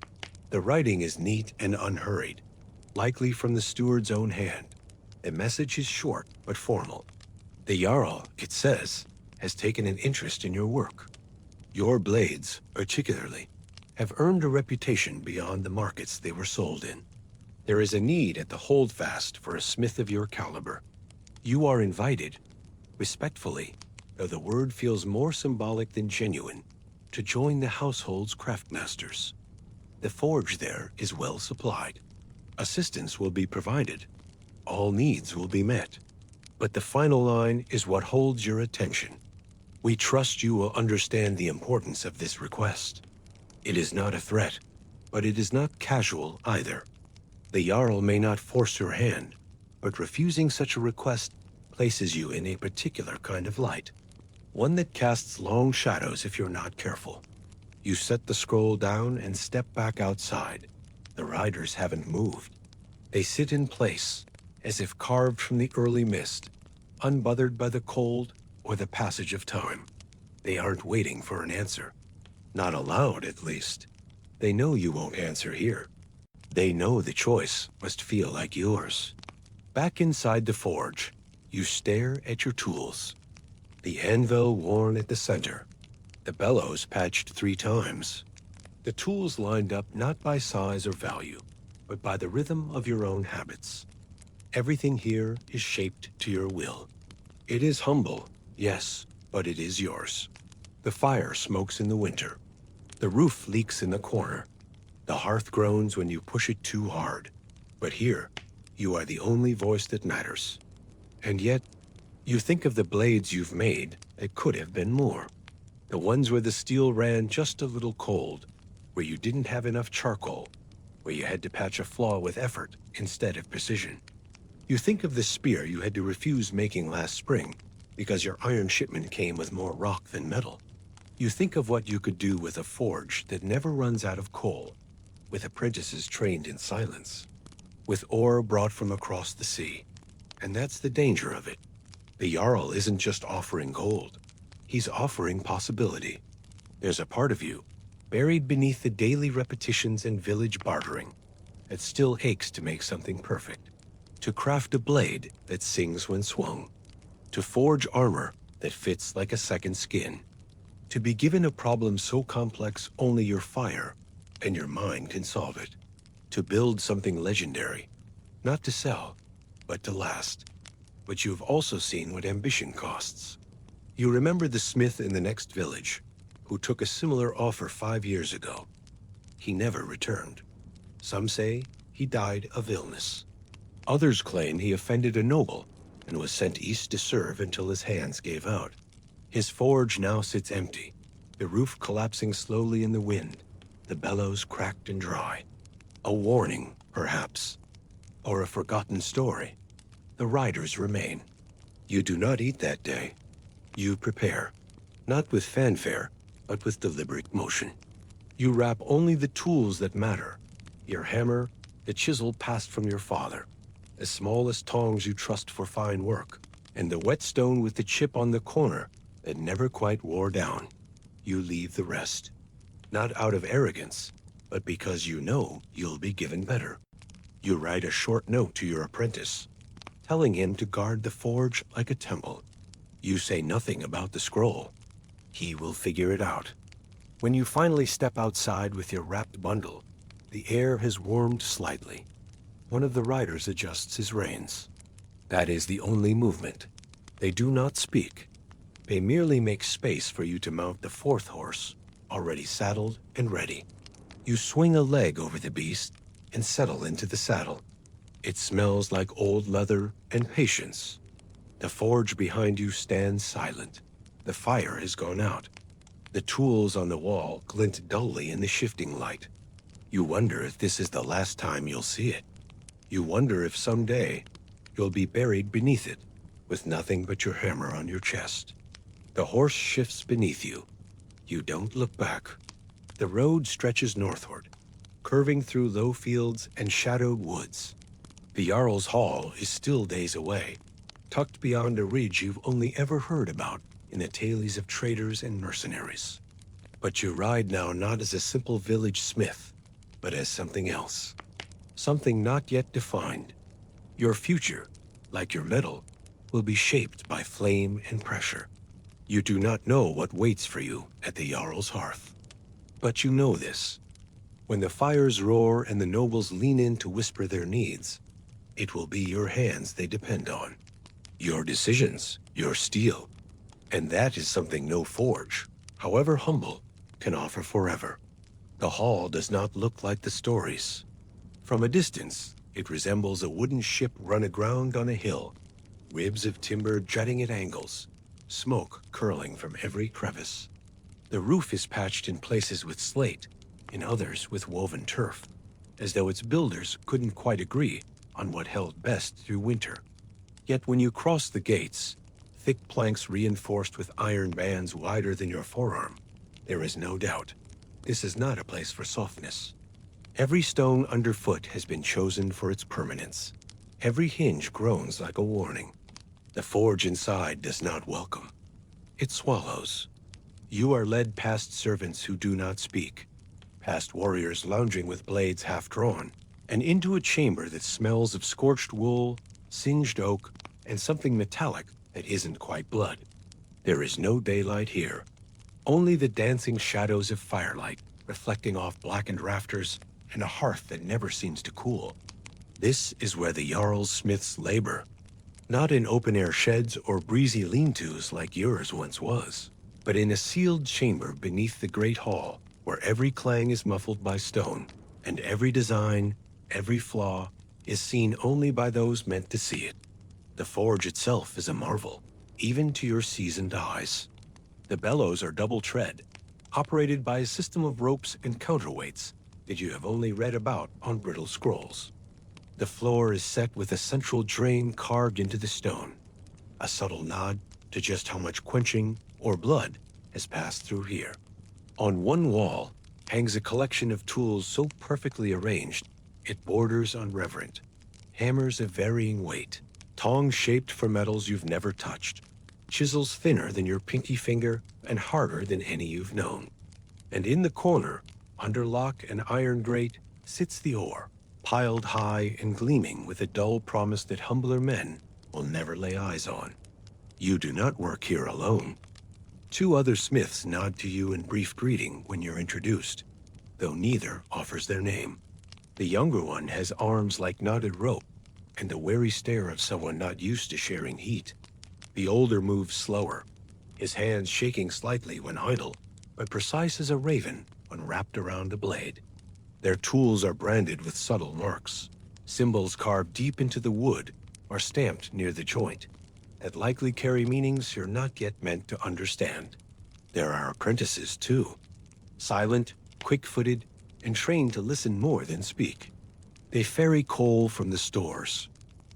The writing is neat and unhurried, likely from the steward's own hand. The message is short but formal. The Jarl, it says, has taken an interest in your work. Your blades, particularly, have earned a reputation beyond the markets they were sold in. There is a need at the holdfast for a smith of your caliber. You are invited, respectfully, though the word feels more symbolic than genuine, to join the household's craftmasters. The forge there is well supplied. Assistance will be provided. All needs will be met. But the final line is what holds your attention. We trust you will understand the importance of this request. It is not a threat, but it is not casual either. The Jarl may not force your hand, but refusing such a request places you in a particular kind of light, one that casts long shadows if you're not careful. You set the scroll down and step back outside. The riders haven't moved. They sit in place, as if carved from the early mist, unbothered by the cold or the passage of time. They aren't waiting for an answer. Not aloud, at least. They know you won't answer here. They know the choice must feel like yours. Back inside the forge, you stare at your tools. The anvil worn at the center. The bellows patched 3 times. The tools lined up not by size or value, but by the rhythm of your own habits. Everything here is shaped to your will. It is humble, yes, but it is yours. The fire smokes in the winter. The roof leaks in the corner. The hearth groans when you push it too hard. But here, you are the only voice that matters. And yet, you think of the blades you've made that could have been more. The ones where the steel ran just a little cold, where you didn't have enough charcoal, where you had to patch a flaw with effort instead of precision. You think of the spear you had to refuse making last spring because your iron shipment came with more rock than metal. You think of what you could do with a forge that never runs out of coal, with apprentices trained in silence, with ore brought from across the sea. And that's the danger of it. The Jarl isn't just offering gold. He's offering possibility. There's a part of you, buried beneath the daily repetitions and village bartering, that still aches to make something perfect, to craft a blade that sings when swung, to forge armor that fits like a second skin, to be given a problem so complex only your fire and your mind can solve it, to build something legendary, not to sell, but to last. but you have also seen what ambition costs. You remember the smith in the next village, who took a similar offer 5 years ago. He never returned. Some say he died of illness. Others claim he offended a noble and was sent east to serve until his hands gave out. His forge now sits empty, the roof collapsing slowly in the wind, the bellows cracked and dry. A warning, perhaps, or a forgotten story. The riders remain. You do not eat that day. You prepare, not with fanfare, but with deliberate motion. You wrap only the tools that matter, your hammer, the chisel passed from your father, the smallest tongs you trust for fine work, and the whetstone with the chip on the corner that never quite wore down. You leave the rest, not out of arrogance, but because you know you'll be given better. You write a short note to your apprentice, telling him to guard the forge like a temple. You say nothing about the scroll. He will figure it out. When you finally step outside with your wrapped bundle, the air has warmed slightly. One of the riders adjusts his reins. That is the only movement. They do not speak. They merely make space for you to mount the fourth horse, already saddled and ready. You swing a leg over the beast and settle into the saddle. It smells like old leather and patience. The forge behind you stands silent. The fire has gone out. The tools on the wall glint dully in the shifting light. You wonder if this is the last time you'll see it. You wonder if someday you'll be buried beneath it, with nothing but your hammer on your chest. The horse shifts beneath you. You don't look back. The road stretches northward, curving through low fields and shadowed woods. The Jarl's Hall is still days away, tucked beyond a ridge you've only ever heard about in the tales of traders and mercenaries. But you ride now not as a simple village smith, but as something else. Something not yet defined. Your future, like your metal, will be shaped by flame and pressure. You do not know what waits for you at the Jarl's hearth. But you know this. When the fires roar and the nobles lean in to whisper their needs, it will be your hands they depend on. Your decisions, your steel. And that is something no forge, however humble, can offer forever. The hall does not look like the stories. From a distance, it resembles a wooden ship run aground on a hill, ribs of timber jutting at angles, smoke curling from every crevice. The roof is patched in places with slate, in others with woven turf, as though its builders couldn't quite agree on what held best through winter. Yet when you cross the gates, thick planks reinforced with iron bands wider than your forearm, there is no doubt this is not a place for softness. Every stone underfoot has been chosen for its permanence. Every hinge groans like a warning. The forge inside does not welcome. It swallows. You are led past servants who do not speak, past warriors lounging with blades half drawn, and into a chamber that smells of scorched wool, singed oak, and something metallic that isn't quite blood. There is no daylight here, only the dancing shadows of firelight reflecting off blackened rafters and a hearth that never seems to cool. This is where the Jarl's smiths labor, not in open-air sheds or breezy lean-tos like yours once was, but in a sealed chamber beneath the great hall where every clang is muffled by stone, and every design, every flaw, is seen only by those meant to see it. The forge itself is a marvel, even to your seasoned eyes. The bellows are double tread, operated by a system of ropes and counterweights that you have only read about on brittle scrolls. The floor is set with a central drain carved into the stone, a subtle nod to just how much quenching or blood has passed through here. On one wall hangs a collection of tools so perfectly arranged it borders on reverent. Hammers of varying weight, tongs shaped for metals you've never touched, chisels thinner than your pinky finger and harder than any you've known. And in the corner, under lock and iron grate, sits the ore, piled high and gleaming with a dull promise that humbler men will never lay eyes on. You do not work here alone. 2 other smiths nod to you in brief greeting when you're introduced, though neither offers their name. The younger one has arms like knotted rope, and the wary stare of someone not used to sharing heat. The older moves slower, his hands shaking slightly when idle, but precise as a raven when wrapped around a blade. Their tools are branded with subtle marks, symbols carved deep into the wood or stamped near the joint, that likely carry meanings you're not yet meant to understand. There are apprentices, too, silent, quick-footed, and trained to listen more than speak. They ferry coal from the stores,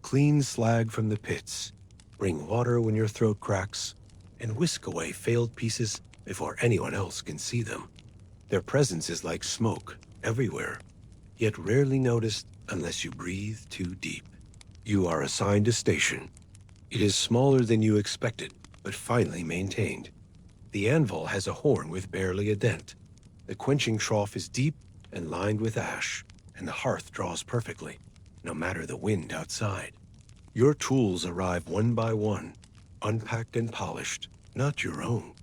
clean slag from the pits, bring water when your throat cracks, and whisk away failed pieces before anyone else can see them. Their presence is like smoke everywhere, yet rarely noticed unless you breathe too deep. You are assigned a station. It is smaller than you expected, but finely maintained. The anvil has a horn with barely a dent. The quenching trough is deep and lined with ash, and the hearth draws perfectly, no matter the wind outside. Your tools arrive one by one, unpacked and polished, not your own,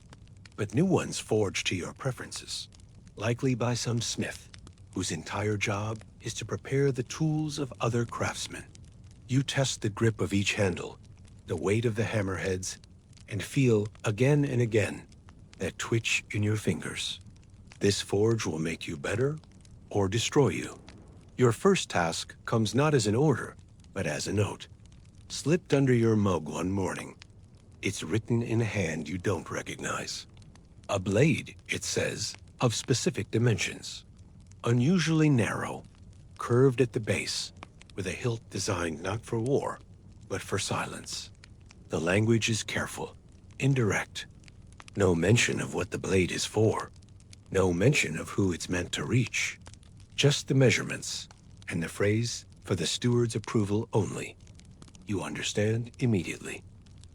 but new ones forged to your preferences, likely by some smith, whose entire job is to prepare the tools of other craftsmen. You test the grip of each handle, the weight of the hammerheads, and feel again and again that twitch in your fingers. This forge will make you better or destroy you. Your first task comes not as an order, but as a note, slipped under your mug one morning. It's written in a hand you don't recognize. A blade, it says, of specific dimensions. Unusually narrow, curved at the base, with a hilt designed not for war, but for silence. The language is careful, indirect. No mention of what the blade is for. No mention of who it's meant to reach. Just the measurements, and the phrase, for the steward's approval only. You understand immediately.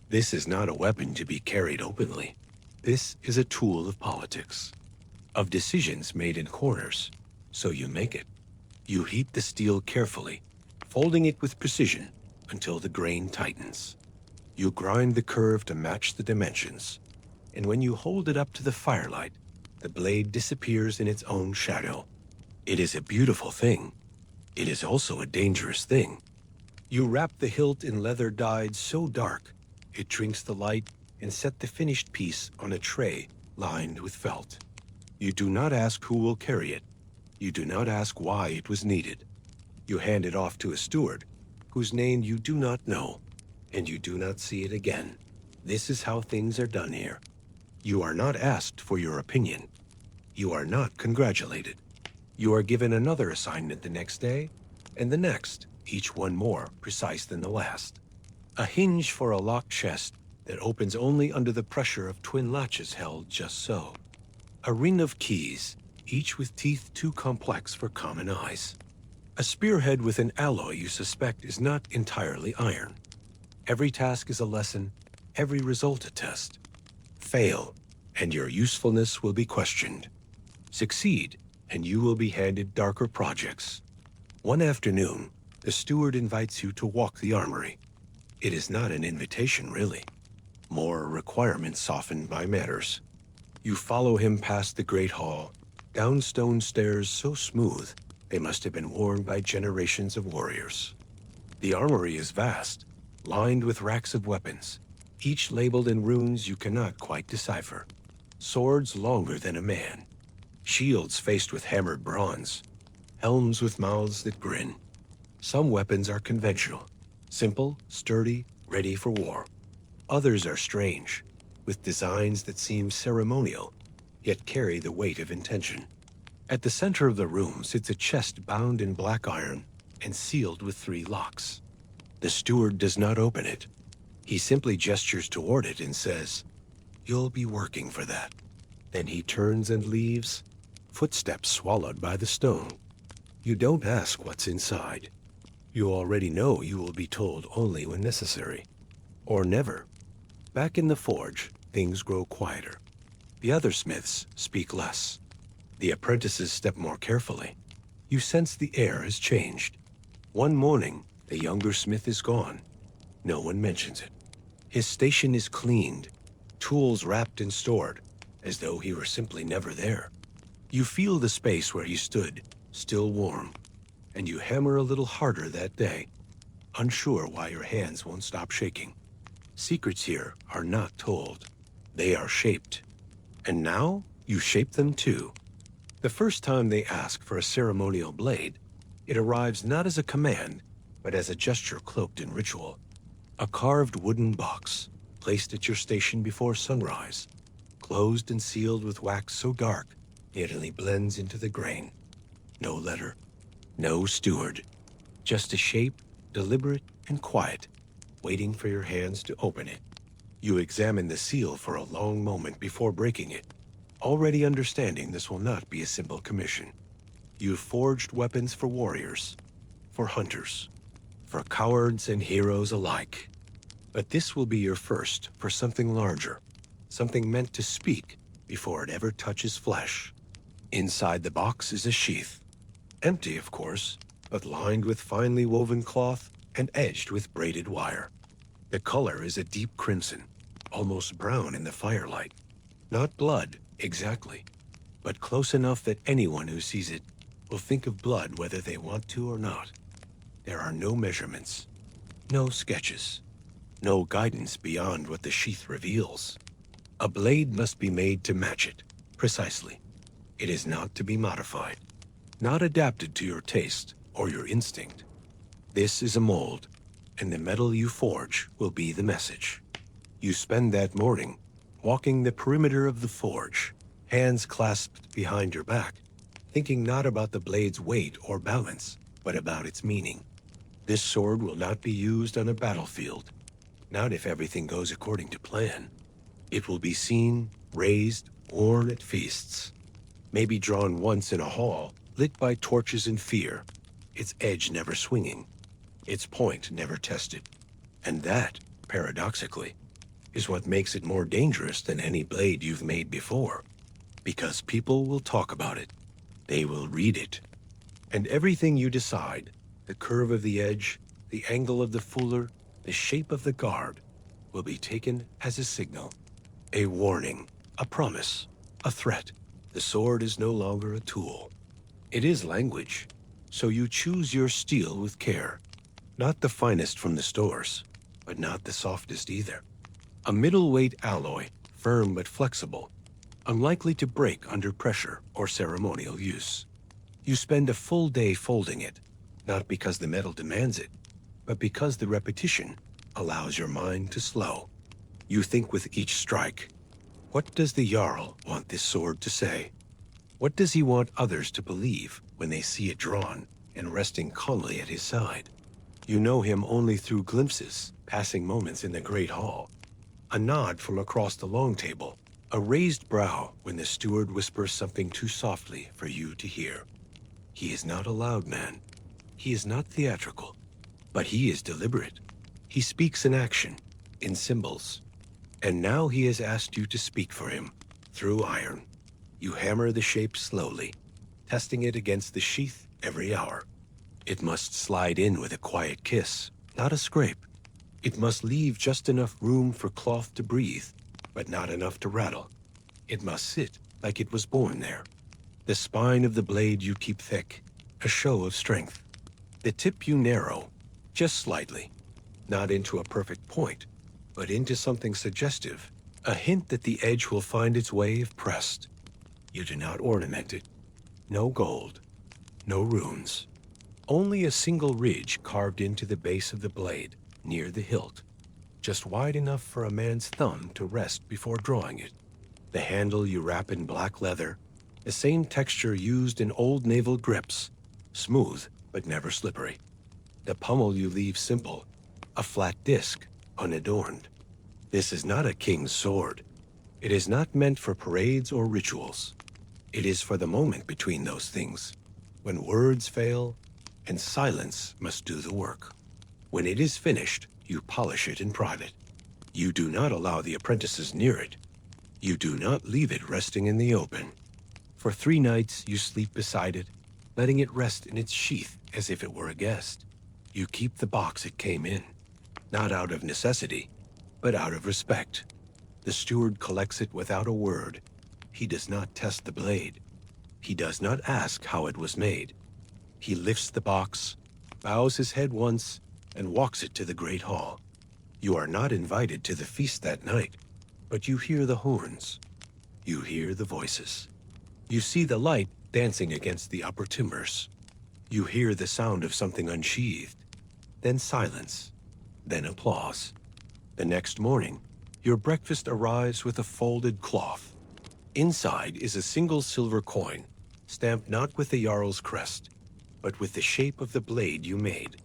This is not a weapon to be carried openly. This is a tool of politics, of decisions made in corners, so you make it. You heat the steel carefully, folding it with precision until the grain tightens. You grind the curve to match the dimensions, and when you hold it up to the firelight, the blade disappears in its own shadow. It is a beautiful thing. It is also a dangerous thing. You wrap the hilt in leather dyed so dark, it drinks the light and set the finished piece on a tray lined with felt. You do not ask who will carry it. You do not ask why it was needed. You hand it off to a steward, whose name you do not know, and you do not see it again. This is how things are done here. You are not asked for your opinion. You are not congratulated. You are given another assignment the next day, and the next, each one more precise than the last. A hinge for a locked chest that opens only under the pressure of twin latches held just so. A ring of keys, each with teeth too complex for common eyes. A spearhead with an alloy you suspect is not entirely iron. Every task is a lesson, every result a test. Fail, and your usefulness will be questioned. Succeed, and you will be handed darker projects. One afternoon, the steward invites you to walk the armory. It is not an invitation, really. More a requirement softened by manners. You follow him past the great hall, down stone stairs so smooth they must have been worn by generations of warriors. The armory is vast, lined with racks of weapons, each labeled in runes you cannot quite decipher. Swords longer than a man, shields faced with hammered bronze, helms with mouths that grin. Some weapons are conventional, simple, sturdy, ready for war. Others are strange, with designs that seem ceremonial, yet carry the weight of intention. At the center of the room sits a chest bound in black iron and sealed with 3 locks. The steward does not open it. He simply gestures toward it and says, "You'll be working for that." Then he turns and leaves, footsteps swallowed by the stone. You don't ask what's inside. You already know you will be told only when necessary. Or never. Back in the forge, things grow quieter. The other smiths speak less. The apprentices step more carefully. You sense the air has changed. One morning, the younger smith is gone. No one mentions it. His station is cleaned, tools wrapped and stored, as though he were simply never there. You feel the space where he stood, still warm, and you hammer a little harder that day. unsure why your hands won't stop shaking. Secrets here are not told. They are shaped. And now you shape them too. The first time they ask for a ceremonial blade, it arrives not as a command, but as a gesture cloaked in ritual. A carved wooden box, placed at your station before sunrise, closed and sealed with wax so dark it only blends into the grain. No letter, no steward, just a shape, deliberate and quiet, waiting for your hands to open it. You examine the seal for a long moment before breaking it, already understanding this will not be a simple commission. You've forged weapons for warriors, for hunters, for cowards and heroes alike. But this will be your first for something larger, something meant to speak before it ever touches flesh. Inside the box is a sheath. Empty, of course, but lined with finely woven cloth and edged with braided wire. The color is a deep crimson, almost brown in the firelight. Not blood, exactly, but close enough that anyone who sees it will think of blood whether they want to or not. There are no measurements, no sketches, no guidance beyond what the sheath reveals. A blade must be made to match it, precisely. It is not to be modified, not adapted to your taste or your instinct. This is a mold, and the metal you forge will be the message. You spend that morning walking the perimeter of the forge, hands clasped behind your back, thinking not about the blade's weight or balance, but about its meaning. This sword will not be used on a battlefield, not if everything goes according to plan. It will be seen, raised, worn at feasts, maybe drawn once in a hall, lit by torches in fear, its edge never swinging, its point never tested. And that, paradoxically, is what makes it more dangerous than any blade you've made before. Because people will talk about it. They will read it. And everything you decide, the curve of the edge, the angle of the fuller, the shape of the guard, will be taken as a signal. A warning, a promise, a threat. The sword is no longer a tool. It is language. So you choose your steel with care. Not the finest from the stores, but not the softest either. A middleweight alloy, firm but flexible, unlikely to break under pressure or ceremonial use. You spend a full day folding it, not because the metal demands it, but because the repetition allows your mind to slow. You think with each strike, what does the Jarl want this sword to say? What does he want others to believe when they see it drawn and resting calmly at his side? You know him only through glimpses, passing moments in the great hall. A nod from across the long table, a raised brow when the steward whispers something too softly for you to hear. He is not a loud man. He is not theatrical, but he is deliberate. He speaks in action, in symbols. And now he has asked you to speak for him, through iron. You hammer the shape slowly, testing it against the sheath every hour. It must slide in with a quiet kiss, not a scrape. It must leave just enough room for cloth to breathe, but not enough to rattle. It must sit like it was born there. The spine of the blade you keep thick, a show of strength. The tip you narrow, just slightly, not into a perfect point, but into something suggestive, a hint that the edge will find its way if pressed. You do not ornament it. No gold, no runes. Only a single ridge carved into the base of the blade, near the hilt, just wide enough for a man's thumb to rest before drawing it. The handle you wrap in black leather, the same texture used in old naval grips, smooth but never slippery. The pommel you leave simple, a flat disc, unadorned. This is not a king's sword. It is not meant for parades or rituals. It is for the moment between those things, when words fail and silence must do the work. When it is finished, you polish it in private. You do not allow the apprentices near it. You do not leave it resting in the open. For 3 nights you sleep beside it, letting it rest in its sheath as if it were a guest. You keep the box it came in, not out of necessity, but out of respect. The steward collects it without a word. He does not test the blade. He does not ask how it was made. He lifts the box, bows his head once, and walks it to the great hall. You are not invited to the feast that night, but you hear the horns. You hear the voices. You see the light dancing against the upper timbers. You hear the sound of something unsheathed, then silence, then applause. The next morning, your breakfast arrives with a folded cloth. Inside is a single silver coin, stamped not with the Jarl's crest, but with the shape of the blade you made.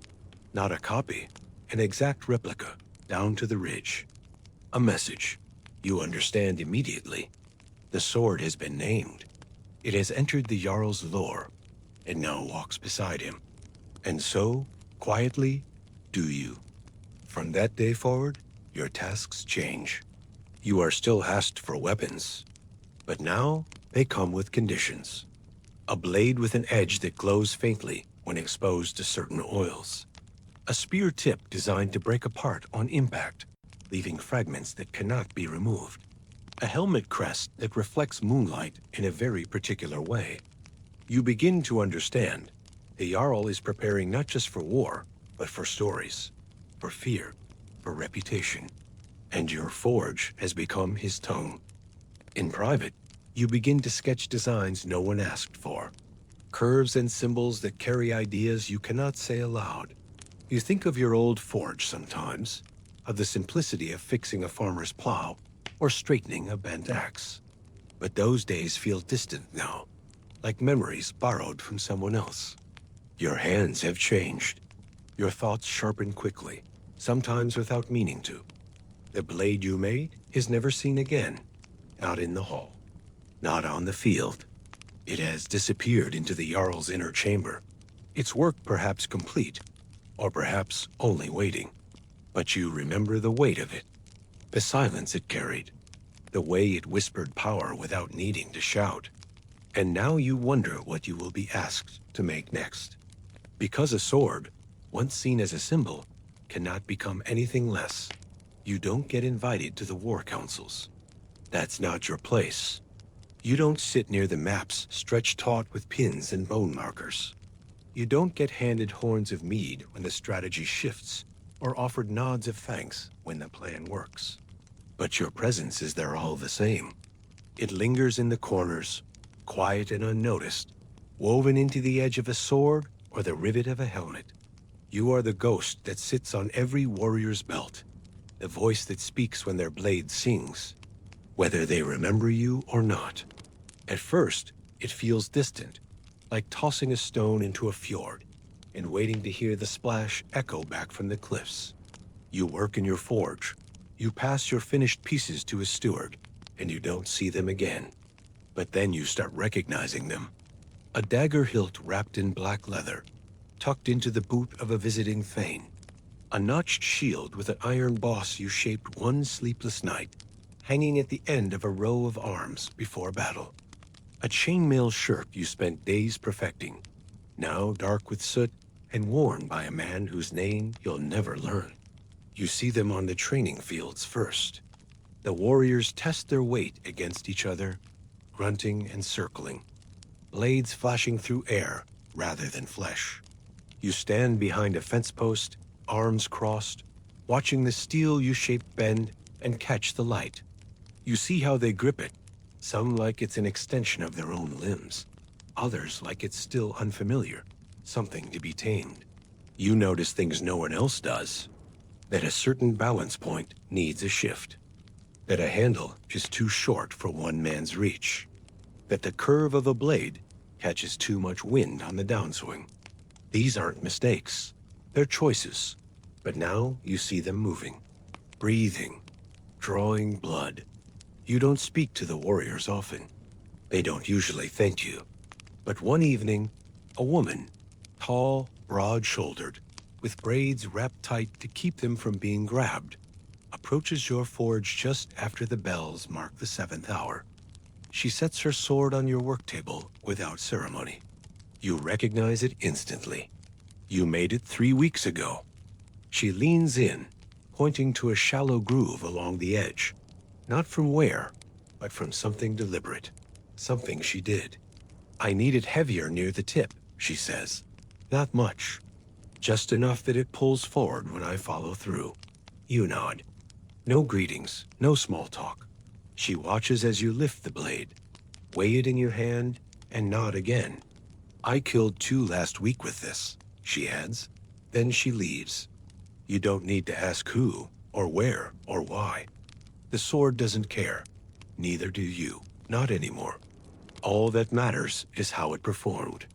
Not a copy, an exact replica, down to the ridge. A message. You understand immediately. The sword has been named. It has entered the Jarl's lore, and now walks beside him. And so, quietly, do you. From that day forward, your tasks change. You are still asked for weapons, but now they come with conditions. A blade with an edge that glows faintly when exposed to certain oils. A spear tip designed to break apart on impact, leaving fragments that cannot be removed. A helmet crest that reflects moonlight in a very particular way. You begin to understand. The Jarl is preparing not just for war, but for stories, for fear, for reputation. And your forge has become his tongue. In private, you begin to sketch designs no one asked for. Curves and symbols that carry ideas you cannot say aloud. You think of your old forge sometimes, of the simplicity of fixing a farmer's plow or straightening a bent axe. But those days feel distant now, like memories borrowed from someone else. Your hands have changed. Your thoughts sharpen quickly, sometimes without meaning to. The blade you made is never seen again, not in the hall, not on the field. It has disappeared into the Jarl's inner chamber, its work perhaps complete, or perhaps only waiting. But you remember the weight of it, the silence it carried, the way it whispered power without needing to shout. And now you wonder what you will be asked to make next. Because a sword, once seen as a symbol, cannot become anything less. You don't get invited to the war councils. That's not your place. You don't sit near the maps stretched taut with pins and bone markers. You don't get handed horns of mead when the strategy shifts, or offered nods of thanks when the plan works. But your presence is there all the same. It lingers in the corners, quiet and unnoticed, woven into the edge of a sword or the rivet of a helmet. You are the ghost that sits on every warrior's belt, the voice that speaks when their blade sings, whether they remember you or not. At first, it feels distant, like tossing a stone into a fjord and waiting to hear the splash echo back from the cliffs. You work in your forge. You pass your finished pieces to a steward, and you don't see them again. But then you start recognizing them. A dagger hilt wrapped in black leather, tucked into the boot of a visiting thane. A notched shield with an iron boss you shaped one sleepless night, hanging at the end of a row of arms before battle. A chainmail shirt you spent days perfecting, now dark with soot and worn by a man whose name you'll never learn. You see them on the training fields first. The warriors test their weight against each other, grunting and circling, blades flashing through air rather than flesh. You stand behind a fence post, arms crossed, watching the steel you shape bend and catch the light. You see how they grip it, some like it's an extension of their own limbs, others like it's still unfamiliar, something to be tamed. You notice things no one else does, that a certain balance point needs a shift, that a handle is too short for one man's reach, that the curve of a blade catches too much wind on the downswing. These aren't mistakes, they're choices, but now you see them moving, breathing, drawing blood. You don't speak to the warriors often. They don't usually thank you. But one evening, a woman, tall, broad-shouldered, with braids wrapped tight to keep them from being grabbed, approaches your forge just after the bells mark the 7th hour. She sets her sword on your work table without ceremony. You recognize it instantly. You made it 3 weeks ago. She leans in, pointing to a shallow groove along the edge. Not from wear, but from something deliberate. Something she did. I need it heavier near the tip, she says. Not much. just enough that it pulls forward when I follow through. You nod. No greetings, no small talk. She watches as you lift the blade, weigh it in your hand, and nod again. I killed 2 last week with this, she adds. Then she leaves. You don't need to ask who, or where, or why. The sword doesn't care. Neither do you. Not anymore. All that matters is how it performed,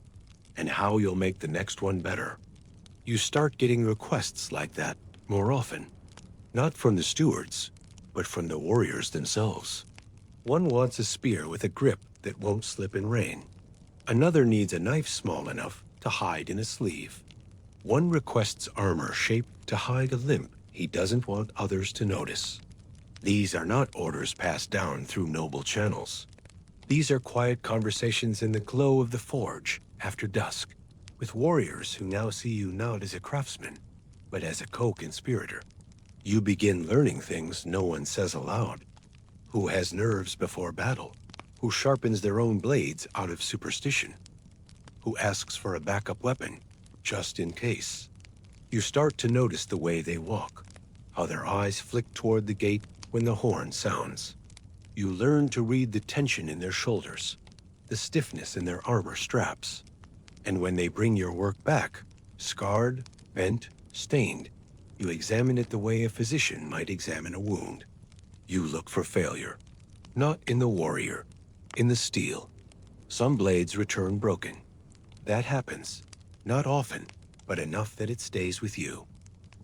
and how you'll make the next one better. You start getting requests like that more often. Not from the stewards, but from the warriors themselves. One wants a spear with a grip that won't slip in rain. Another needs a knife small enough to hide in a sleeve. One requests armor shaped to hide a limp he doesn't want others to notice. These are not orders passed down through noble channels. These are quiet conversations in the glow of the forge after dusk, with warriors who now see you not as a craftsman, but as a co-conspirator. You begin learning things no one says aloud. Who has nerves before battle? Who sharpens their own blades out of superstition? Who asks for a backup weapon, just in case? You start to notice the way they walk, how their eyes flick toward the gate when the horn sounds. You learn to read the tension in their shoulders, the stiffness in their armor straps. And when they bring your work back, scarred, bent, stained, you examine it the way a physician might examine a wound. You look for failure, not in the warrior, in the steel. Some blades return broken. That happens, not often, but enough that it stays with you.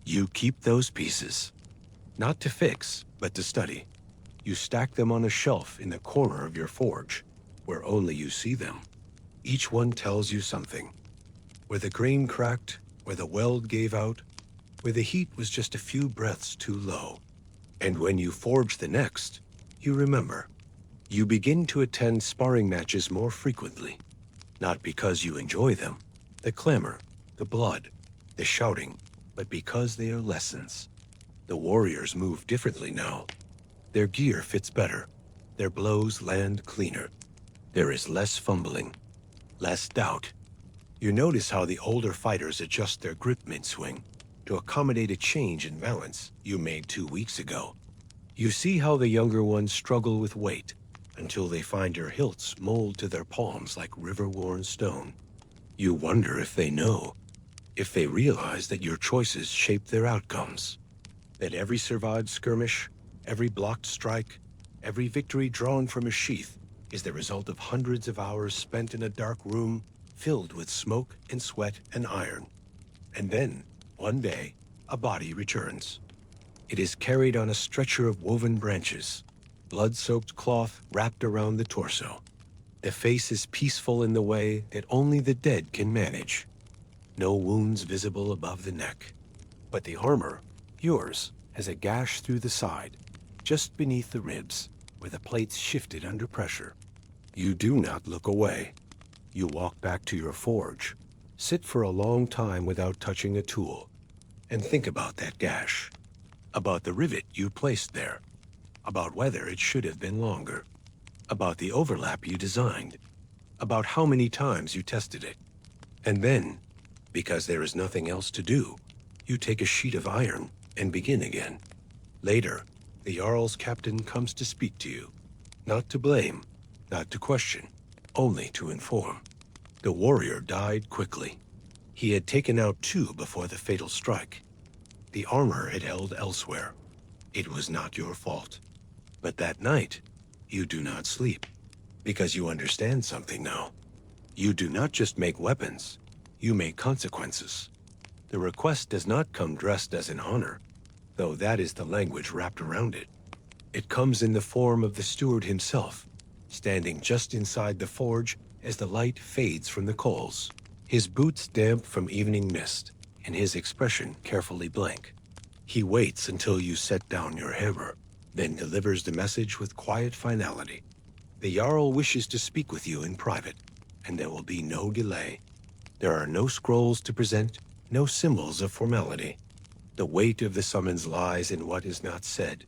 You keep those pieces, not to fix, but to study. You stack them on a shelf in the corner of your forge, where only you see them. Each one tells you something. Where the grain cracked, where the weld gave out, where the heat was just a few breaths too low. And when you forge the next, you remember. You begin to attend sparring matches more frequently, not because you enjoy them, the clamor, the blood, the shouting, but because they are lessons. The warriors move differently now. Their gear fits better. Their blows land cleaner. There is less fumbling, less doubt. You notice how the older fighters adjust their grip mid-swing to accommodate a change in balance you made 2 weeks ago. You see how the younger ones struggle with weight until they find your hilts mold to their palms like river-worn stone. You wonder if they know, if they realize that your choices shape their outcomes, that every survived skirmish, every blocked strike, every victory drawn from a sheath is the result of hundreds of hours spent in a dark room filled with smoke and sweat and iron. And then, one day, a body returns. It is carried on a stretcher of woven branches, blood-soaked cloth wrapped around the torso. The face is peaceful in the way that only the dead can manage. No wounds visible above the neck. But the armor, yours, has a gash through the side, just beneath the ribs, where the plates shifted under pressure. You do not look away. You walk back to your forge, sit for a long time without touching a tool, and think about that gash, about the rivet you placed there, about whether it should have been longer, about the overlap you designed, about how many times you tested it. And then, because there is nothing else to do, you take a sheet of iron and begin again. Later, the Jarl's captain comes to speak to you, not to blame, not to question, only to inform. The warrior died quickly. He had taken out 2 before the fatal strike. The armor had held elsewhere. It was not your fault. But that night, you do not sleep, because you understand something now. You do not just make weapons, you make consequences. The request does not come dressed as an honor, though that is the language wrapped around it. It comes in the form of the steward himself, standing just inside the forge as the light fades from the coals, his boots damp from evening mist, and his expression carefully blank. He waits until you set down your hammer, then delivers the message with quiet finality. The Jarl wishes to speak with you in private, and there will be no delay. There are no scrolls to present, no symbols of formality. The weight of the summons lies in what is not said.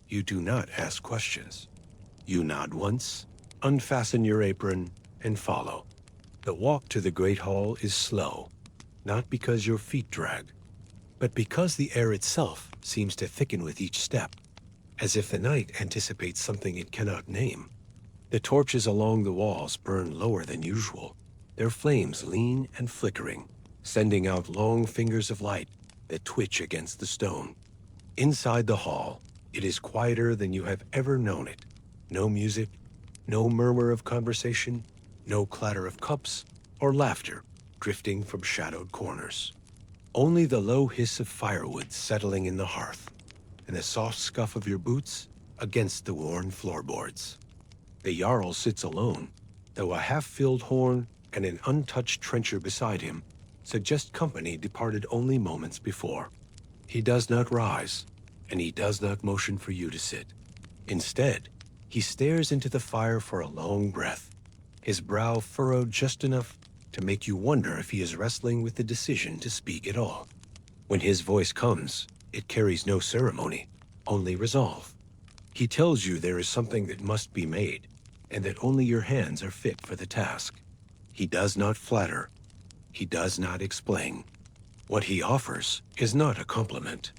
You do not ask questions. You nod once, unfasten your apron, and follow. The walk to the great hall is slow, not because your feet drag, but because the air itself seems to thicken with each step, as if the night anticipates something it cannot name. The torches along the walls burn lower than usual, their flames lean and flickering, sending out long fingers of light that twitch against the stone. Inside the hall, it is quieter than you have ever known it. No music, no murmur of conversation, no clatter of cups or laughter drifting from shadowed corners. Only the low hiss of firewood settling in the hearth, and the soft scuff of your boots against the worn floorboards. The Jarl sits alone, though a half-filled horn and an untouched trencher beside him suggest company departed only moments before. He does not rise, and he does not motion for you to sit. Instead, he stares into the fire for a long breath, his brow furrowed just enough to make you wonder if he is wrestling with the decision to speak at all. When his voice comes, it carries no ceremony, only resolve. He tells you there is something that must be made, and that only your hands are fit for the task. He does not flatter. He does not explain. What he offers is not a compliment.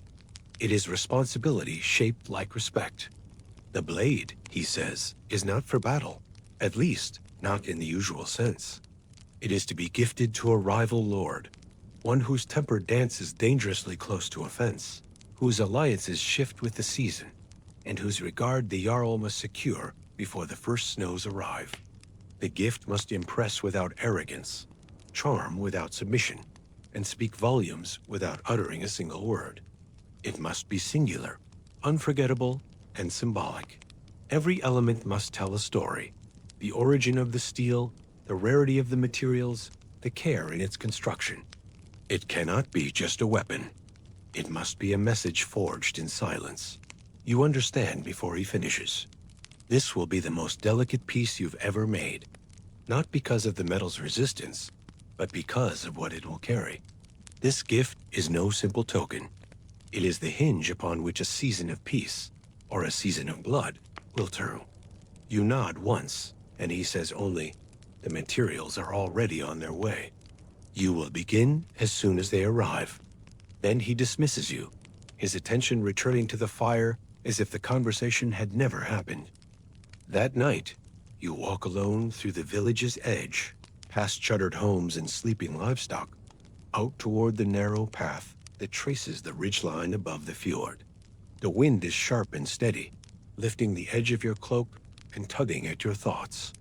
It is responsibility shaped like respect. The blade, he says, is not for battle, at least not in the usual sense. It is to be gifted to a rival lord, one whose temper dances dangerously close to offense, whose alliances shift with the season, and whose regard the Jarl must secure before the first snows arrive. The gift must impress without arrogance, charm without submission, and speak volumes without uttering a single word. It must be singular, unforgettable, and symbolic. Every element must tell a story: the origin of the steel, the rarity of the materials, the care in its construction. It cannot be just a weapon. It must be a message forged in silence. You understand before he finishes. This will be the most delicate piece you've ever made, not because of the metal's resistance, but because of what it will carry. This gift is no simple token. It is the hinge upon which a season of peace, or a season of blood, will turn. You nod once, and he says only, "The materials are already on their way. You will begin as soon as they arrive." Then he dismisses you, his attention returning to the fire as if the conversation had never happened. That night, you walk alone through the village's edge, past shuttered homes and sleeping livestock, out toward the narrow path that traces the ridgeline above the fjord. The wind is sharp and steady, lifting the edge of your cloak and tugging at your thoughts.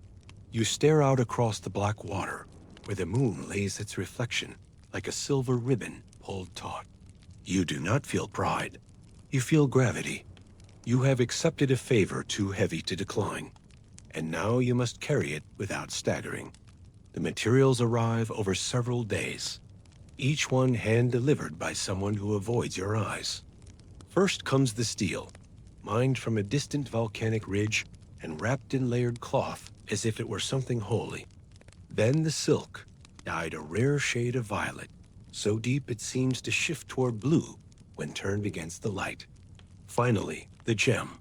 You stare out across the black water, where the moon lays its reflection like a silver ribbon pulled taut. You do not feel pride. You feel gravity. You have accepted a favor too heavy to decline, and now you must carry it without staggering. The materials arrive over several days, each one hand-delivered by someone who avoids your eyes. First comes the steel, mined from a distant volcanic ridge and wrapped in layered cloth as if it were something holy. Then the silk, dyed a rare shade of violet, so deep it seems to shift toward blue when turned against the light. Finally, the gem,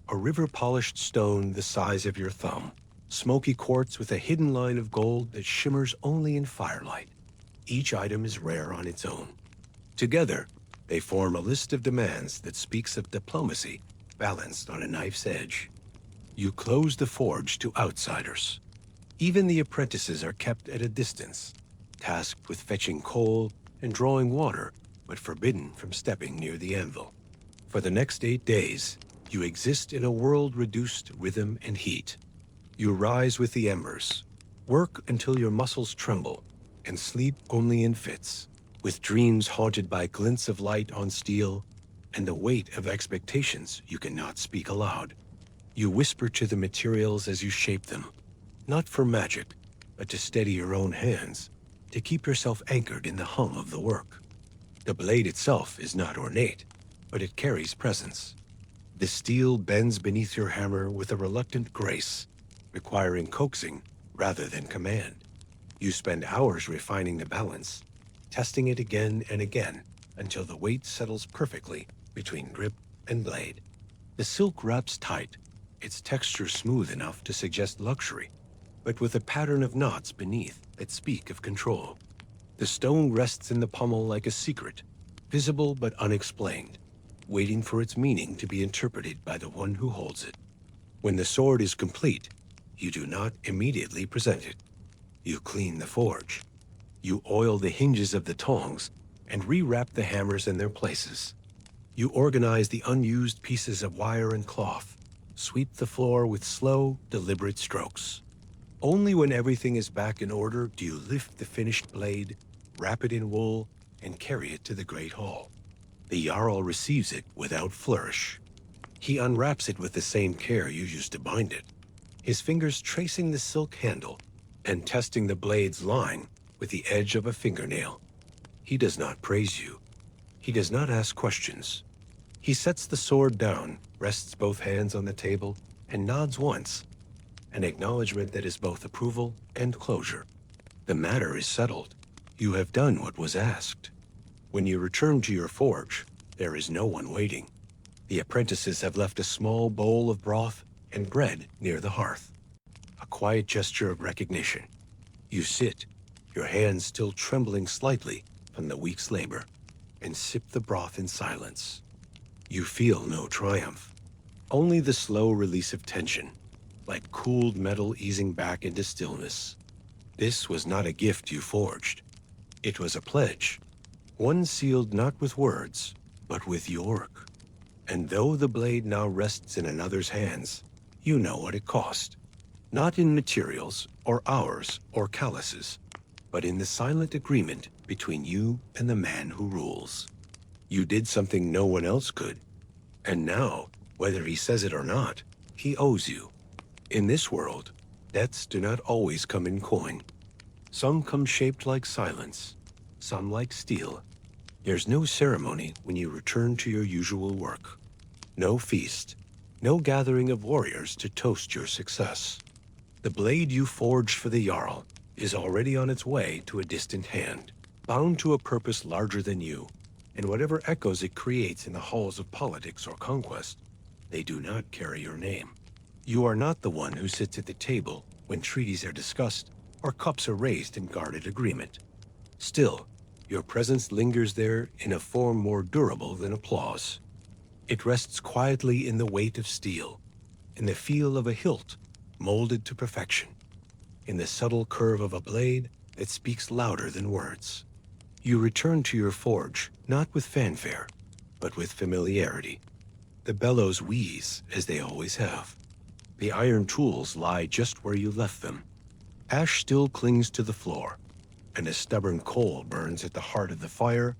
a river-polished stone the size of your thumb, smoky quartz with a hidden line of gold that shimmers only in firelight. Each item is rare on its own. Together, they form a list of demands that speaks of diplomacy balanced on a knife's edge. You close the forge to outsiders. Even the apprentices are kept at a distance, tasked with fetching coal and drawing water, but forbidden from stepping near the anvil. For the next 8 days, you exist in a world reduced to rhythm and heat. You rise with the embers, work until your muscles tremble, and sleep only in fits, with dreams haunted by glints of light on steel and the weight of expectations you cannot speak aloud. You whisper to the materials as you shape them, not for magic, but to steady your own hands, to keep yourself anchored in the hum of the work. The blade itself is not ornate, but it carries presence. The steel bends beneath your hammer with a reluctant grace, requiring coaxing rather than command. You spend hours refining the balance, testing it again and again until the weight settles perfectly between grip and blade. The silk wraps tight, its texture smooth enough to suggest luxury, but with a pattern of knots beneath that speak of control. The stone rests in the pommel like a secret, visible but unexplained, waiting for its meaning to be interpreted by the one who holds it. When the sword is complete, you do not immediately present it. You clean the forge. You oil the hinges of the tongs and rewrap the hammers in their places. You organize the unused pieces of wire and cloth, sweep the floor with slow, deliberate strokes. Only when everything is back in order do you lift the finished blade, wrap it in wool, and carry it to the great hall. The Jarl receives it without flourish. He unwraps it with the same care you used to bind it, his fingers tracing the silk handle and testing the blade's line with the edge of a fingernail. He does not praise you. He does not ask questions. He sets the sword down, rests both hands on the table, and nods once, an acknowledgement that is both approval and closure. The matter is settled. You have done what was asked. When you return to your forge, there is no one waiting. The apprentices have left a small bowl of broth and bread near the hearth. A quiet gesture of recognition. You sit, your hands still trembling slightly from the week's labor, and sip the broth in silence. You feel no triumph, only the slow release of tension, like cooled metal easing back into stillness. This was not a gift you forged. It was a pledge, one sealed not with words, but with York. And though the blade now rests in another's hands, you know what it cost. Not in materials, or hours, or calluses, but in the silent agreement between you and the man who rules. You did something no one else could. And now, whether he says it or not, he owes you. In this world, debts do not always come in coin. Some come shaped like silence, some like steel. There's no ceremony when you return to your usual work. No feast, no gathering of warriors to toast your success. The blade you forged for the Jarl is already on its way to a distant hand, bound to a purpose larger than you, and whatever echoes it creates in the halls of politics or conquest, they do not carry your name. You are not the one who sits at the table when treaties are discussed or cups are raised in guarded agreement. Still, your presence lingers there in a form more durable than applause. It rests quietly in the weight of steel, in the feel of a hilt molded to perfection, in the subtle curve of a blade that speaks louder than words. You return to your forge, not with fanfare, but with familiarity. The bellows wheeze, as they always have. The iron tools lie just where you left them. Ash still clings to the floor, and a stubborn coal burns at the heart of the fire,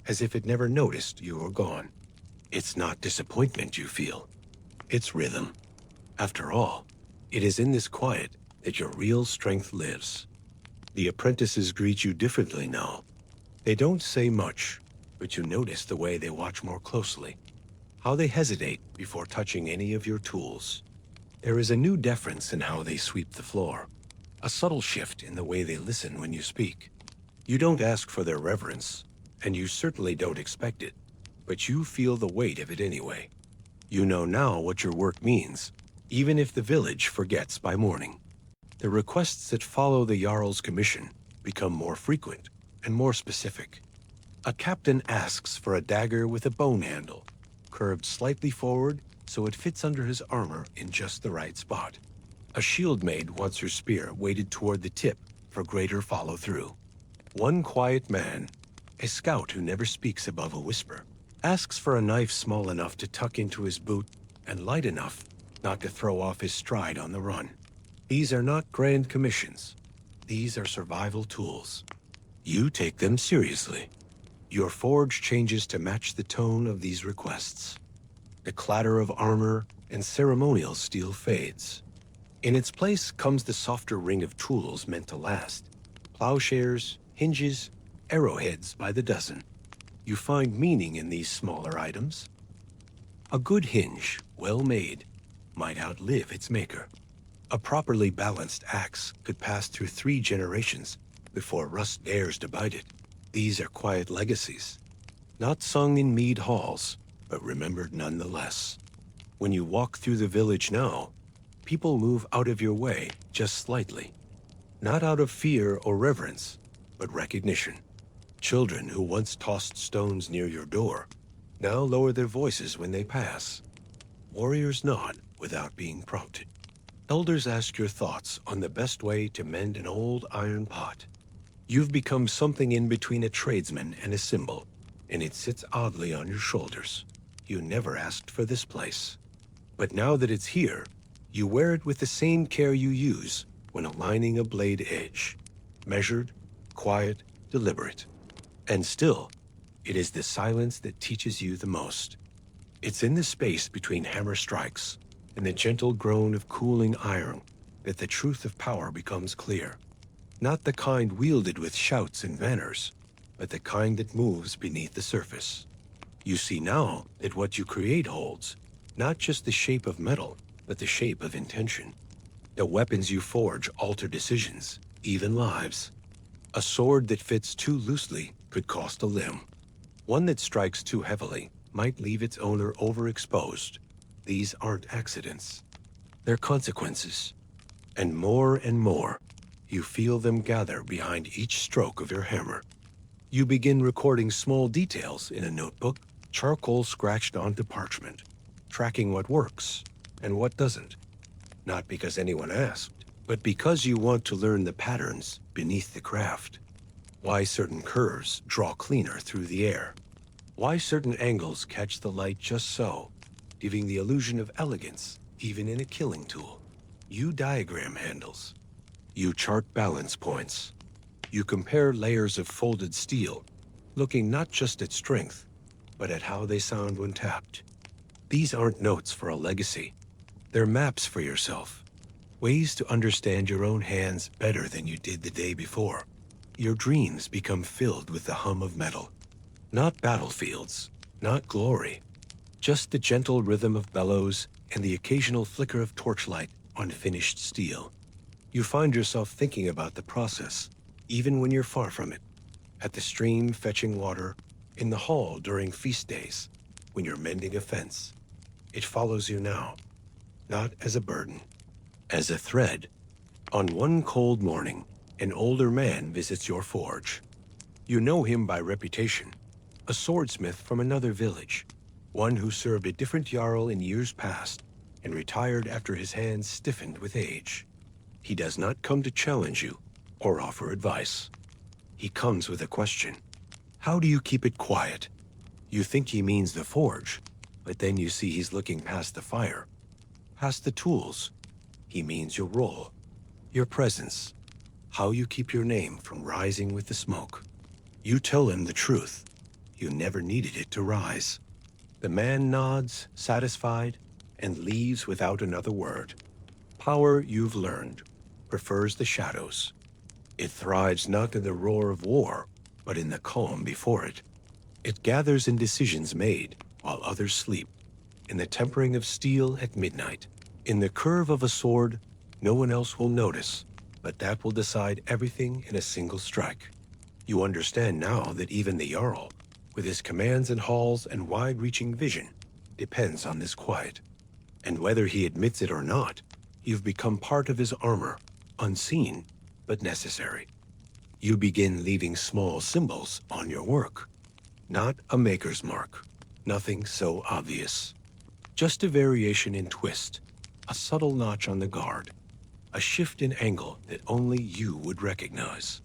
as if it never noticed you were gone. It's not disappointment you feel. It's rhythm. After all, it is in this quiet that your real strength lives. The apprentices greet you differently now. They don't say much, but you notice the way they watch more closely, how they hesitate before touching any of your tools. There is a new deference in how they sweep the floor, a subtle shift in the way they listen when you speak. You don't ask for their reverence, and you certainly don't expect it, but you feel the weight of it anyway. You know now what your work means, even if the village forgets by morning. The requests that follow the Jarl's commission become more frequent and more specific. A captain asks for a dagger with a bone handle, curved slightly forward so it fits under his armor in just the right spot. A shield maid wants her spear weighted toward the tip for greater follow-through. One quiet man, a scout who never speaks above a whisper, asks for a knife small enough to tuck into his boot and light enough not to throw off his stride on the run. These are not grand commissions. These are survival tools. You take them seriously. Your forge changes to match the tone of these requests. The clatter of armor and ceremonial steel fades. In its place comes the softer ring of tools meant to last. Plowshares, hinges, arrowheads by the dozen. You find meaning in these smaller items. A good hinge, well made, might outlive its maker. A properly balanced axe could pass through 3 generations before rust dares to bite it. These are quiet legacies, not sung in mead halls, but remembered nonetheless. When you walk through the village now, people move out of your way just slightly. Not out of fear or reverence, but recognition. Children who once tossed stones near your door now lower their voices when they pass. Warriors nod without being prompted. Elders ask your thoughts on the best way to mend an old iron pot. You've become something in between a tradesman and a symbol, and it sits oddly on your shoulders. You never asked for this place. But now that it's here, you wear it with the same care you use when aligning a blade edge. Measured, quiet, deliberate. And still, it is the silence that teaches you the most. It's in the space between hammer strikes and the gentle groan of cooling iron that the truth of power becomes clear. Not the kind wielded with shouts and banners, but the kind that moves beneath the surface. You see now that what you create holds not just the shape of metal, but the shape of intention. The weapons you forge alter decisions, even lives. A sword that fits too loosely could cost a limb. One that strikes too heavily might leave its owner overexposed. These aren't accidents. They're consequences. And more, you feel them gather behind each stroke of your hammer. You begin recording small details in a notebook, charcoal scratched onto parchment, tracking what works and what doesn't. Not because anyone asked, but because you want to learn the patterns beneath the craft. Why certain curves draw cleaner through the air. Why certain angles catch the light just so, giving the illusion of elegance even in a killing tool. You diagram handles. You chart balance points. You compare layers of folded steel, looking not just at strength, but at how they sound when tapped. These aren't notes for a legacy. They're maps for yourself. Ways to understand your own hands better than you did the day before. Your dreams become filled with the hum of metal. Not battlefields, not glory. Just the gentle rhythm of bellows and the occasional flicker of torchlight on finished steel. You find yourself thinking about the process, even when you're far from it. At the stream fetching water, in the hall during feast days, when you're mending a fence. It follows you now, not as a burden, as a thread. On one cold morning, an older man visits your forge. You know him by reputation, a swordsmith from another village, one who served a different Jarl in years past and retired after his hands stiffened with age. He does not come to challenge you or offer advice. He comes with a question. How do you keep it quiet? You think he means the forge, but then you see he's looking past the fire, past the tools. He means your role, your presence, how you keep your name from rising with the smoke. You tell him the truth. You never needed it to rise. The man nods, satisfied, and leaves without another word. Power, you've learned, prefers the shadows. It thrives not in the roar of war, but in the calm before it. It gathers in decisions made while others sleep, in the tempering of steel at midnight, in the curve of a sword no one else will notice, but that will decide everything in a single strike. You understand now that even the Jarl, with his commands and halls and wide-reaching vision, depends on this quiet. And whether he admits it or not, you've become part of his armor, unseen, but necessary. You begin leaving small symbols on your work. Not a maker's mark, nothing so obvious. Just a variation in twist, a subtle notch on the guard, a shift in angle that only you would recognize.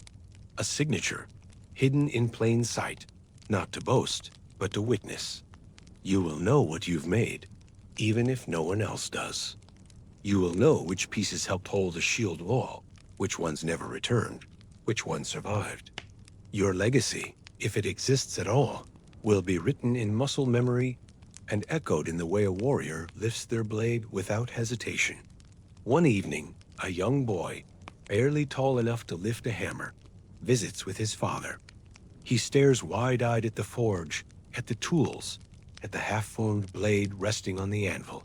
A signature, hidden in plain sight, not to boast, but to witness. You will know what you've made, even if no one else does. You will know which pieces helped hold a shield wall, which ones never returned, which ones survived. Your legacy, if it exists at all, will be written in muscle memory and echoed in the way a warrior lifts their blade without hesitation. One evening, a young boy, barely tall enough to lift a hammer, visits with his father. He stares wide-eyed at the forge, at the tools, at the half-formed blade resting on the anvil.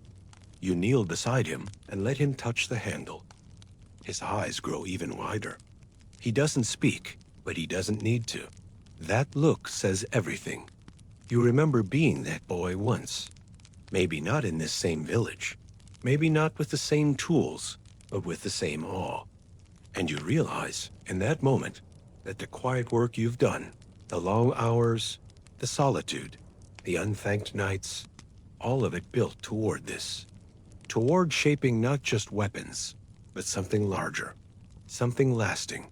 You kneel beside him and let him touch the handle. His eyes grow even wider. He doesn't speak, but he doesn't need to. That look says everything. You remember being that boy once. Maybe not in this same village. Maybe not with the same tools, but with the same awe. And you realize, in that moment, that the quiet work you've done The long hours, the solitude, the unthanked nights, all of it built toward this. Toward shaping not just weapons, but something larger, something lasting.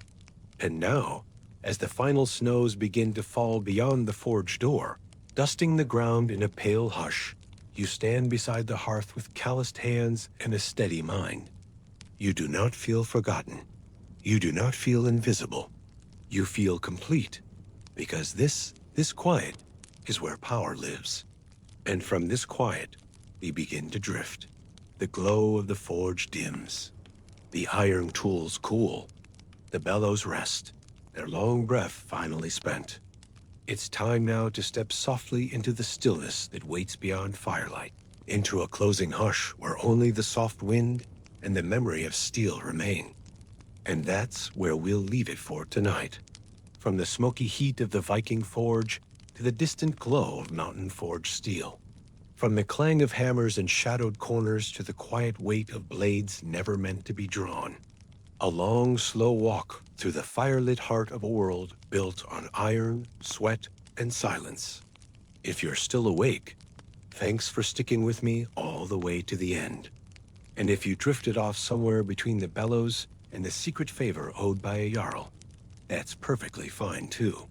And now, as the final snows begin to fall beyond the forge door, dusting the ground in a pale hush, you stand beside the hearth with calloused hands and a steady mind. You do not feel forgotten. You do not feel invisible. You feel complete, because this quiet is where power lives. And from this quiet, we begin to drift. The glow of the forge dims. The iron tools cool. The bellows rest, their long breath finally spent. It's time now to step softly into the stillness that waits beyond firelight, into a closing hush where only the soft wind and the memory of steel remain. And that's where we'll leave it for tonight. From the smoky heat of the Viking forge to the distant glow of mountain forged steel. From the clang of hammers and shadowed corners to the quiet weight of blades never meant to be drawn. A long, slow walk through the firelit heart of a world built on iron, sweat, and silence. If you're still awake, thanks for sticking with me all the way to the end. And if you drifted off somewhere between the bellows and the secret favor owed by a Jarl, that's perfectly fine too.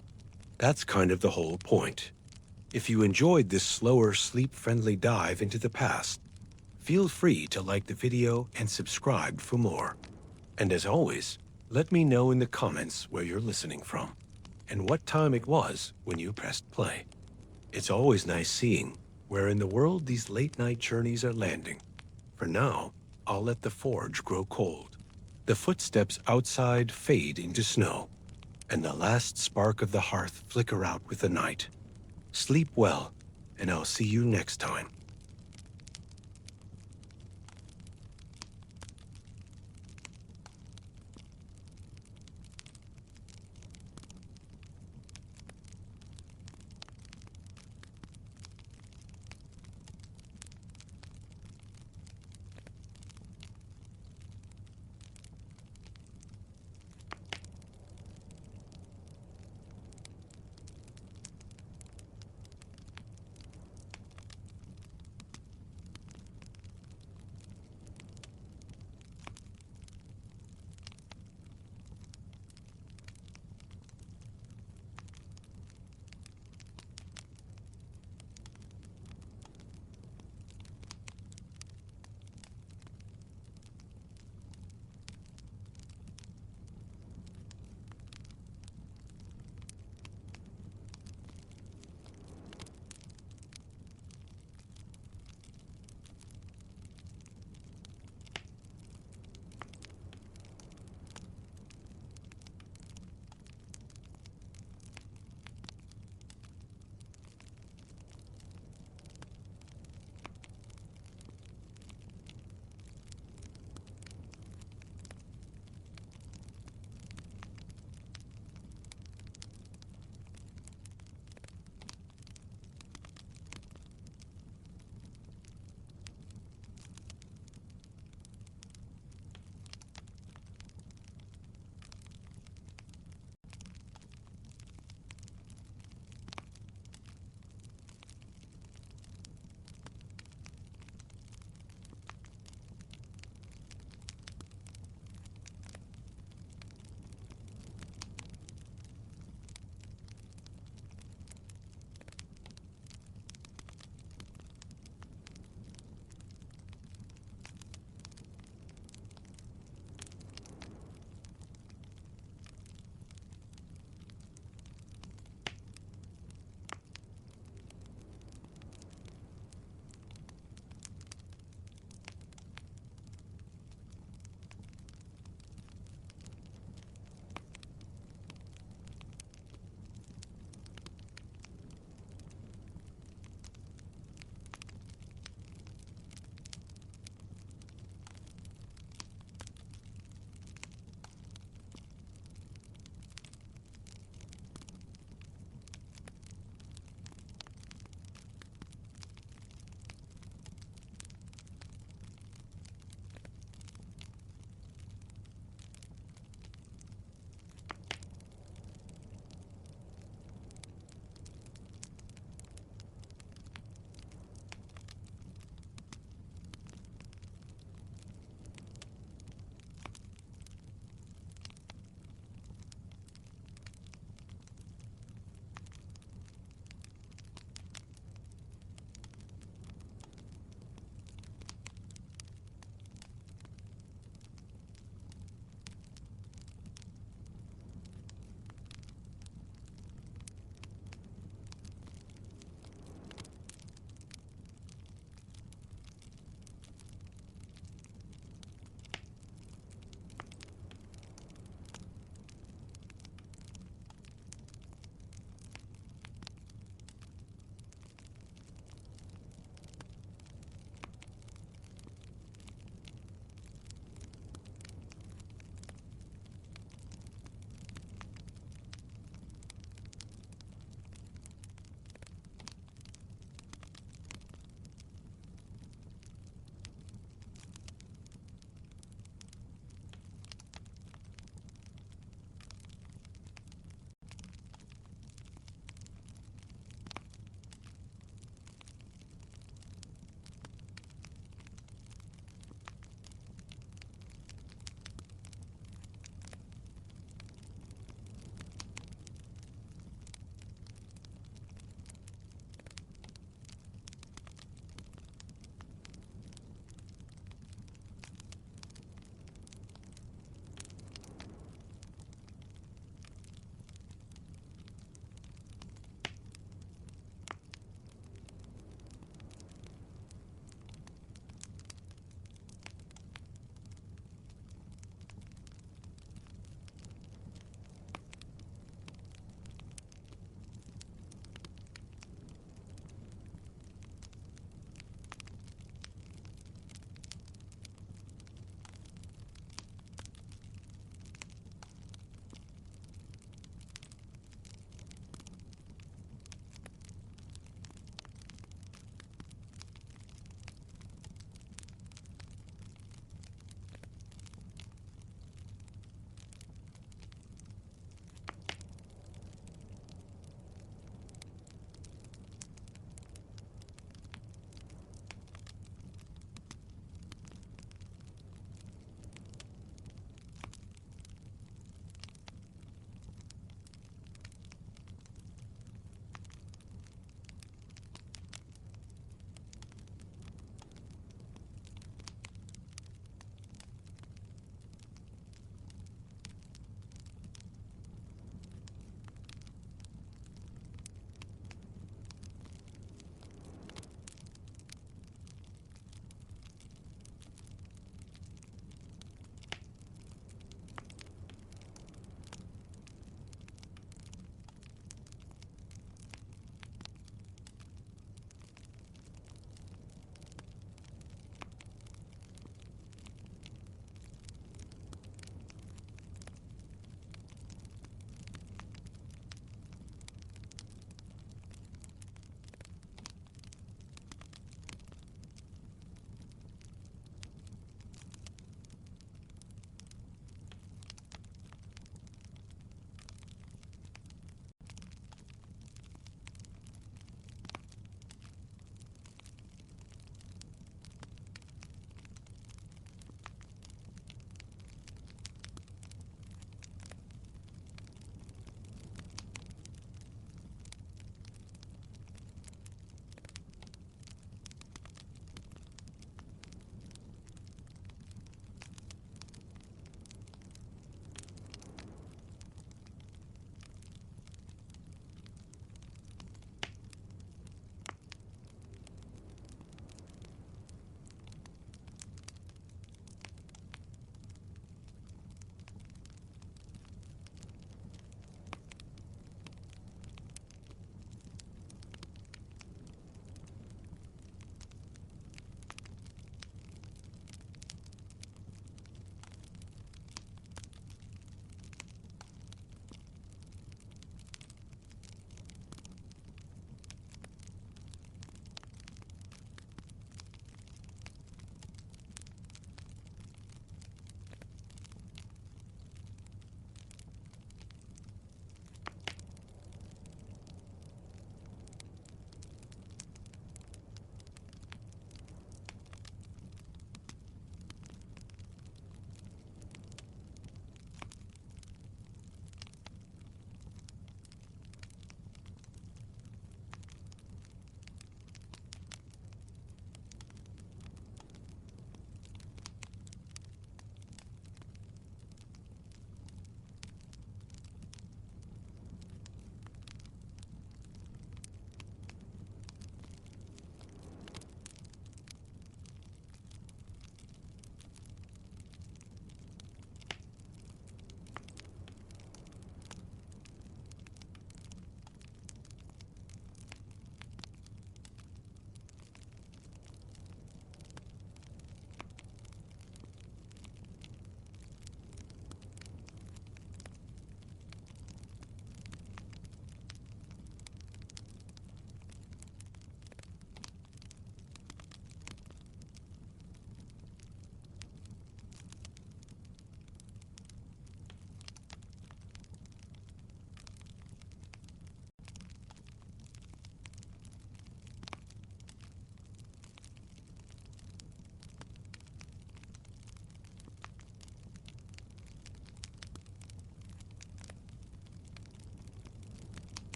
That's kind of the whole point. If you enjoyed this slower, sleep-friendly dive into the past, feel free to like the video and subscribe for more. And as always, let me know in the comments where you're listening from, and what time it was when you pressed play. It's always nice seeing where in the world these late-night journeys are landing. For now, I'll let the forge grow cold. The footsteps outside fade into snow, and the last spark of the hearth flicker out with the night. Sleep well, and I'll see you next time.